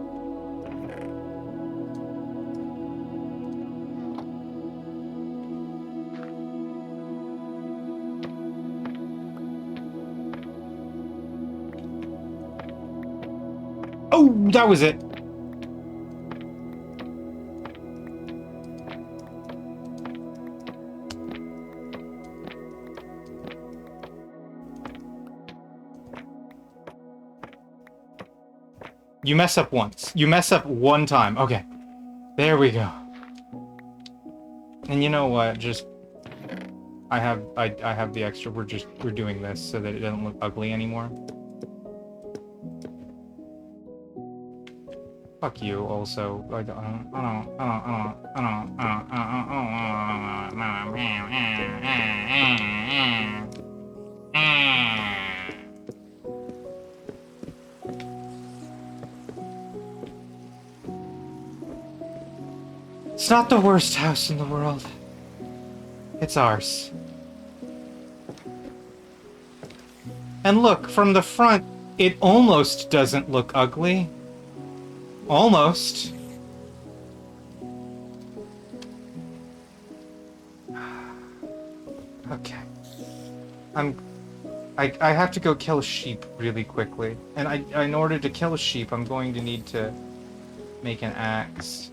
Speaker 1: Oh, that was it! You mess up once. You mess up one time. Okay. There we go. And you know what? Just... I have the extra. We're doing this so that it doesn't look ugly anymore. Fuck you, also. It's not the worst house in the world. It's ours. And look, from the front, it almost doesn't look ugly. Almost. Okay. I have to go kill sheep really quickly. And in order to kill a sheep, I'm going to need to make an axe.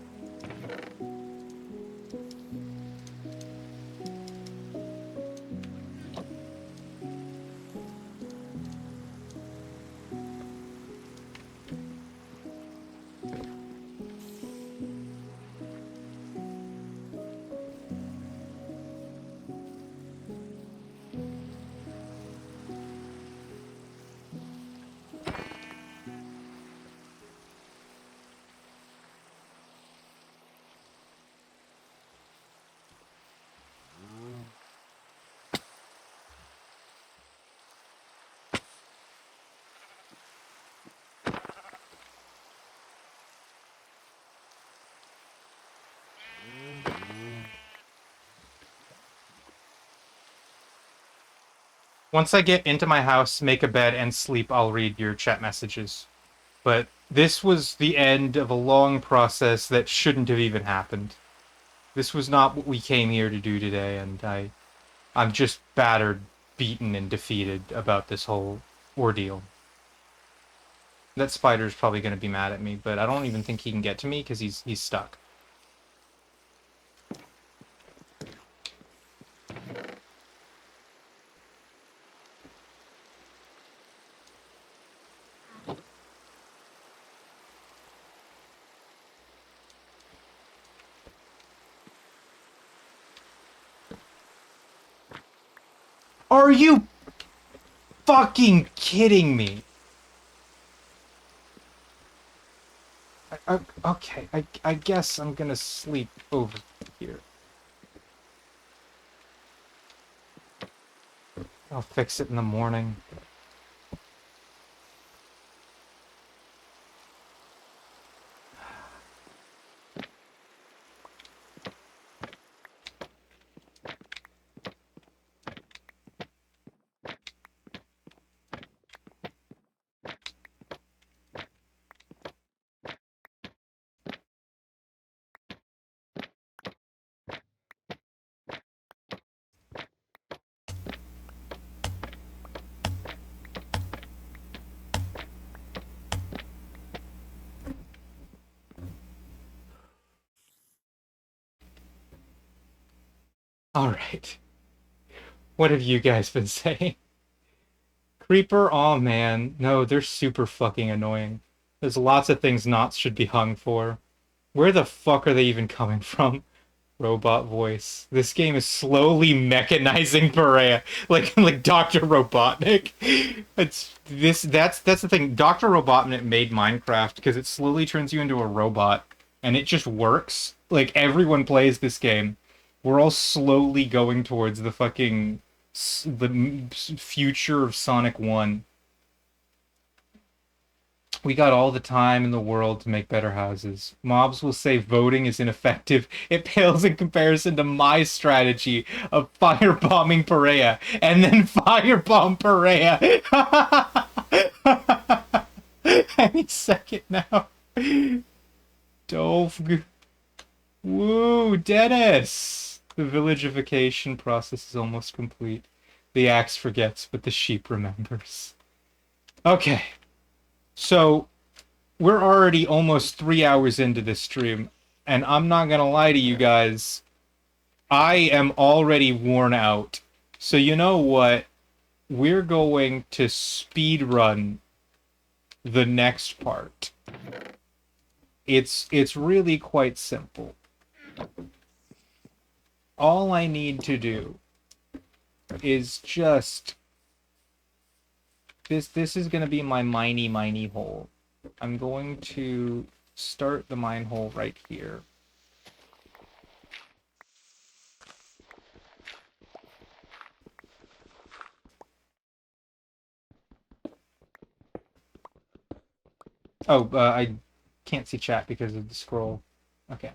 Speaker 1: Once I get into my house, make a bed, and sleep, I'll read your chat messages. But this was the end of a long process that shouldn't have even happened. This was not what we came here to do today, and I'm just battered, beaten, and defeated about this whole ordeal. That spider's probably going to be mad at me, but I don't even think he can get to me because he's stuck. Are you fucking kidding me? Okay, I guess I'm gonna sleep over here. I'll fix it in the morning. Alright. What have you guys been saying? Creeper? Oh man. No, they're super fucking annoying. There's lots of things knots should be hung for. Where the fuck are they even coming from? Robot voice. This game is slowly mechanizing Perea, like Dr. Robotnik. That's the thing. Dr. Robotnik made Minecraft because it slowly turns you into a robot, and it just works. Like everyone plays this game. We're all slowly going towards the fucking the future of Sonic 1. We got all the time in the world to make better houses. Mobs will say voting is ineffective. It pales in comparison to my strategy of firebombing Perea and then firebomb Perea. Any second now. Dove. Woo, Dennis! The villagification process is almost complete. The axe forgets, but the sheep remembers. Okay. So, we're already almost 3 hours into this stream, and I'm not gonna lie to you guys, I am already worn out. So you know what? We're going to speed run the next part. It's really quite simple. All I need to do is just this is gonna be my miney hole. I'm going to start the mine hole right here. Oh, I can't see chat because of the scroll. Okay.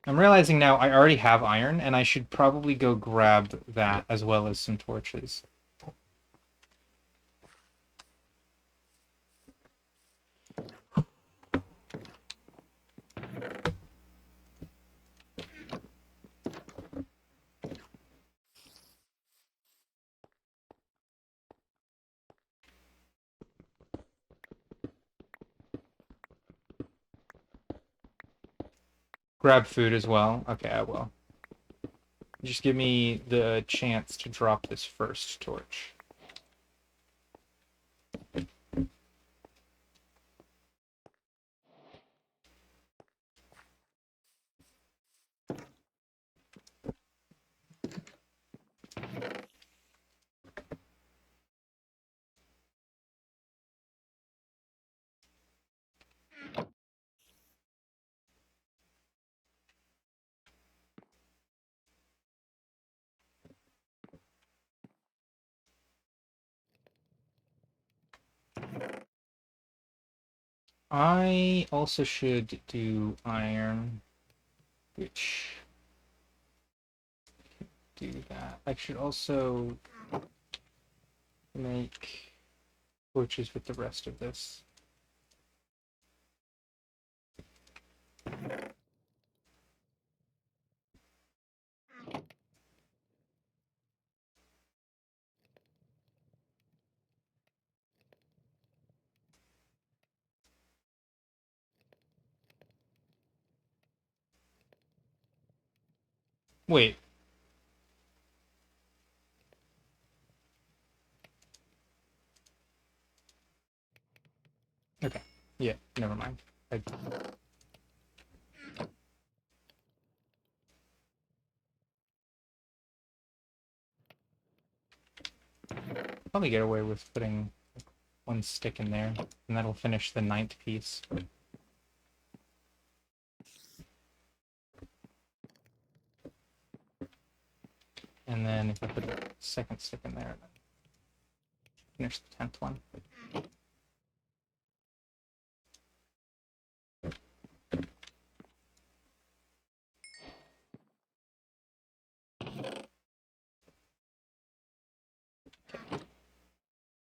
Speaker 1: I'm realizing now I already have iron, and I should probably go grab that as well as some torches. Grab food as well. Okay, I will. Just give me the chance to drop this first torch. I also should do iron. which do that. I should also make torches with the rest of this. Wait. Okay. Yeah, never mind. Probably get away with putting one stick in there, and that'll finish the 9th piece. And then if I put a second stick in there, then finish the 10th one.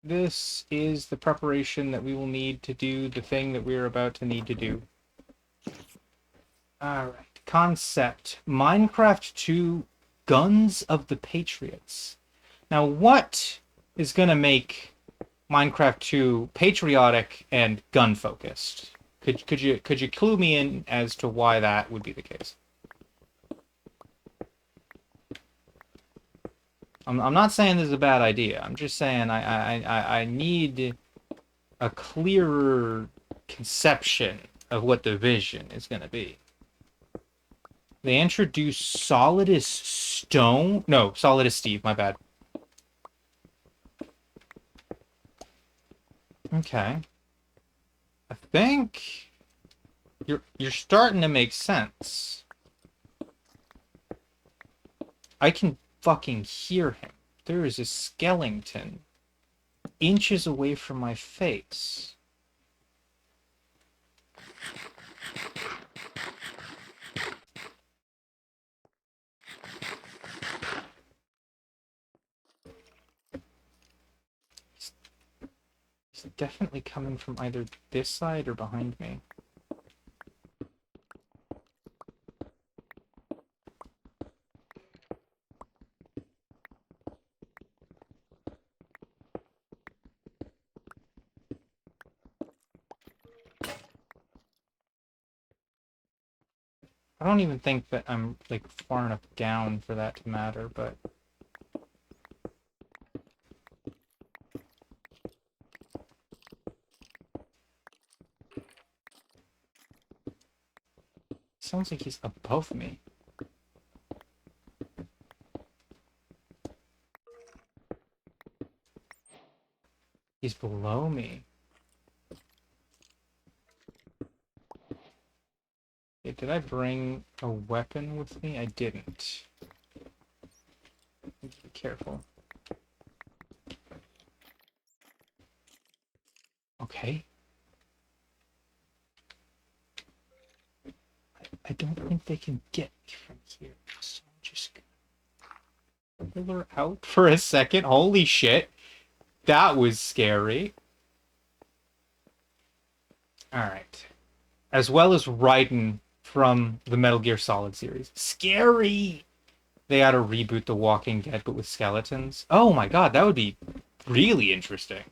Speaker 1: This is the preparation that we will need to do the thing that we're about to need to do. Alright, concept. Minecraft 2 Guns of the Patriots. Now, what is going to make Minecraft 2 patriotic and gun-focused? Could you clue me in as to why that would be the case? I'm not saying this is a bad idea. I'm just saying I need a clearer conception of what the vision is going to be. They introduced Solidus Stone. No, Solidus Steve, my bad. Okay. I think you're starting to make sense. I can fucking hear him. There is a skeleton inches away from my face. He's definitely coming from either this side or behind me. I don't even think that I'm like far enough down for that to matter, but sounds like he's above me. He's below me. Okay, did I bring a weapon with me? I didn't. Be careful. Okay. I don't think they can get me from here, so I'm just gonna pull her out for a second. Holy shit. That was scary. Alright. As well as Raiden from the Metal Gear Solid series. Scary! They ought to reboot The Walking Dead, but with skeletons. Oh my god, that would be really interesting.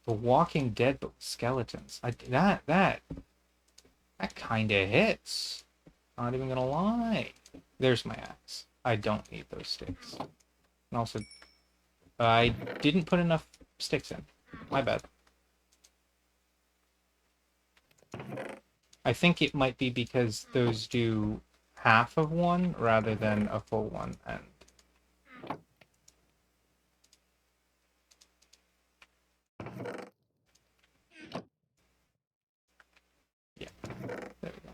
Speaker 1: The Walking Dead, but with skeletons. That kind of hits. Not even gonna lie. There's my axe. I don't need those sticks. And also, I didn't put enough sticks in. My bad. I think it might be because those do half of one rather than a full one, and yeah, there we go.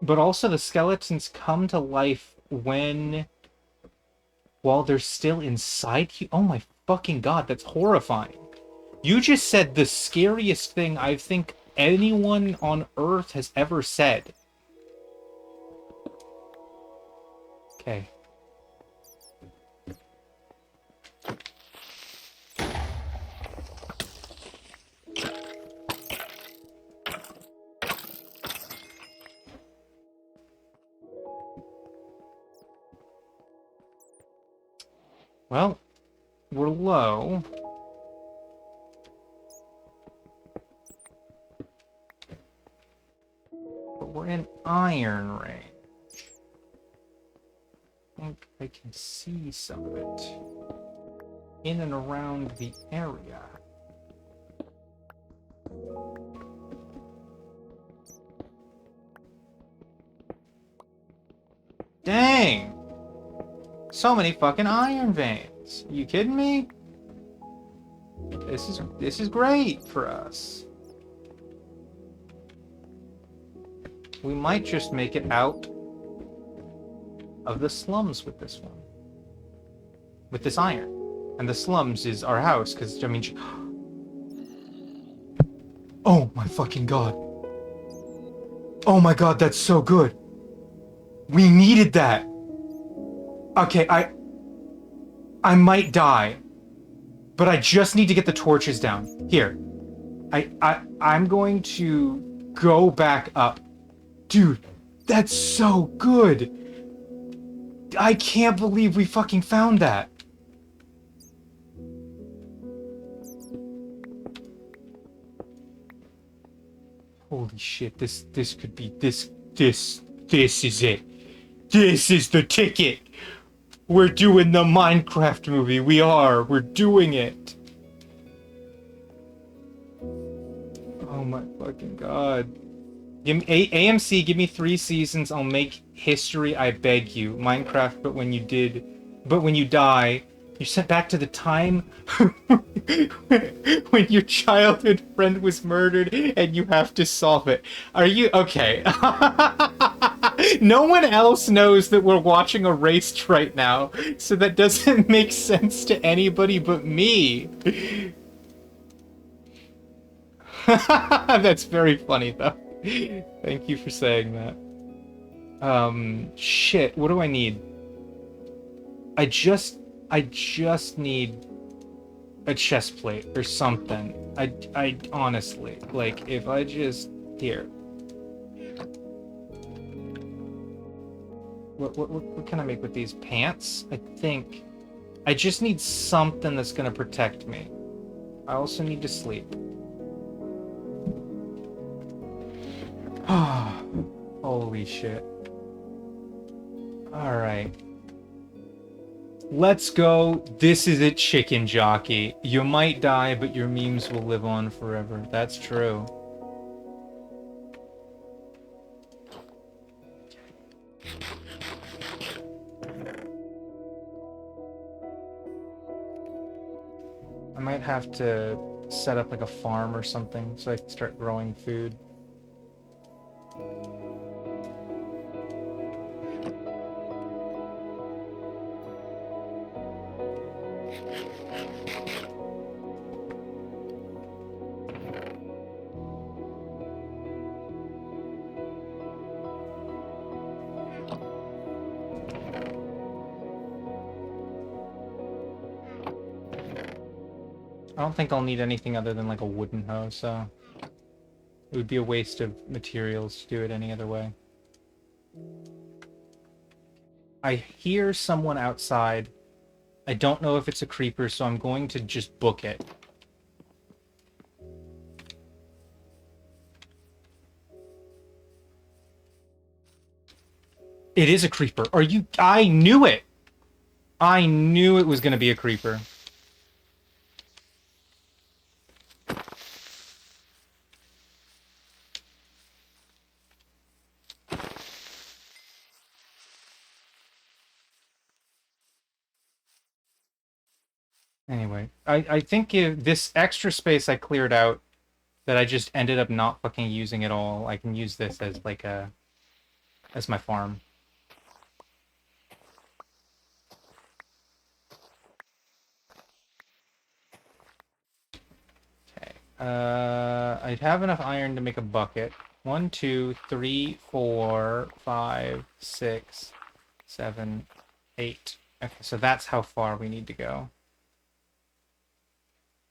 Speaker 1: But also the skeletons come to life when while they're still inside you? Oh my fucking god, that's horrifying. You just said the scariest thing I think anyone on Earth has ever said. Okay. Well, we're low. But we're in iron range. I think I can see some of it in and around the area. Dang! So many fucking iron veins. You kidding me? This is great for us. We might just make it out of the slums with this one. With this iron. And the slums is our house, because, I mean... Oh my fucking god. Oh my god, that's so good. We needed that. Okay, I might die. But I just need to get the torches down. Here. I'm going to go back up. Dude, that's so good. I can't believe we fucking found that. Holy shit, this could be, this is it. This is the ticket. We're doing the Minecraft movie. We're doing it. Oh my fucking god. Give me, AMC, give me 3 seasons, I'll make history, I beg you. Minecraft, but when you die, you're sent back to the time when your childhood friend was murdered and you have to solve it. Are you... Okay. No one else knows that we're watching Erased right now, so that doesn't make sense to anybody but me. That's very funny, though. Thank you for saying that. Shit, what do I need? I just need a chest plate or something. I honestly, like, if I just... Here. What can I make with these pants? I think... I just need something that's gonna protect me. I also need to sleep. Holy shit. Alright. Let's go. This is it, Chicken Jockey. You might die, but your memes will live on forever. That's true. I might have to set up like a farm or something so I can start growing food. I don't think I'll need anything other than like a wooden hoe, so it would be a waste of materials to do it any other way. I hear someone outside. I don't know if it's a creeper, so I'm going to just book it. It is a creeper. Are you... I knew it! I knew it was going to be a creeper. Anyway, I think if this extra space I cleared out that I just ended up not fucking using at all, I can use this as like a... as my farm. I'd have enough iron to make a bucket. 1, 2, 3, 4, 5, 6, 7, 8. Okay, so that's how far we need to go.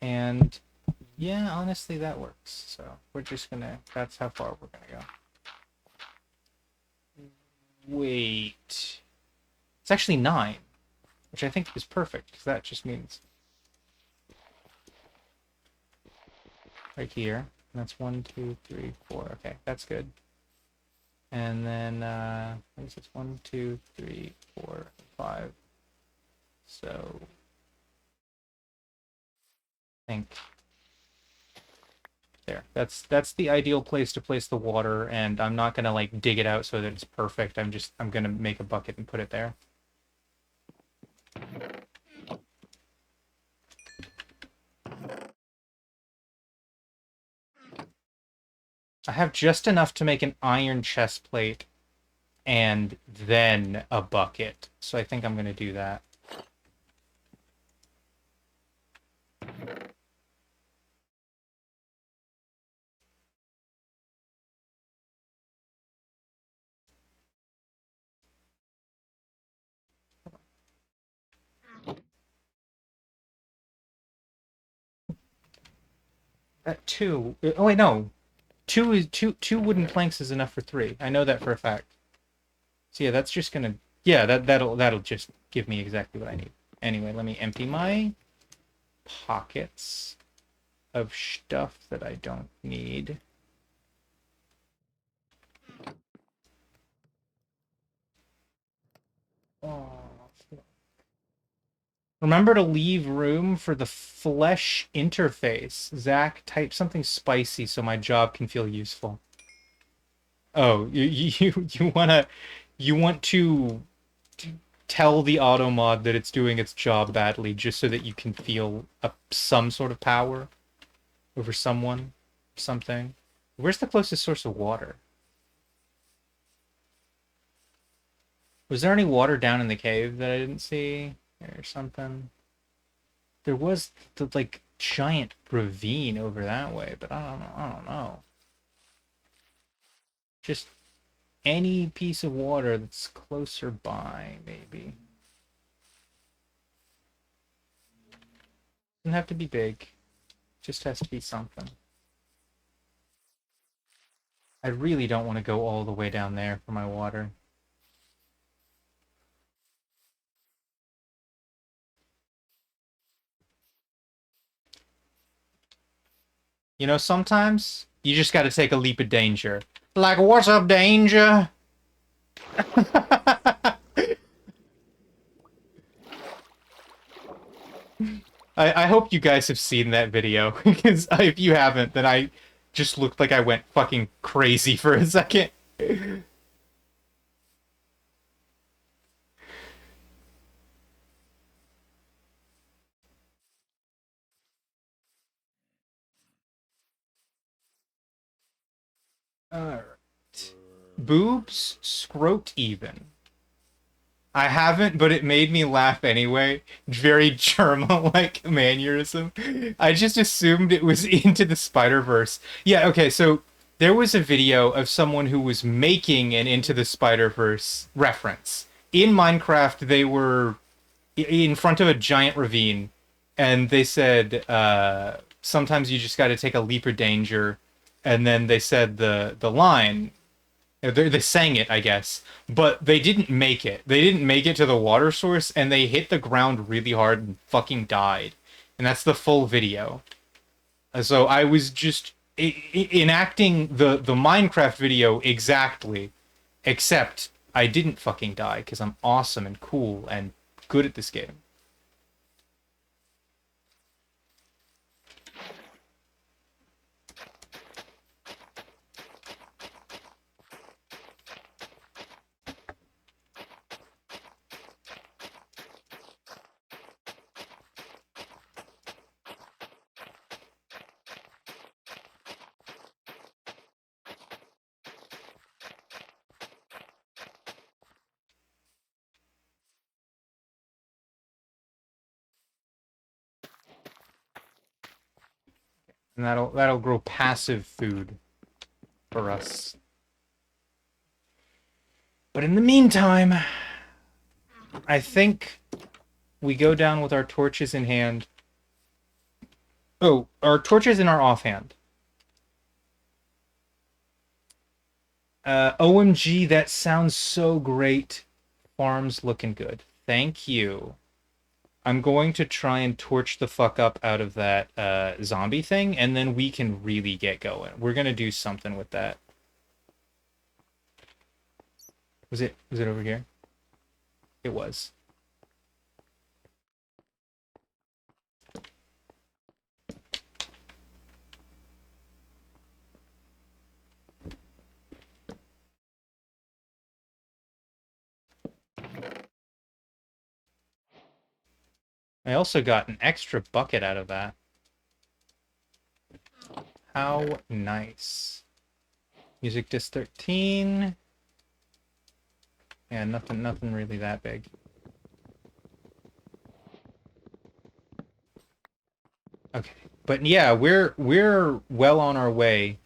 Speaker 1: And yeah, honestly, that works. So we're just gonna, that's how far we're gonna go. Wait. It's actually 9, which I think is perfect, because that just means right here. And that's 1, 2, 3, 4. Okay, that's good. And then, I guess it's 1, 2, 3, 4, 5. So, I think there. That's the ideal place to place the water, and I'm not gonna like dig it out so that it's perfect. I'm gonna make a bucket and put it there. I have just enough to make an iron chest plate and then a bucket. So I think I'm gonna do that. Two. Oh wait, no. Two wooden planks is enough for 3. I know that for a fact. So yeah, that's just gonna, yeah, that'll just give me exactly what I need. Anyway, let me empty my pockets of stuff that I don't need. Oh. Remember to leave room for the flesh interface. Zach, type something spicy so my job can feel useful. Oh, you want to tell the auto mod that it's doing its job badly just so that you can feel some sort of power over someone, something. Where's the closest source of water? Was there any water down in the cave that I didn't see or something? There was the like giant ravine over that way, but I don't know. I don't know. Just any piece of water that's closer by, maybe. Doesn't have to be big. Just has to be something. I really don't want to go all the way down there for my water. You know, sometimes you just got to take a leap of danger. Like, what's up, danger? I hope you guys have seen that video, because if you haven't, then I just looked like I went fucking crazy for a second. Alright. Boobs, scrote even. I haven't, but it made me laugh anyway. Very Germa-like mannerism. I just assumed it was Into the Spider-Verse. Yeah, okay, so there was a video of someone who was making an Into the Spider-Verse reference. In Minecraft, they were in front of a giant ravine, and they said, sometimes you just gotta take a leap of danger, and then they said the line, they sang it, I guess, but they didn't make it. They didn't make it to the water source, and they hit the ground really hard and fucking died. And that's the full video. So I was just enacting the Minecraft video exactly, except I didn't fucking die because I'm awesome and cool and good at this game. And that'll grow passive food for us. But in the meantime, I think we go down with our torches in hand. Oh, our torches in our offhand. OMG, that sounds so great. Farm's looking good. Thank you. I'm going to try and torch the fuck up out of that zombie thing, and then we can really get going. We're gonna do something with that. Was it over here? It was. I also got an extra bucket out of that. How nice. Music disc 13. Yeah, nothing really that big. Okay. But yeah, we're well on our way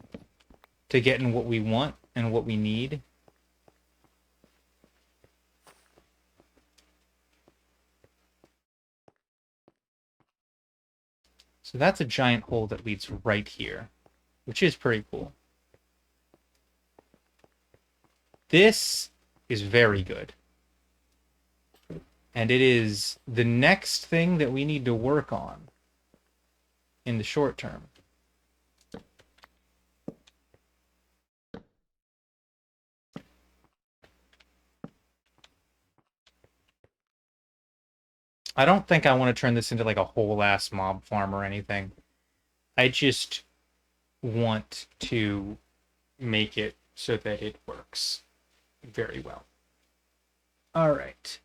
Speaker 1: to getting what we want and what we need. So that's a giant hole that leads right here, which is pretty cool. This is very good. And it is the next thing that we need to work on in the short term. I don't think I want to turn this into like a whole ass mob farm or anything. I just want to make it so that it works very well. All right.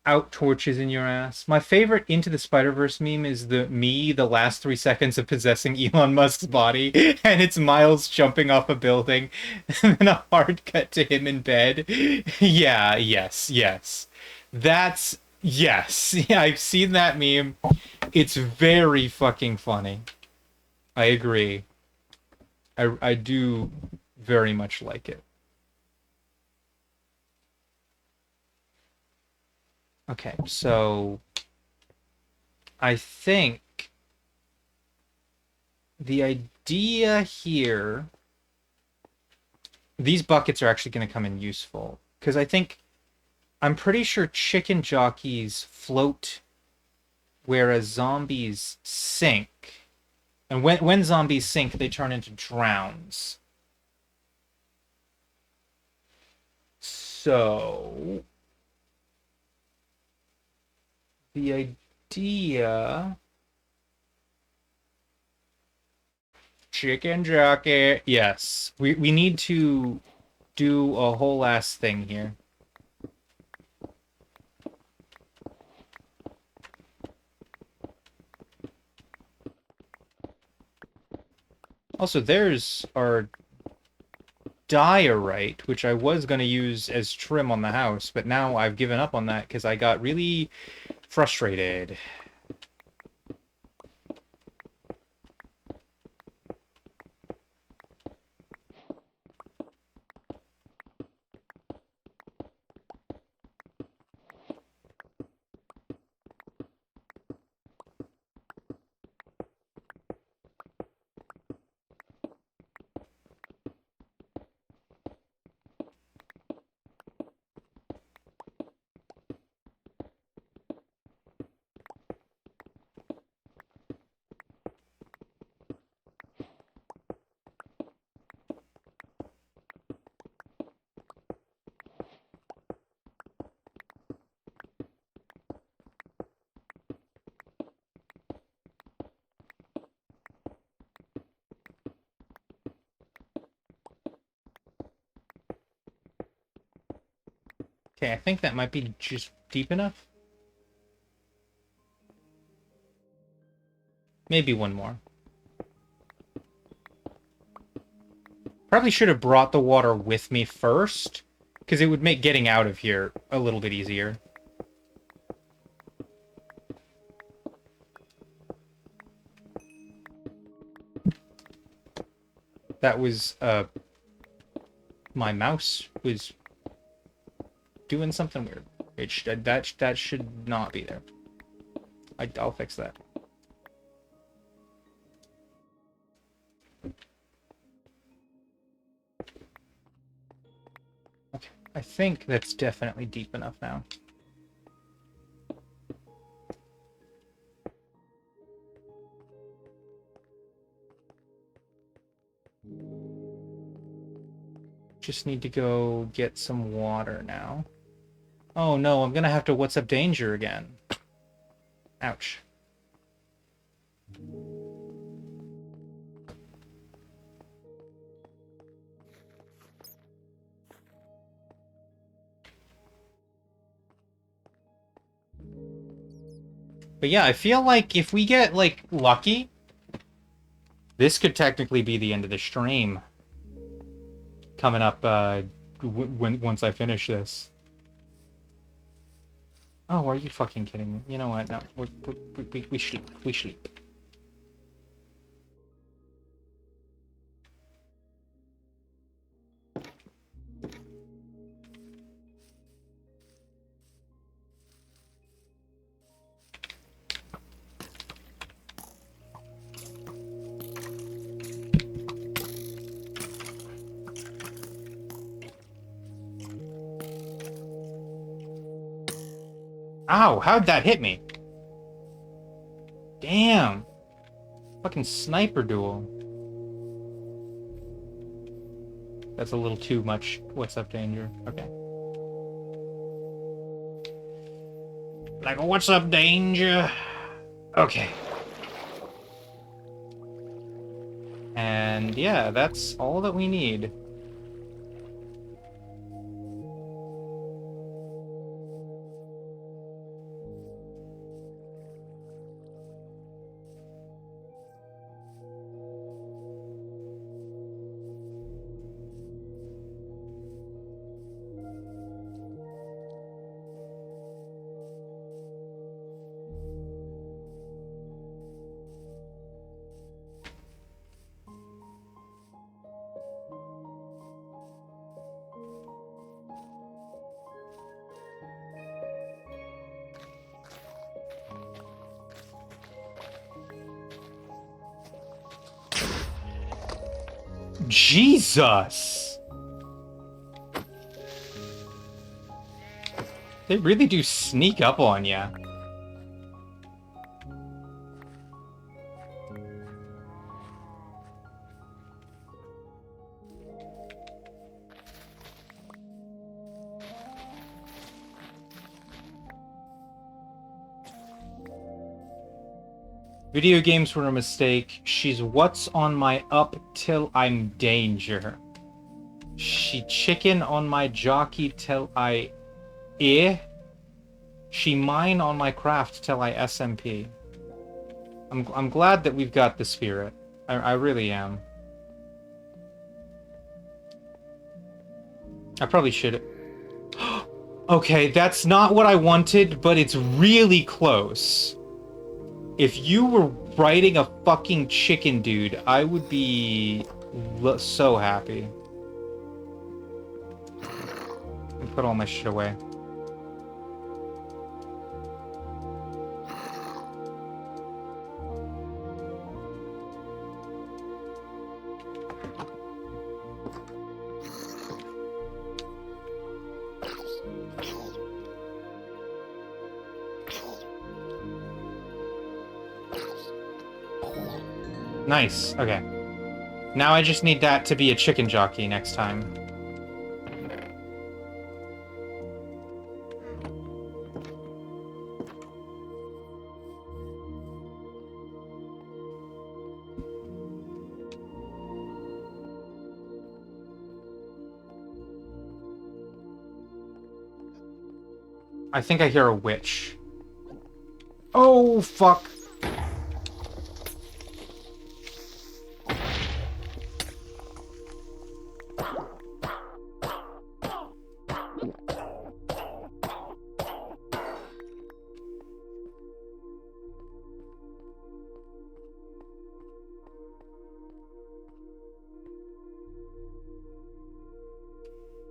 Speaker 1: Out torches in your ass. My favorite Into the Spider-Verse meme is the last 3 seconds of possessing Elon Musk's body, and it's Miles jumping off a building, and then a hard cut to him in bed. Yeah, yes. That's, yes. Yeah, I've seen that meme. It's very fucking funny. I agree. I do very much like it. Okay, so I think the idea here, these buckets are actually going to come in useful because I'm pretty sure chicken jockeys float whereas zombies sink. And when zombies sink, they turn into drowns. So the idea, chicken jockey, yes, we need to do a whole ass thing here. Also, there's our diorite, which I was going to use as trim on the house, but now I've given up on that because I got really frustrated. Okay, I think that might be just deep enough. Maybe one more. Probably should have brought the water with me first, because it would make getting out of here a little bit easier. That was, my mouse was doing something weird. That should not be there. I'll fix that. Okay, I think that's definitely deep enough now. Just need to go get some water now. Oh no, I'm gonna have to what's up danger again. Ouch. But yeah, I feel like if we get, like, lucky, this could technically be the end of the stream. Coming up, once I finish this. Oh, are you fucking kidding me? You know what? No, we sleep. We sleep. Ow, how'd that hit me? Damn. Fucking sniper duel. That's a little too much. What's up, danger? Okay. Like, what's up, danger? Okay. And yeah, that's all that we need. Jesus! They really do sneak up on ya. Video games were a mistake. She's what's on my up till I'm danger. She chicken on my jockey till I She mine on my craft till I SMP. I'm glad that we've got the spirit. I really am. I probably should. Okay, that's not what I wanted, but it's really close. If you were writing a fucking chicken dude, I would be so happy. Put all my shit away. Nice, okay. Now I just need that to be a chicken jockey next time. I think I hear a witch. Oh, fuck.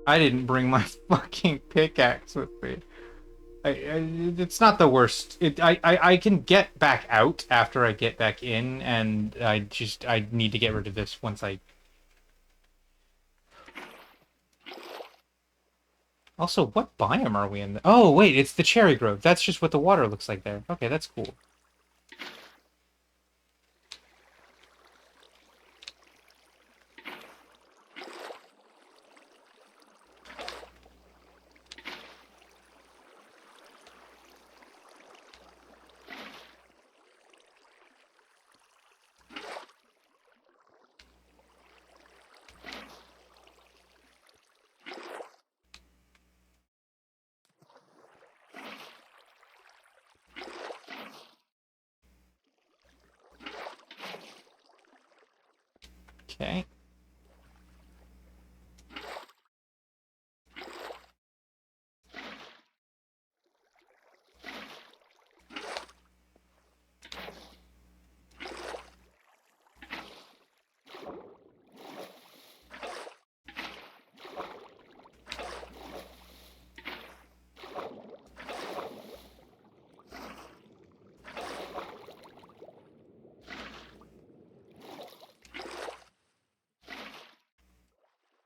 Speaker 1: I didn't bring my fucking pickaxe with me. It's not the worst. I can get back out after I get back in, and I need to get rid of this once I... Also, what biome are we in? Oh, wait, it's the cherry grove. That's just what the water looks like there. Okay, that's cool. Okay.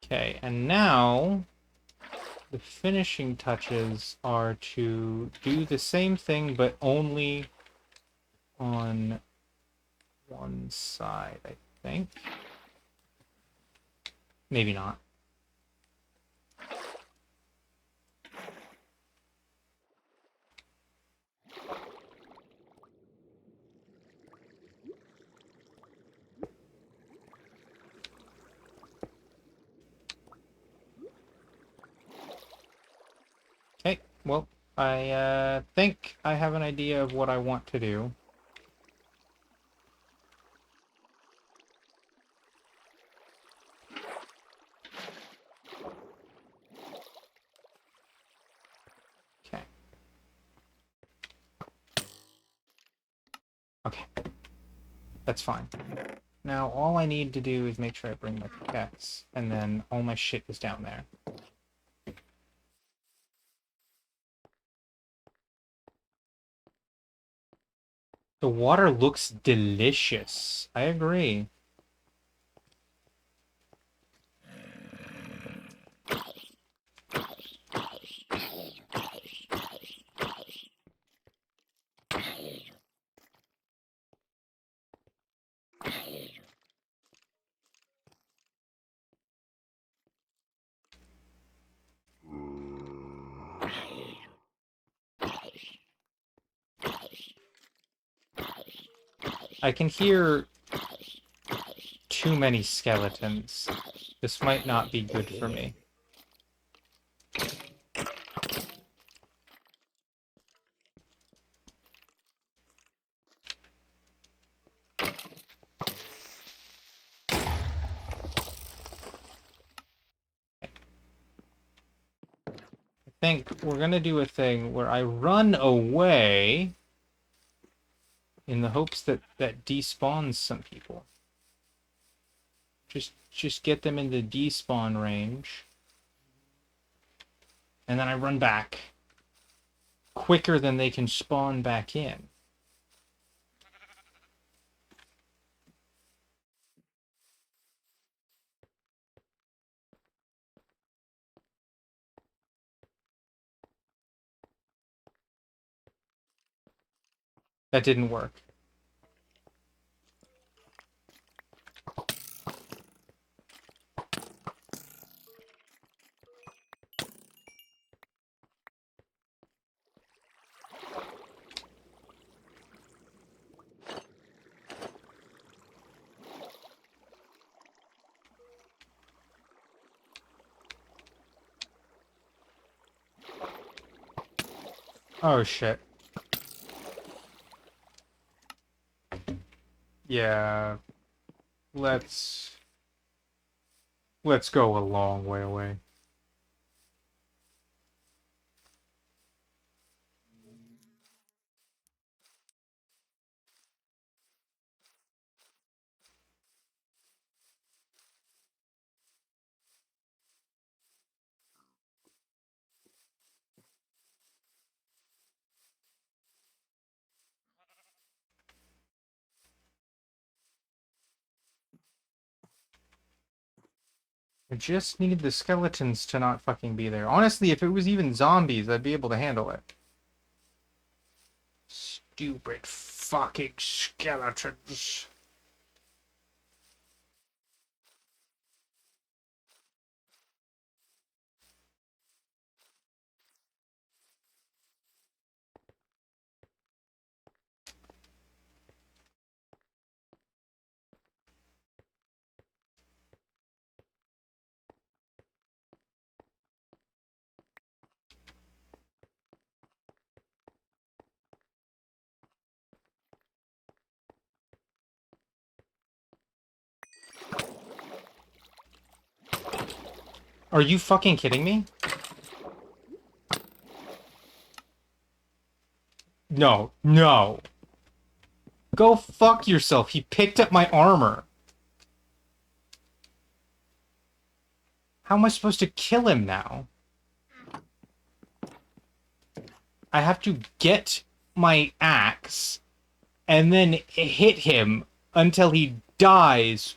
Speaker 1: Okay, and now the finishing touches are to do the same thing, but only on one side, I think. Maybe not. Okay, well, I think I have an idea of what I want to do. Okay. Okay. That's fine. Now, all I need to do is make sure I bring my pickaxe, and then all my shit is down there. The water looks delicious. I agree. I can hear too many skeletons. This might not be good for me. I think we're gonna do a thing where I run away in the hopes that that despawns some people. Just get them in the despawn range. And then I run back quicker than they can spawn back in. That didn't work. Oh shit. Yeah. Let's go a long way away. I just needed the skeletons to not fucking be there. Honestly, if it was even zombies, I'd be able to handle it. Stupid fucking skeletons. Are you fucking kidding me? No, no. Go fuck yourself. He picked up my armor. How am I supposed to kill him now? I have to get my axe and then hit him until he dies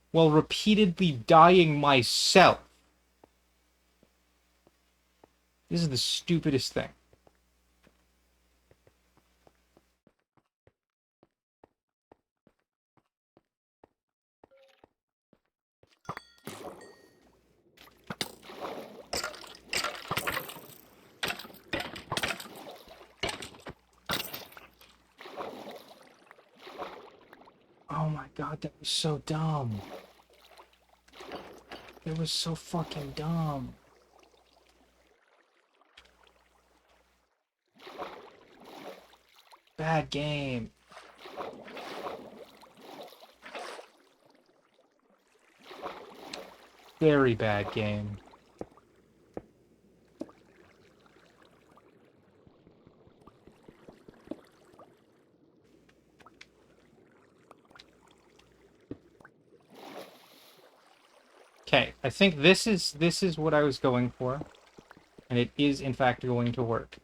Speaker 1: while repeatedly dying myself. This is the stupidest thing. Oh my god, that was so dumb. It was so fucking dumb. Bad game. Very bad game. Okay, I think this is what I was going for, and it is in fact going to work.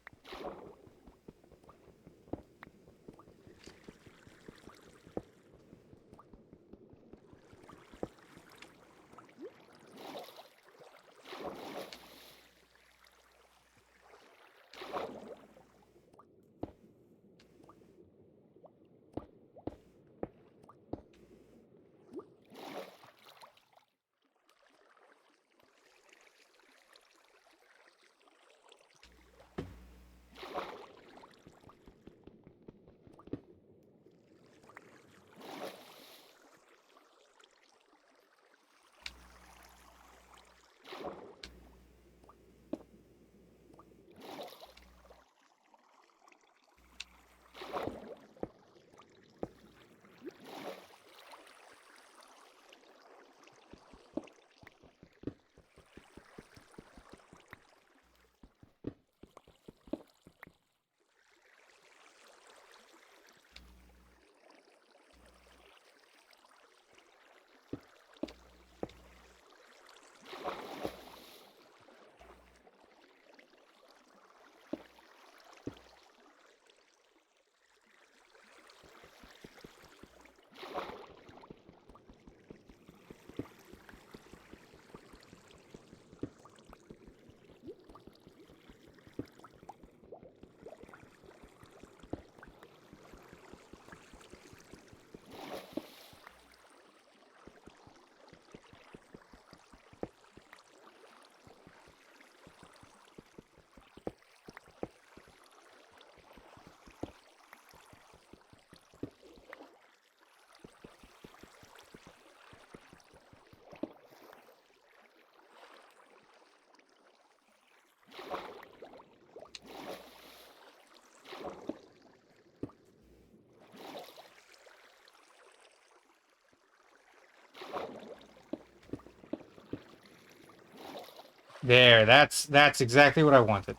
Speaker 1: There, that's exactly what I wanted.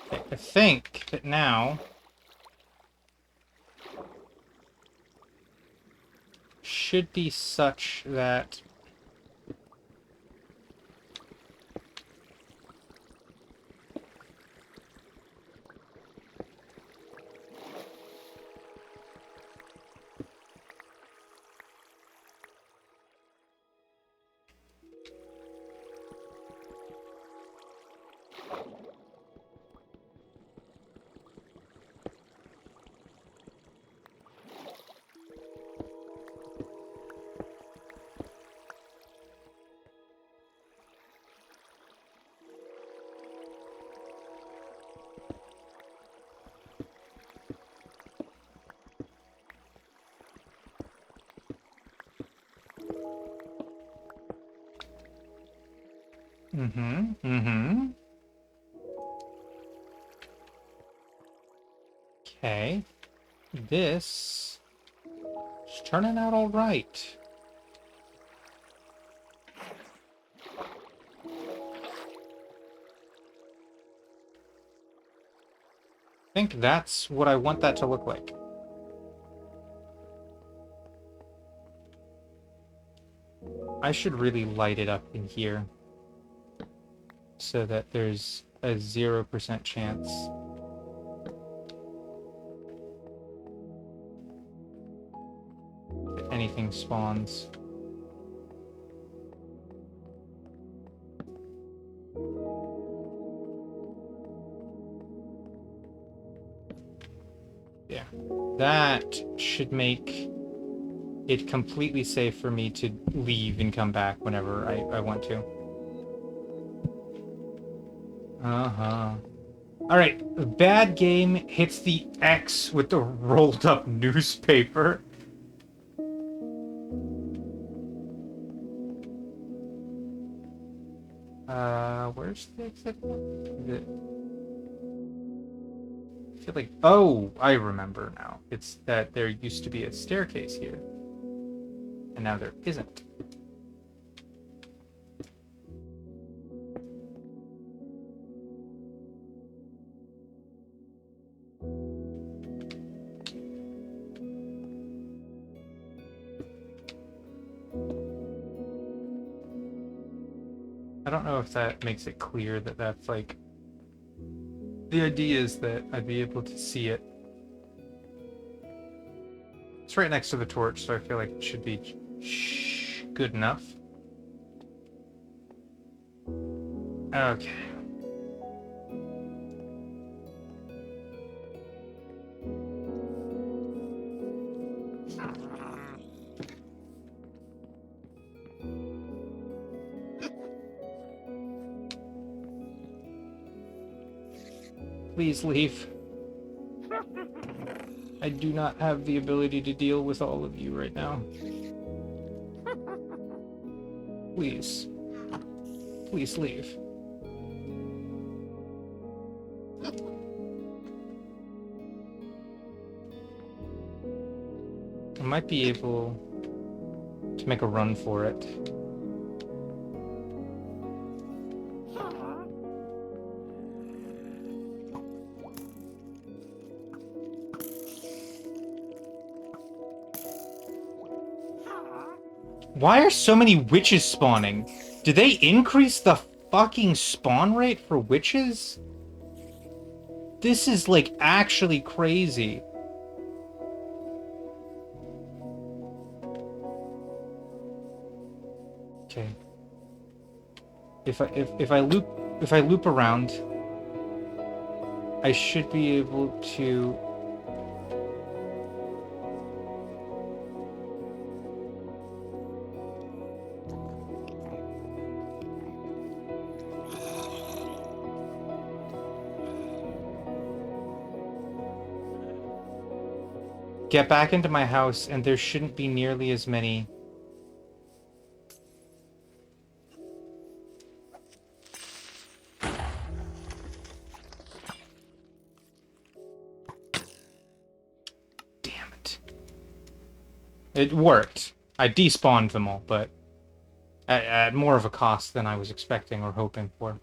Speaker 1: Okay, I think that now should be such that Mm-hmm. Mm-hmm. Okay. This is turning out all right. I think that's what I want that to look like. I should really light it up in here so that there's a 0% chance that anything spawns. Yeah. That should make it completely safe for me to leave and come back whenever I want to. Uh-huh. Alright, bad game hits the X with the rolled up newspaper. Where's the exit? I feel like, oh, I remember now. It's that there used to be a staircase here, and now there isn't. I don't know if that makes it clear that that's like... The idea is that I'd be able to see it. It's right next to the torch, so I feel like it should be good enough. Okay. Please leave. I do not have the ability to deal with all of you right now. Please. Please leave. I might be able to make a run for it. Why are so many witches spawning? Did they increase the fucking spawn rate for witches? This is like actually crazy. Okay. If I loop around, I should be able to... get back into my house, and there shouldn't be nearly as many... Damn it. It worked. I despawned them all, but at more of a cost than I was expecting or hoping for.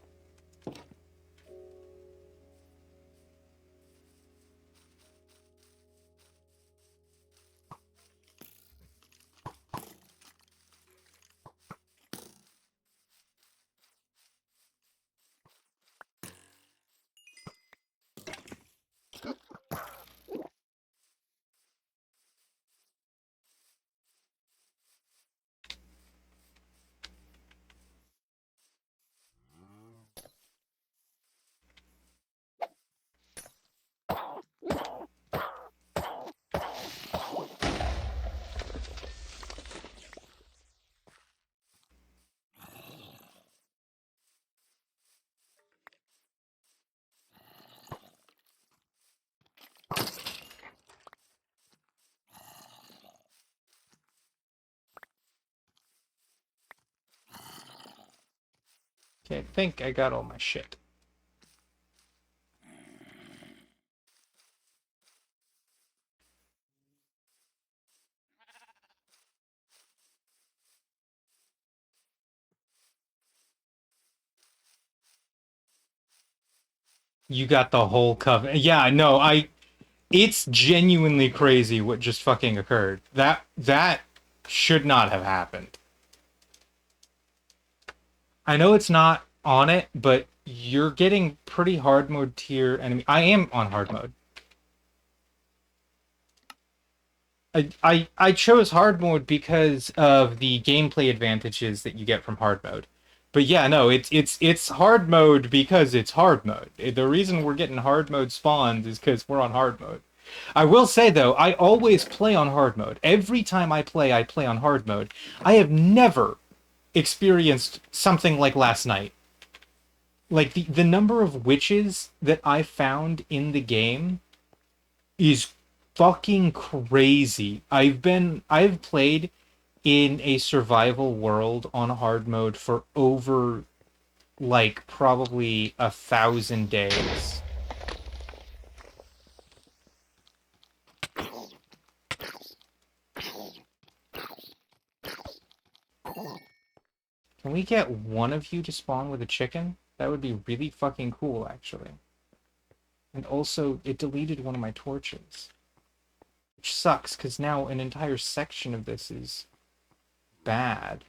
Speaker 1: Okay, I think I got all my shit. You got the whole coven. Yeah, no, it's genuinely crazy what just fucking occurred. That should not have happened. I know it's not on it, but you're getting pretty hard mode tier enemy. I am on hard mode. I chose hard mode because of the gameplay advantages that you get from hard mode. But yeah, no, it's hard mode because it's hard mode. The reason we're getting hard mode spawns is because we're on hard mode. I will say though, I always play on hard mode. Every time I play on hard mode. I have never experienced something like last night. Like the number of witches that I found in the game is fucking crazy. I've played in a survival world on hard mode for over like probably 1,000 days. Can we get one of you to spawn with a chicken? That would be really fucking cool, actually. And also, it deleted one of my torches. Which sucks, because now an entire section of this is bad.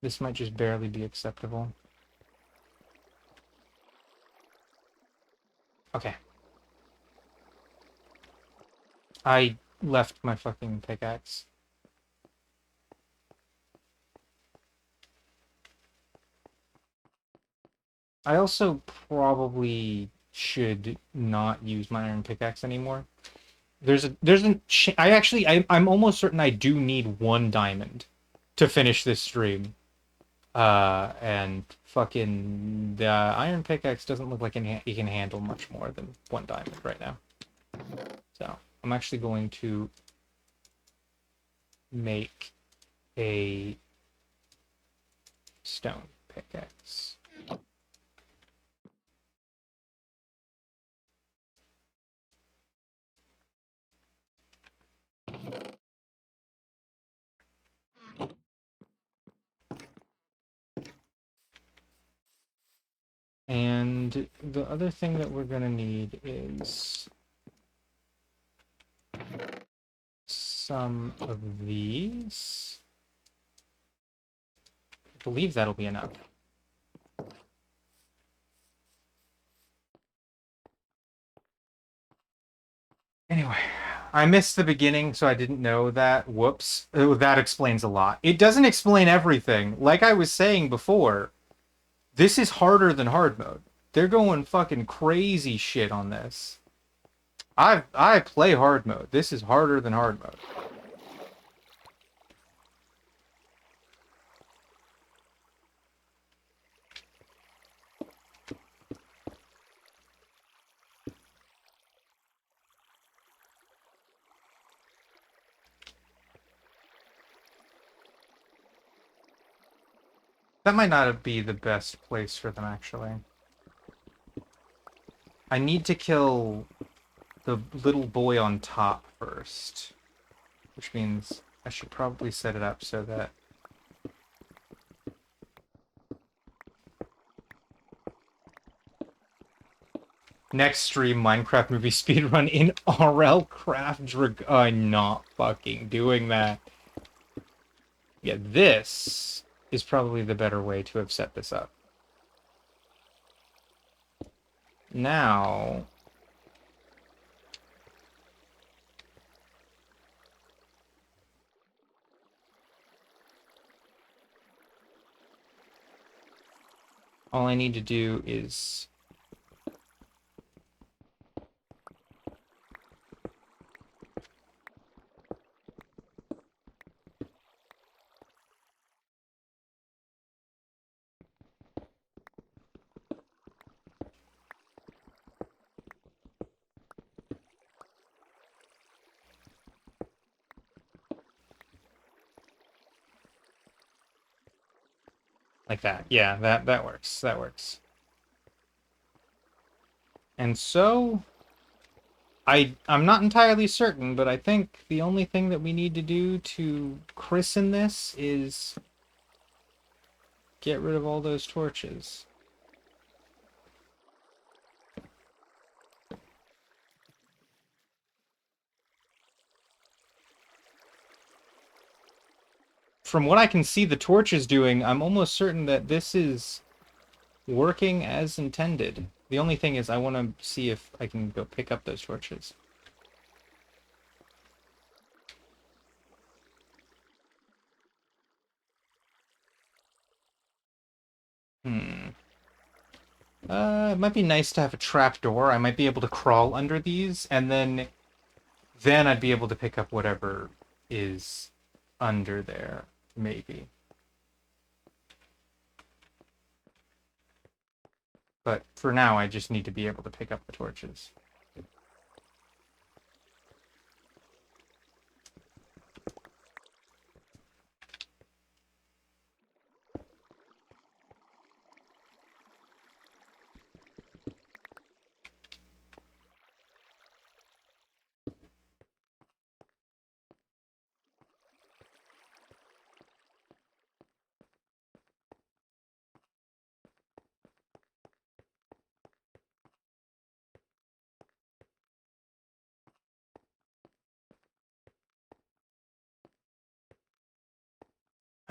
Speaker 1: This might just barely be acceptable. Okay. I left my fucking pickaxe. I also probably should not use my iron pickaxe anymore. I'm almost certain I do need 1 diamond to finish this stream. And fucking the iron pickaxe doesn't look like it can handle much more than 1 diamond right now. So I'm actually going to make a stone pickaxe. And the other thing that we're gonna need is some of these. I believe that'll be enough. Anyway, I missed the beginning, so I didn't know that. Whoops. That explains a lot. It doesn't explain everything. Like I was saying before, this is harder than hard mode. They're going fucking crazy shit on this. I play hard mode. This is harder than hard mode. That might not be the best place for them, actually. I need to kill the little boy on top first. Which means I should probably set it up so that... Next stream, Minecraft movie speedrun in RL Craft Drag... I'm not fucking doing that. Yeah, this is probably the better way to have set this up. Now... all I need to do is... Like that. Yeah, that works. That works. And so I'm not entirely certain, but I think the only thing that we need to do to christen this is get rid of all those torches. From what I can see the torches doing, I'm almost certain that this is working as intended. The only thing is I want to see if I can go pick up those torches. Hmm. It might be nice to have a trap door. I might be able to crawl under these, and then I'd be able to pick up whatever is under there, maybe. But for now, I just need to be able to pick up the torches.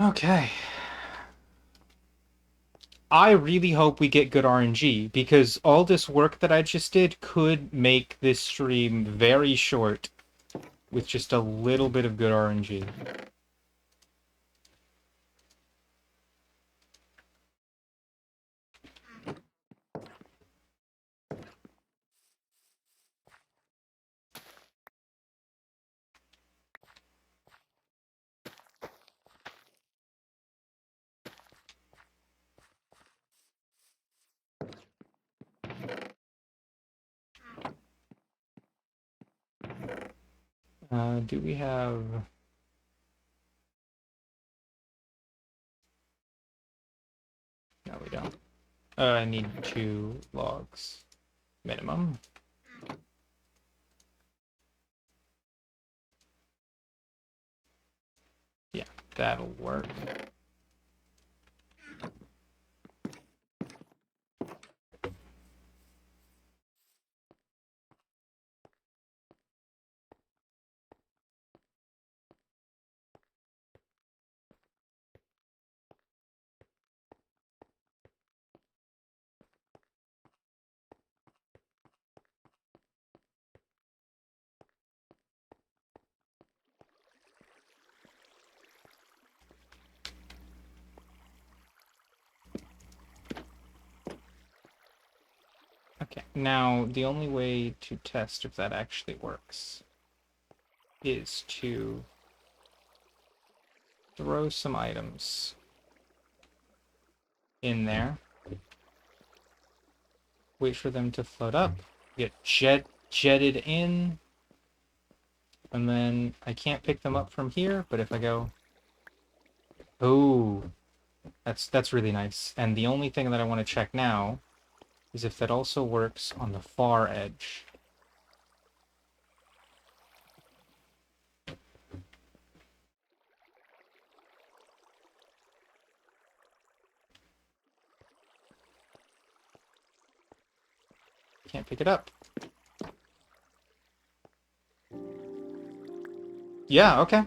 Speaker 1: Okay. I really hope we get good RNG, because all this work that I just did could make this stream very short with just a little bit of good RNG. Do we have... No, we don't. I need 2 logs. Minimum. Yeah, that'll work. Okay, now the only way to test if that actually works is to throw some items in there, wait for them to float up, get jetted in, and then I can't pick them up from here, but if I go... Oh, that's really nice. And the only thing that I want to check now is if that also works on the far edge. Can't pick it up. Yeah, okay.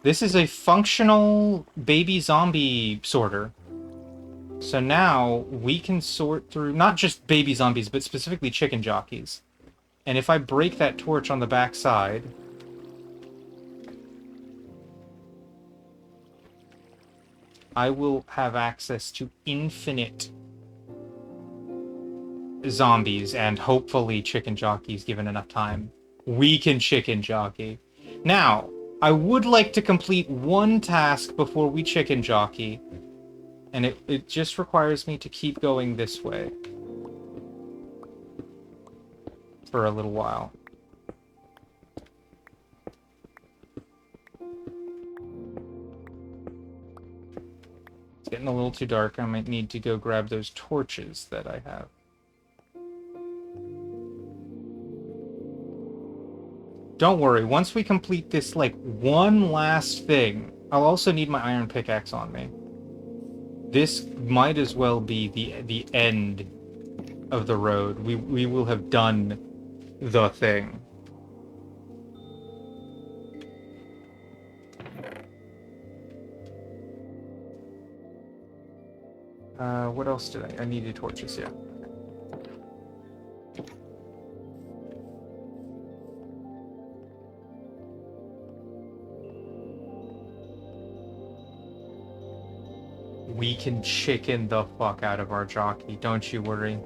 Speaker 1: This is a functional baby zombie sorter. So now we can sort through not just baby zombies, but specifically chicken jockeys. And if I break that torch on the back side, I will have access to infinite zombies and hopefully chicken jockeys given enough time. We can chicken jockey. Now, I would like to complete one task before we chicken jockey, and it just requires me to keep going this way for a little while. getting a little too dark. I might need to go grab those torches that I have. Don't worry, once we complete this, like, one last thing, I'll also need my iron pickaxe on me. This might as well be the end of the road. We will have done the thing. What else did I needed torches, yeah. We can chicken the fuck out of our jockey, don't you worry.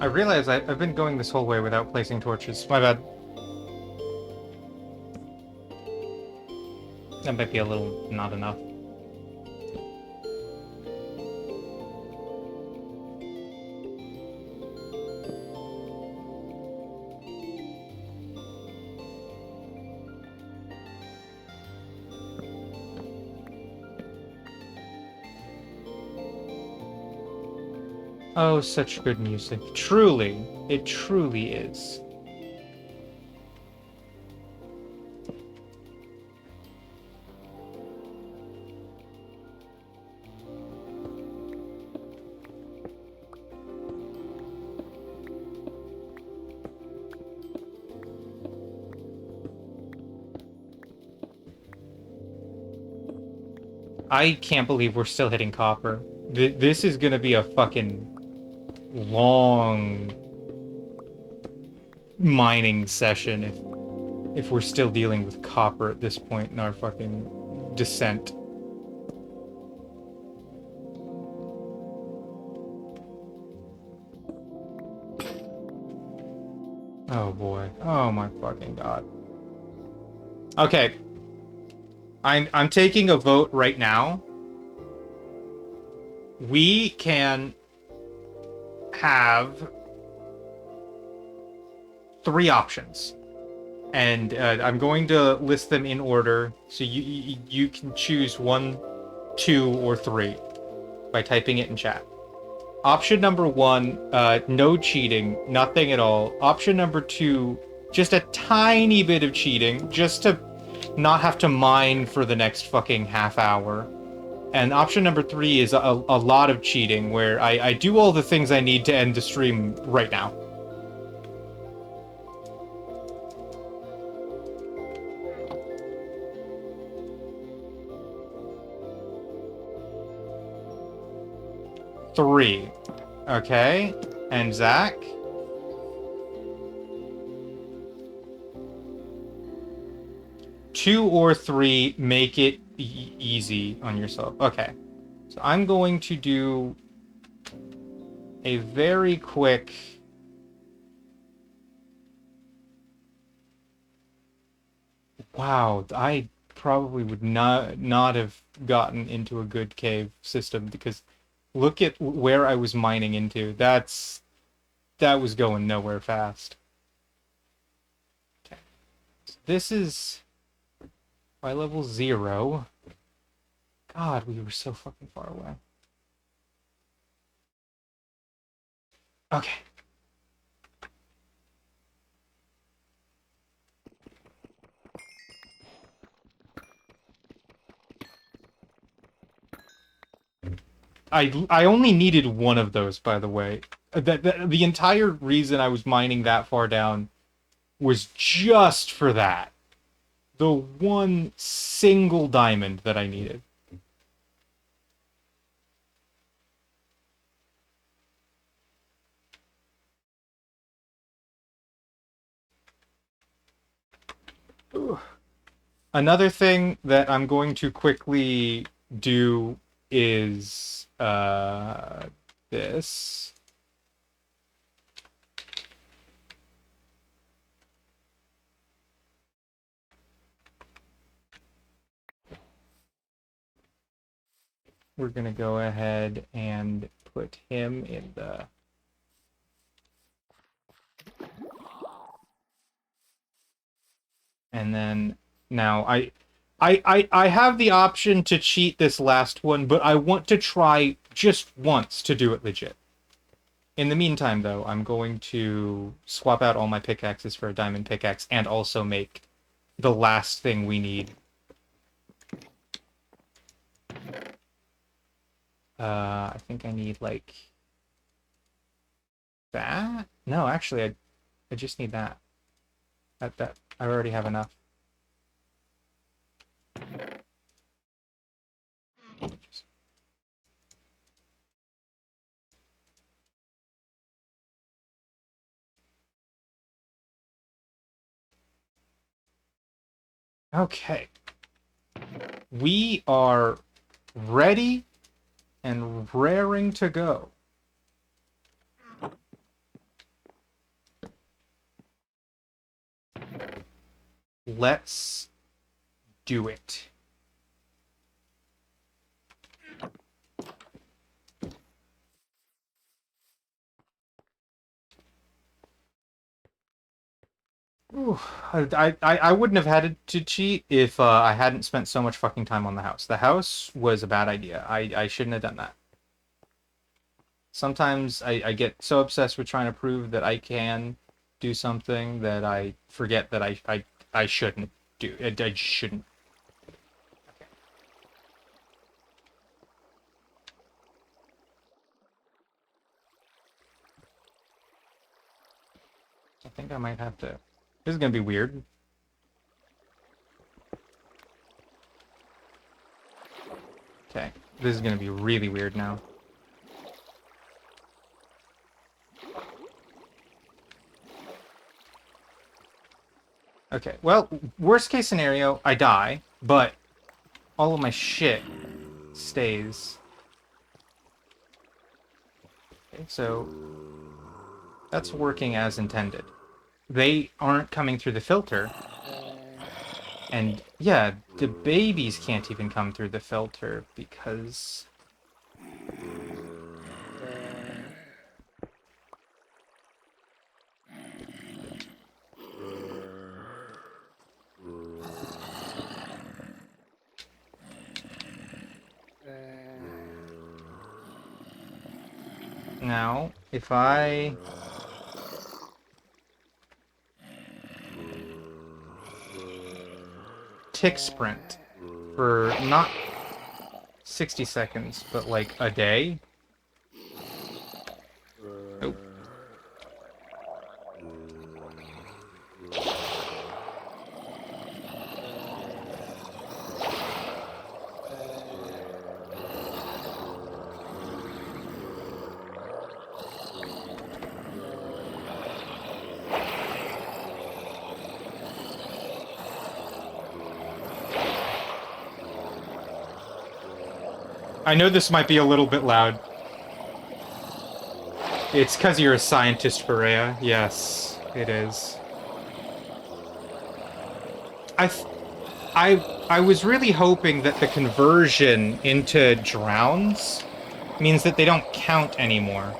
Speaker 1: I realize I've been going this whole way without placing torches. My bad. That might be a little not enough. Oh, such good music. Truly, it truly is. I can't believe we're still hitting copper. This is gonna be a fucking long mining session if we're still dealing with copper at this point in our fucking descent. Oh boy. Oh my fucking god. Okay. I'm taking a vote right now. We can have 3 options, and I'm going to list them in order, so you can choose 1, 2, or 3 by typing it in chat. Option number 1, no cheating, nothing at all. Option number 2, just a tiny bit of cheating, just to not have to mine for the next fucking half hour. And option number 3 is a lot of cheating, where I do all the things I need to end the stream right now. Three. Okay. And Zach? Two or 3, make it easy on yourself. Okay. So I'm going to do a very quick... Wow, I probably would not have gotten into a good cave system, because look at where I was mining into. That was going nowhere fast. Okay. So this is by level 0. God, we were so fucking far away. Okay. I only needed one of those, by the way. The entire reason I was mining that far down was just for that. The one single diamond that I needed. Ooh. Another thing that I'm going to quickly do is this. We're gonna go ahead and put him in the... And then now I have the option to cheat this last one, but I want to try just once to do it legit. In the meantime, though, I'm going to swap out all my pickaxes for a diamond pickaxe and also make the last thing we need. I think I need, like... that? No, actually, I just need that. That I already have enough. Okay. We are ready and raring to go. Let's do it. Ooh, I wouldn't have had to cheat if I hadn't spent so much fucking time on the house. The house was a bad idea. I shouldn't have done that. Sometimes I get so obsessed with trying to prove that I can do something that I forget that I shouldn't do. I shouldn't. I think I might have to... This is gonna be weird. Okay, this is gonna be really weird now. Okay, well, worst case scenario, I die, but all of my shit stays. Okay, so that's working as intended. They aren't coming through the filter. And yeah, the babies can't even come through the filter because... Now, if I... tick sprint for not 60 seconds, but like a day. Oh. I know this might be a little bit loud. It's because you're a scientist, Berea. Yes, it is. I was really hoping that the conversion into drowns means that they don't count anymore.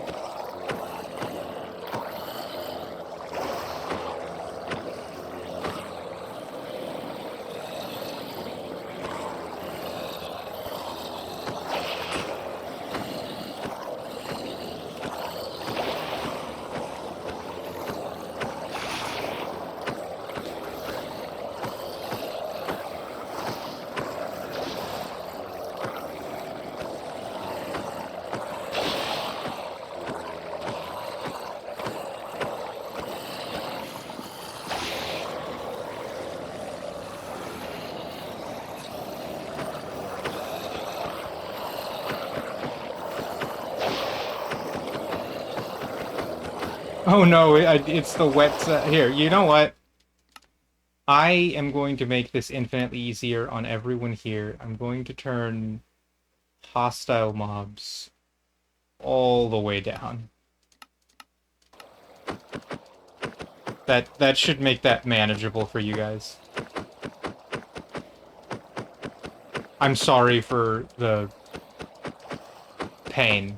Speaker 1: Oh no, it's the wet... here, you know what? I am going to make this infinitely easier on everyone here. I'm going to turn hostile mobs all the way down. That should make that manageable for you guys. I'm sorry for the pain.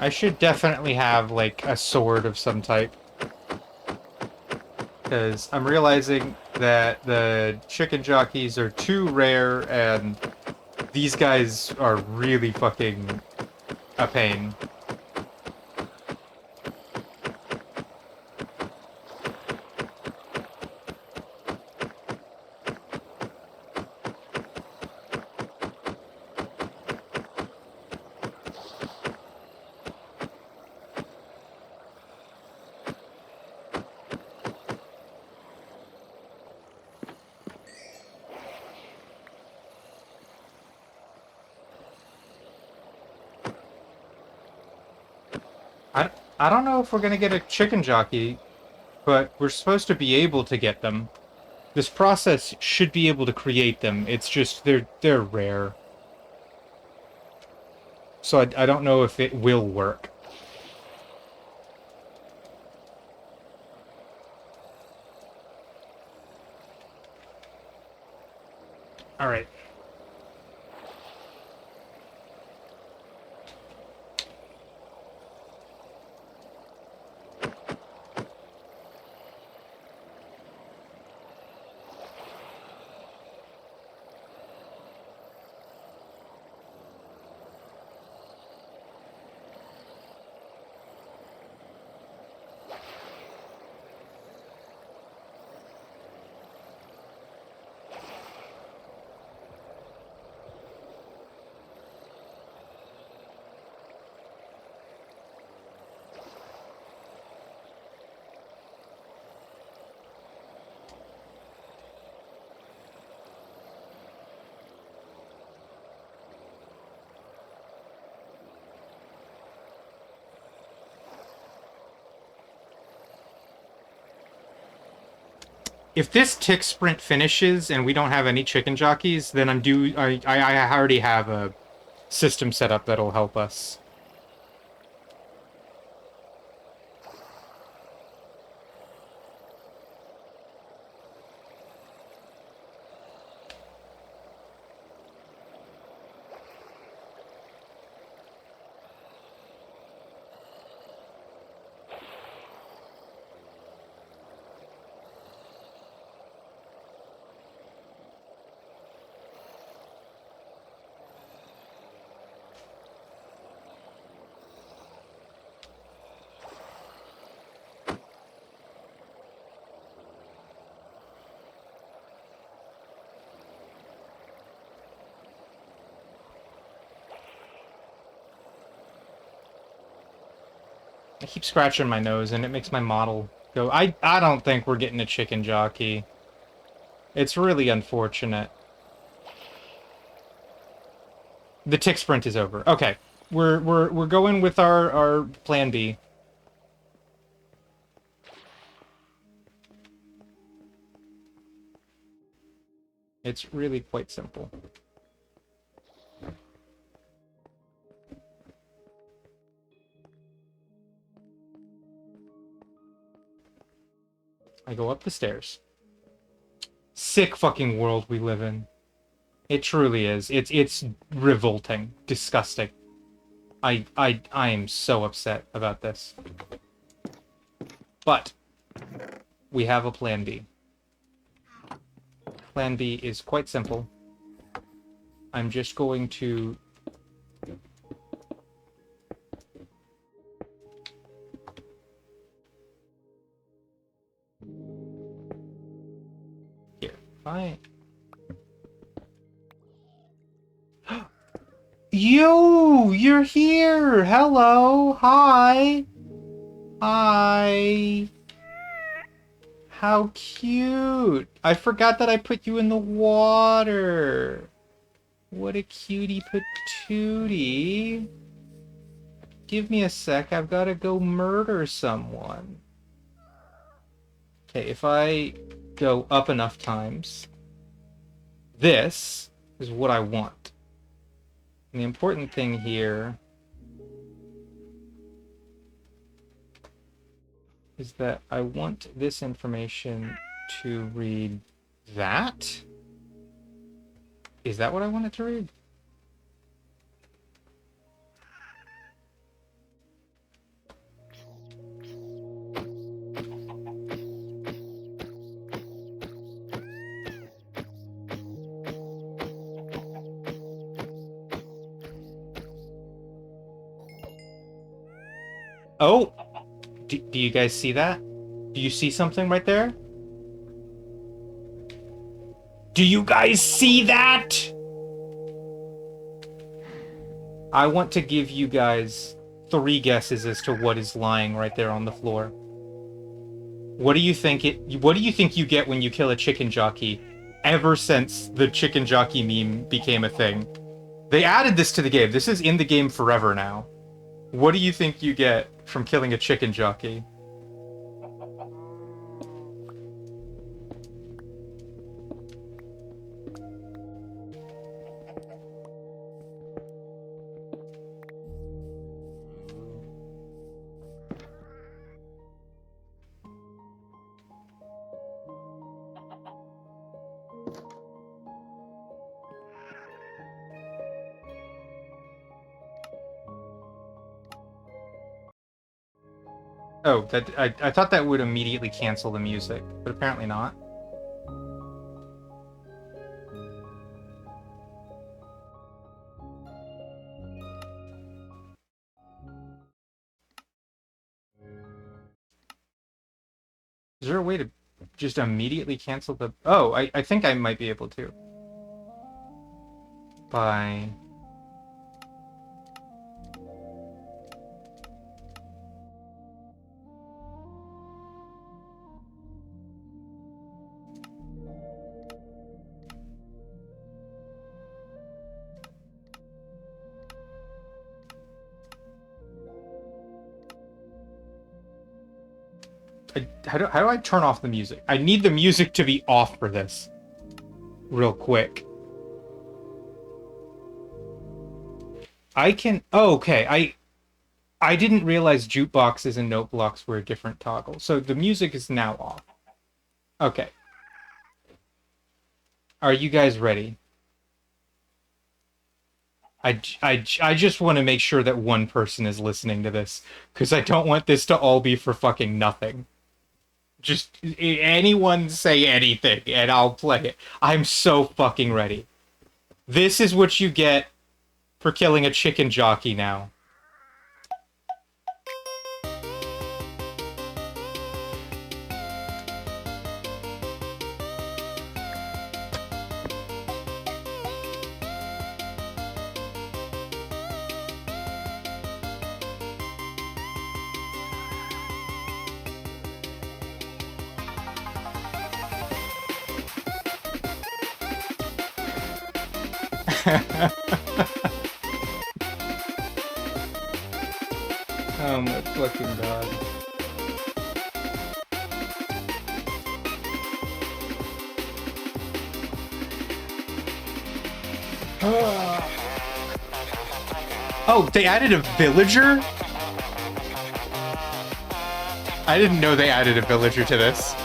Speaker 1: I should definitely have, like, a sword of some type. Because I'm realizing that the chicken jockeys are too rare, and these guys are really fucking a pain. I, I don't know if we're gonna get a chicken jockey, but we're supposed to be able to get them. This process should be able to create them. It's just they're rare. So I don't know if it will work. All right. If this tick sprint finishes and we don't have any chicken jockeys, then I already have a system set up that'll help us. I keep scratching my nose and it makes my model go. I don't think we're getting a chicken jockey. It's really unfortunate. The tick sprint is over. Okay. We're going with our plan B. It's really quite simple. I go up the stairs. Sick fucking world we live in. It truly is. It's revolting, disgusting. I am so upset about this. But we have a plan B. Plan B is quite simple. I'm just going to Fine. Yo, you're here. Hello. Hi. Hi. How cute. I forgot that I put you in the water. What a cutie patootie. Give me a sec. I've got to go murder someone. Okay, if I go up enough times, this is what I want. And the important thing here is that I want this information to read that. Is that what I want it to read? Oh! Do you guys see that? Do you see something right there? Do you guys see that? I want to give you guys 3 guesses as to what is lying right there on the floor. What do you think you get when you kill a chicken jockey ever since the chicken jockey meme became a thing? They added this to the game. This is in the game forever now. What do you think you get from killing a chicken jockey? Oh, I thought that would immediately cancel the music, but apparently not. Is there a way to just immediately cancel the... Oh, I think I might be able to. By... How do I turn off the music? I need the music to be off for this. Real quick. I can... Oh, okay. I didn't realize jukeboxes and note blocks were a different toggle. So the music is now off. Okay. Are you guys ready? I just want to make sure that one person is listening to this, because I don't want this to all be for fucking nothing. Just anyone say anything, and I'll play it. I'm so fucking ready. This is what you get for killing a chicken jockey now. Oh my fucking god. Oh, they added a villager? I didn't know they added a villager to this.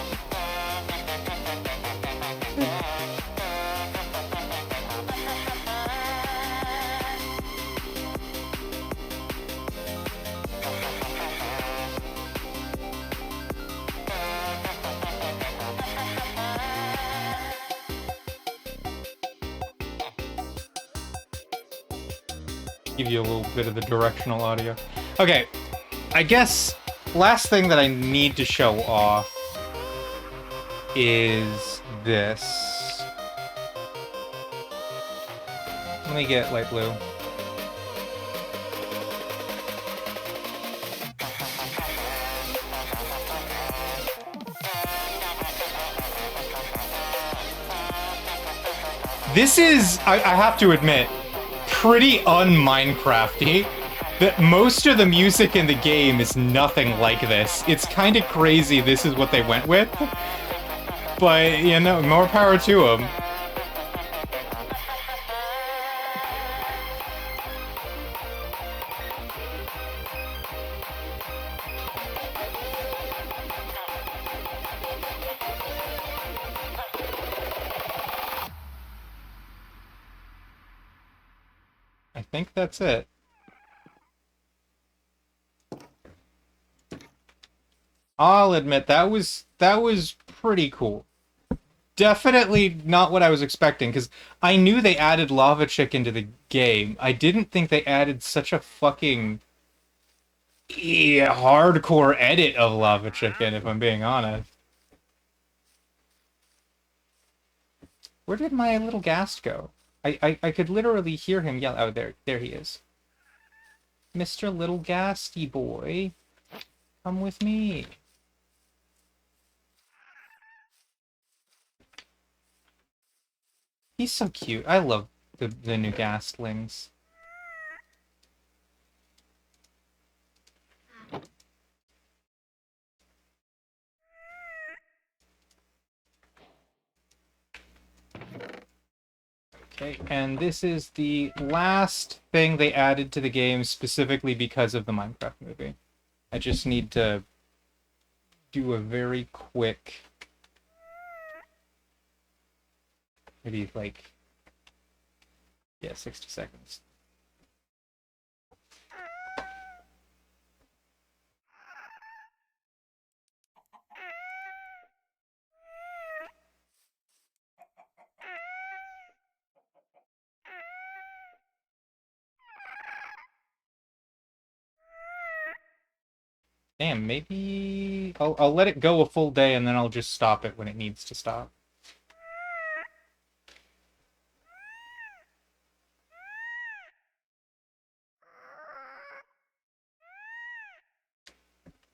Speaker 1: Give you a little bit of the directional audio. Okay, I guess last thing that I need to show off is this. Let me get light blue. This is, I have to admit, pretty un-Minecrafty. That most of the music in the game is nothing like this. It's kind of crazy this is what they went with. But, you know, more power to them. I think that's it. I'll admit that was pretty cool. Definitely not what I was expecting, because I knew they added Lava Chick into the game. I didn't think they added such a fucking hardcore edit of Lava Chicken, if I'm being honest. Where did my little Ghast go? I could literally hear him yell. Oh, there he is. Mr. Little Ghasty boy, come with me. He's so cute. I love the new Ghastlings. Okay, and this is the last thing they added to the game specifically because of the Minecraft movie. I just need to do a very quick... maybe like... yeah, 60 seconds. Damn, maybe I'll let it go a full day and then I'll just stop it when it needs to stop.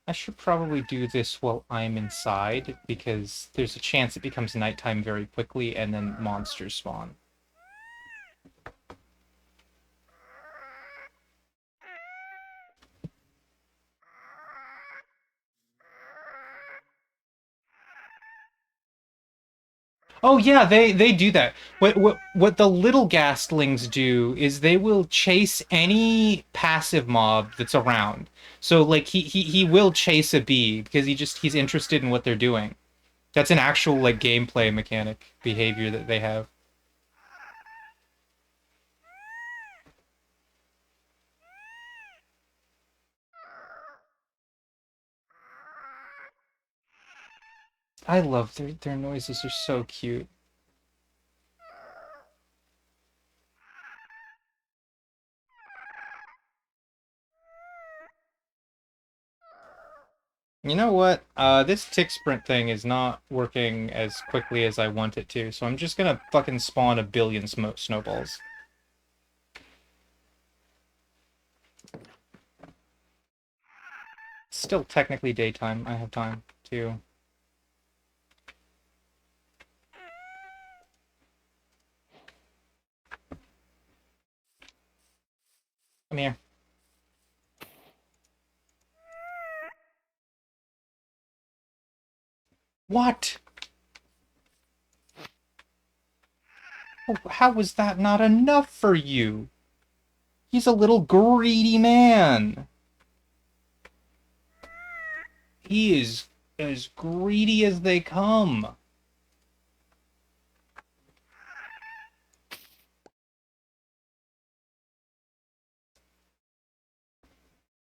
Speaker 1: I should probably do this while I'm inside, because there's a chance it becomes nighttime very quickly and then monsters spawn. Oh yeah, they do that. What the little Ghastlings do is they will chase any passive mob that's around. So like he will chase a bee because he's interested in what they're doing. That's an actual like gameplay mechanic behavior that they have. I love their noises are so cute. You know what? This tick sprint thing is not working as quickly as I want it to, so I'm just gonna fucking spawn a billion snowballs. It's still technically daytime. I have time to... come here. What? Oh, how was that not enough for you? He's a little greedy man. He is as greedy as they come.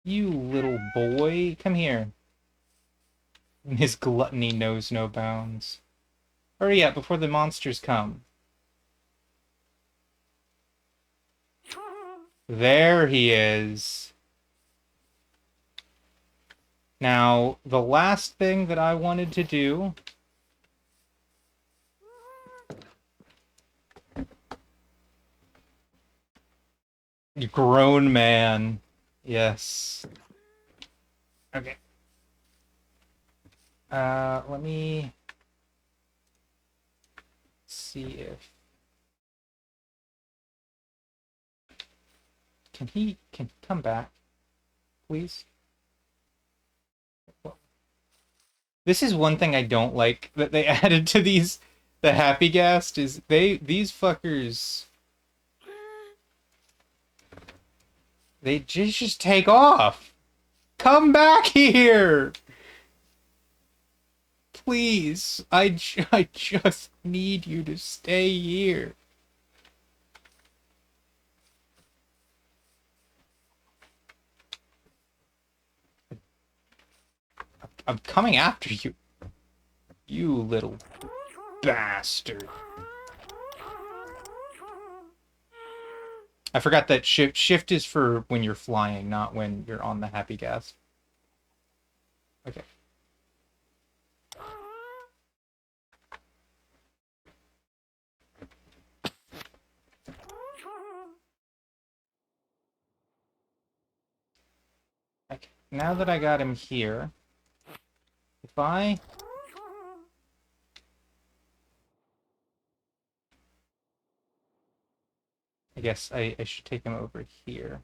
Speaker 1: You little boy, come here. His gluttony knows no bounds. Hurry up before the monsters come. There he is. Now, the last thing that I wanted to do You grown man. Yes. Okay. Let me see if can he come back, please? This is one thing I don't like that they added to the Happy Ghast is these fuckers they just take off. Come back here. Please. I just need you to stay here. I'm coming after you. You little bastard. I forgot that shift is for when you're flying, not when you're on the Happy Ghast. Okay. Okay. Now that I got him here, if I guess I should take him over here.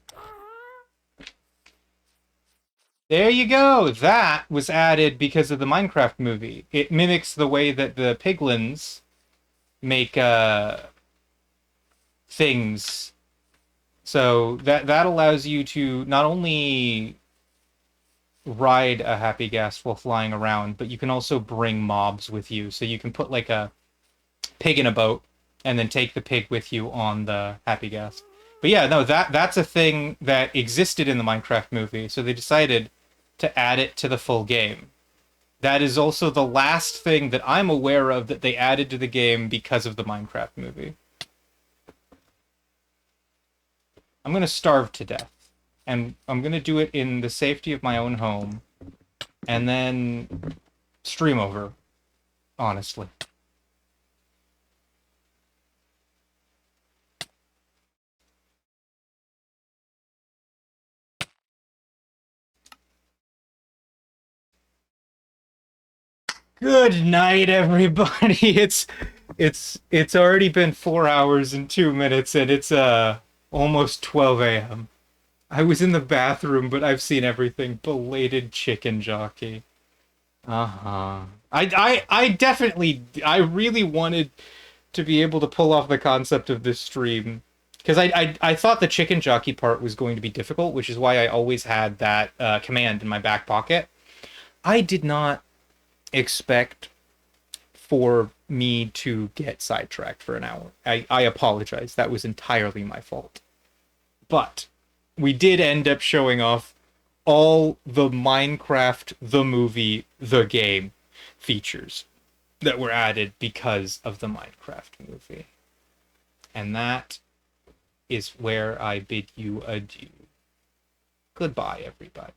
Speaker 1: There you go! That was added because of the Minecraft movie. It mimics the way that the piglins make things. So that allows you to not only ride a Happy Ghast while flying around, but you can also bring mobs with you. So you can put like a pig in a boat and then take the pig with you on the Happy Ghast. But yeah, no, that's a thing that existed in the Minecraft movie, so they decided to add it to the full game. That is also the last thing that I'm aware of that they added to the game because of the Minecraft movie. I'm gonna starve to death. And I'm gonna do it in the safety of my own home. And then stream over, honestly. Good night, everybody. It's already been 4 hours and 2 minutes, and it's almost 12 a.m. I was in the bathroom, but I've seen everything. Belated chicken jockey. Uh-huh. I definitely I really wanted to be able to pull off the concept of this stream because I thought the chicken jockey part was going to be difficult, which is why I always had that command in my back pocket. I did not expect for me to get sidetracked for an hour. I apologize. That was entirely my fault. But we did end up showing off all the Minecraft, the movie, the game features that were added because of the Minecraft movie. And that is where I bid you adieu. Goodbye, everybody.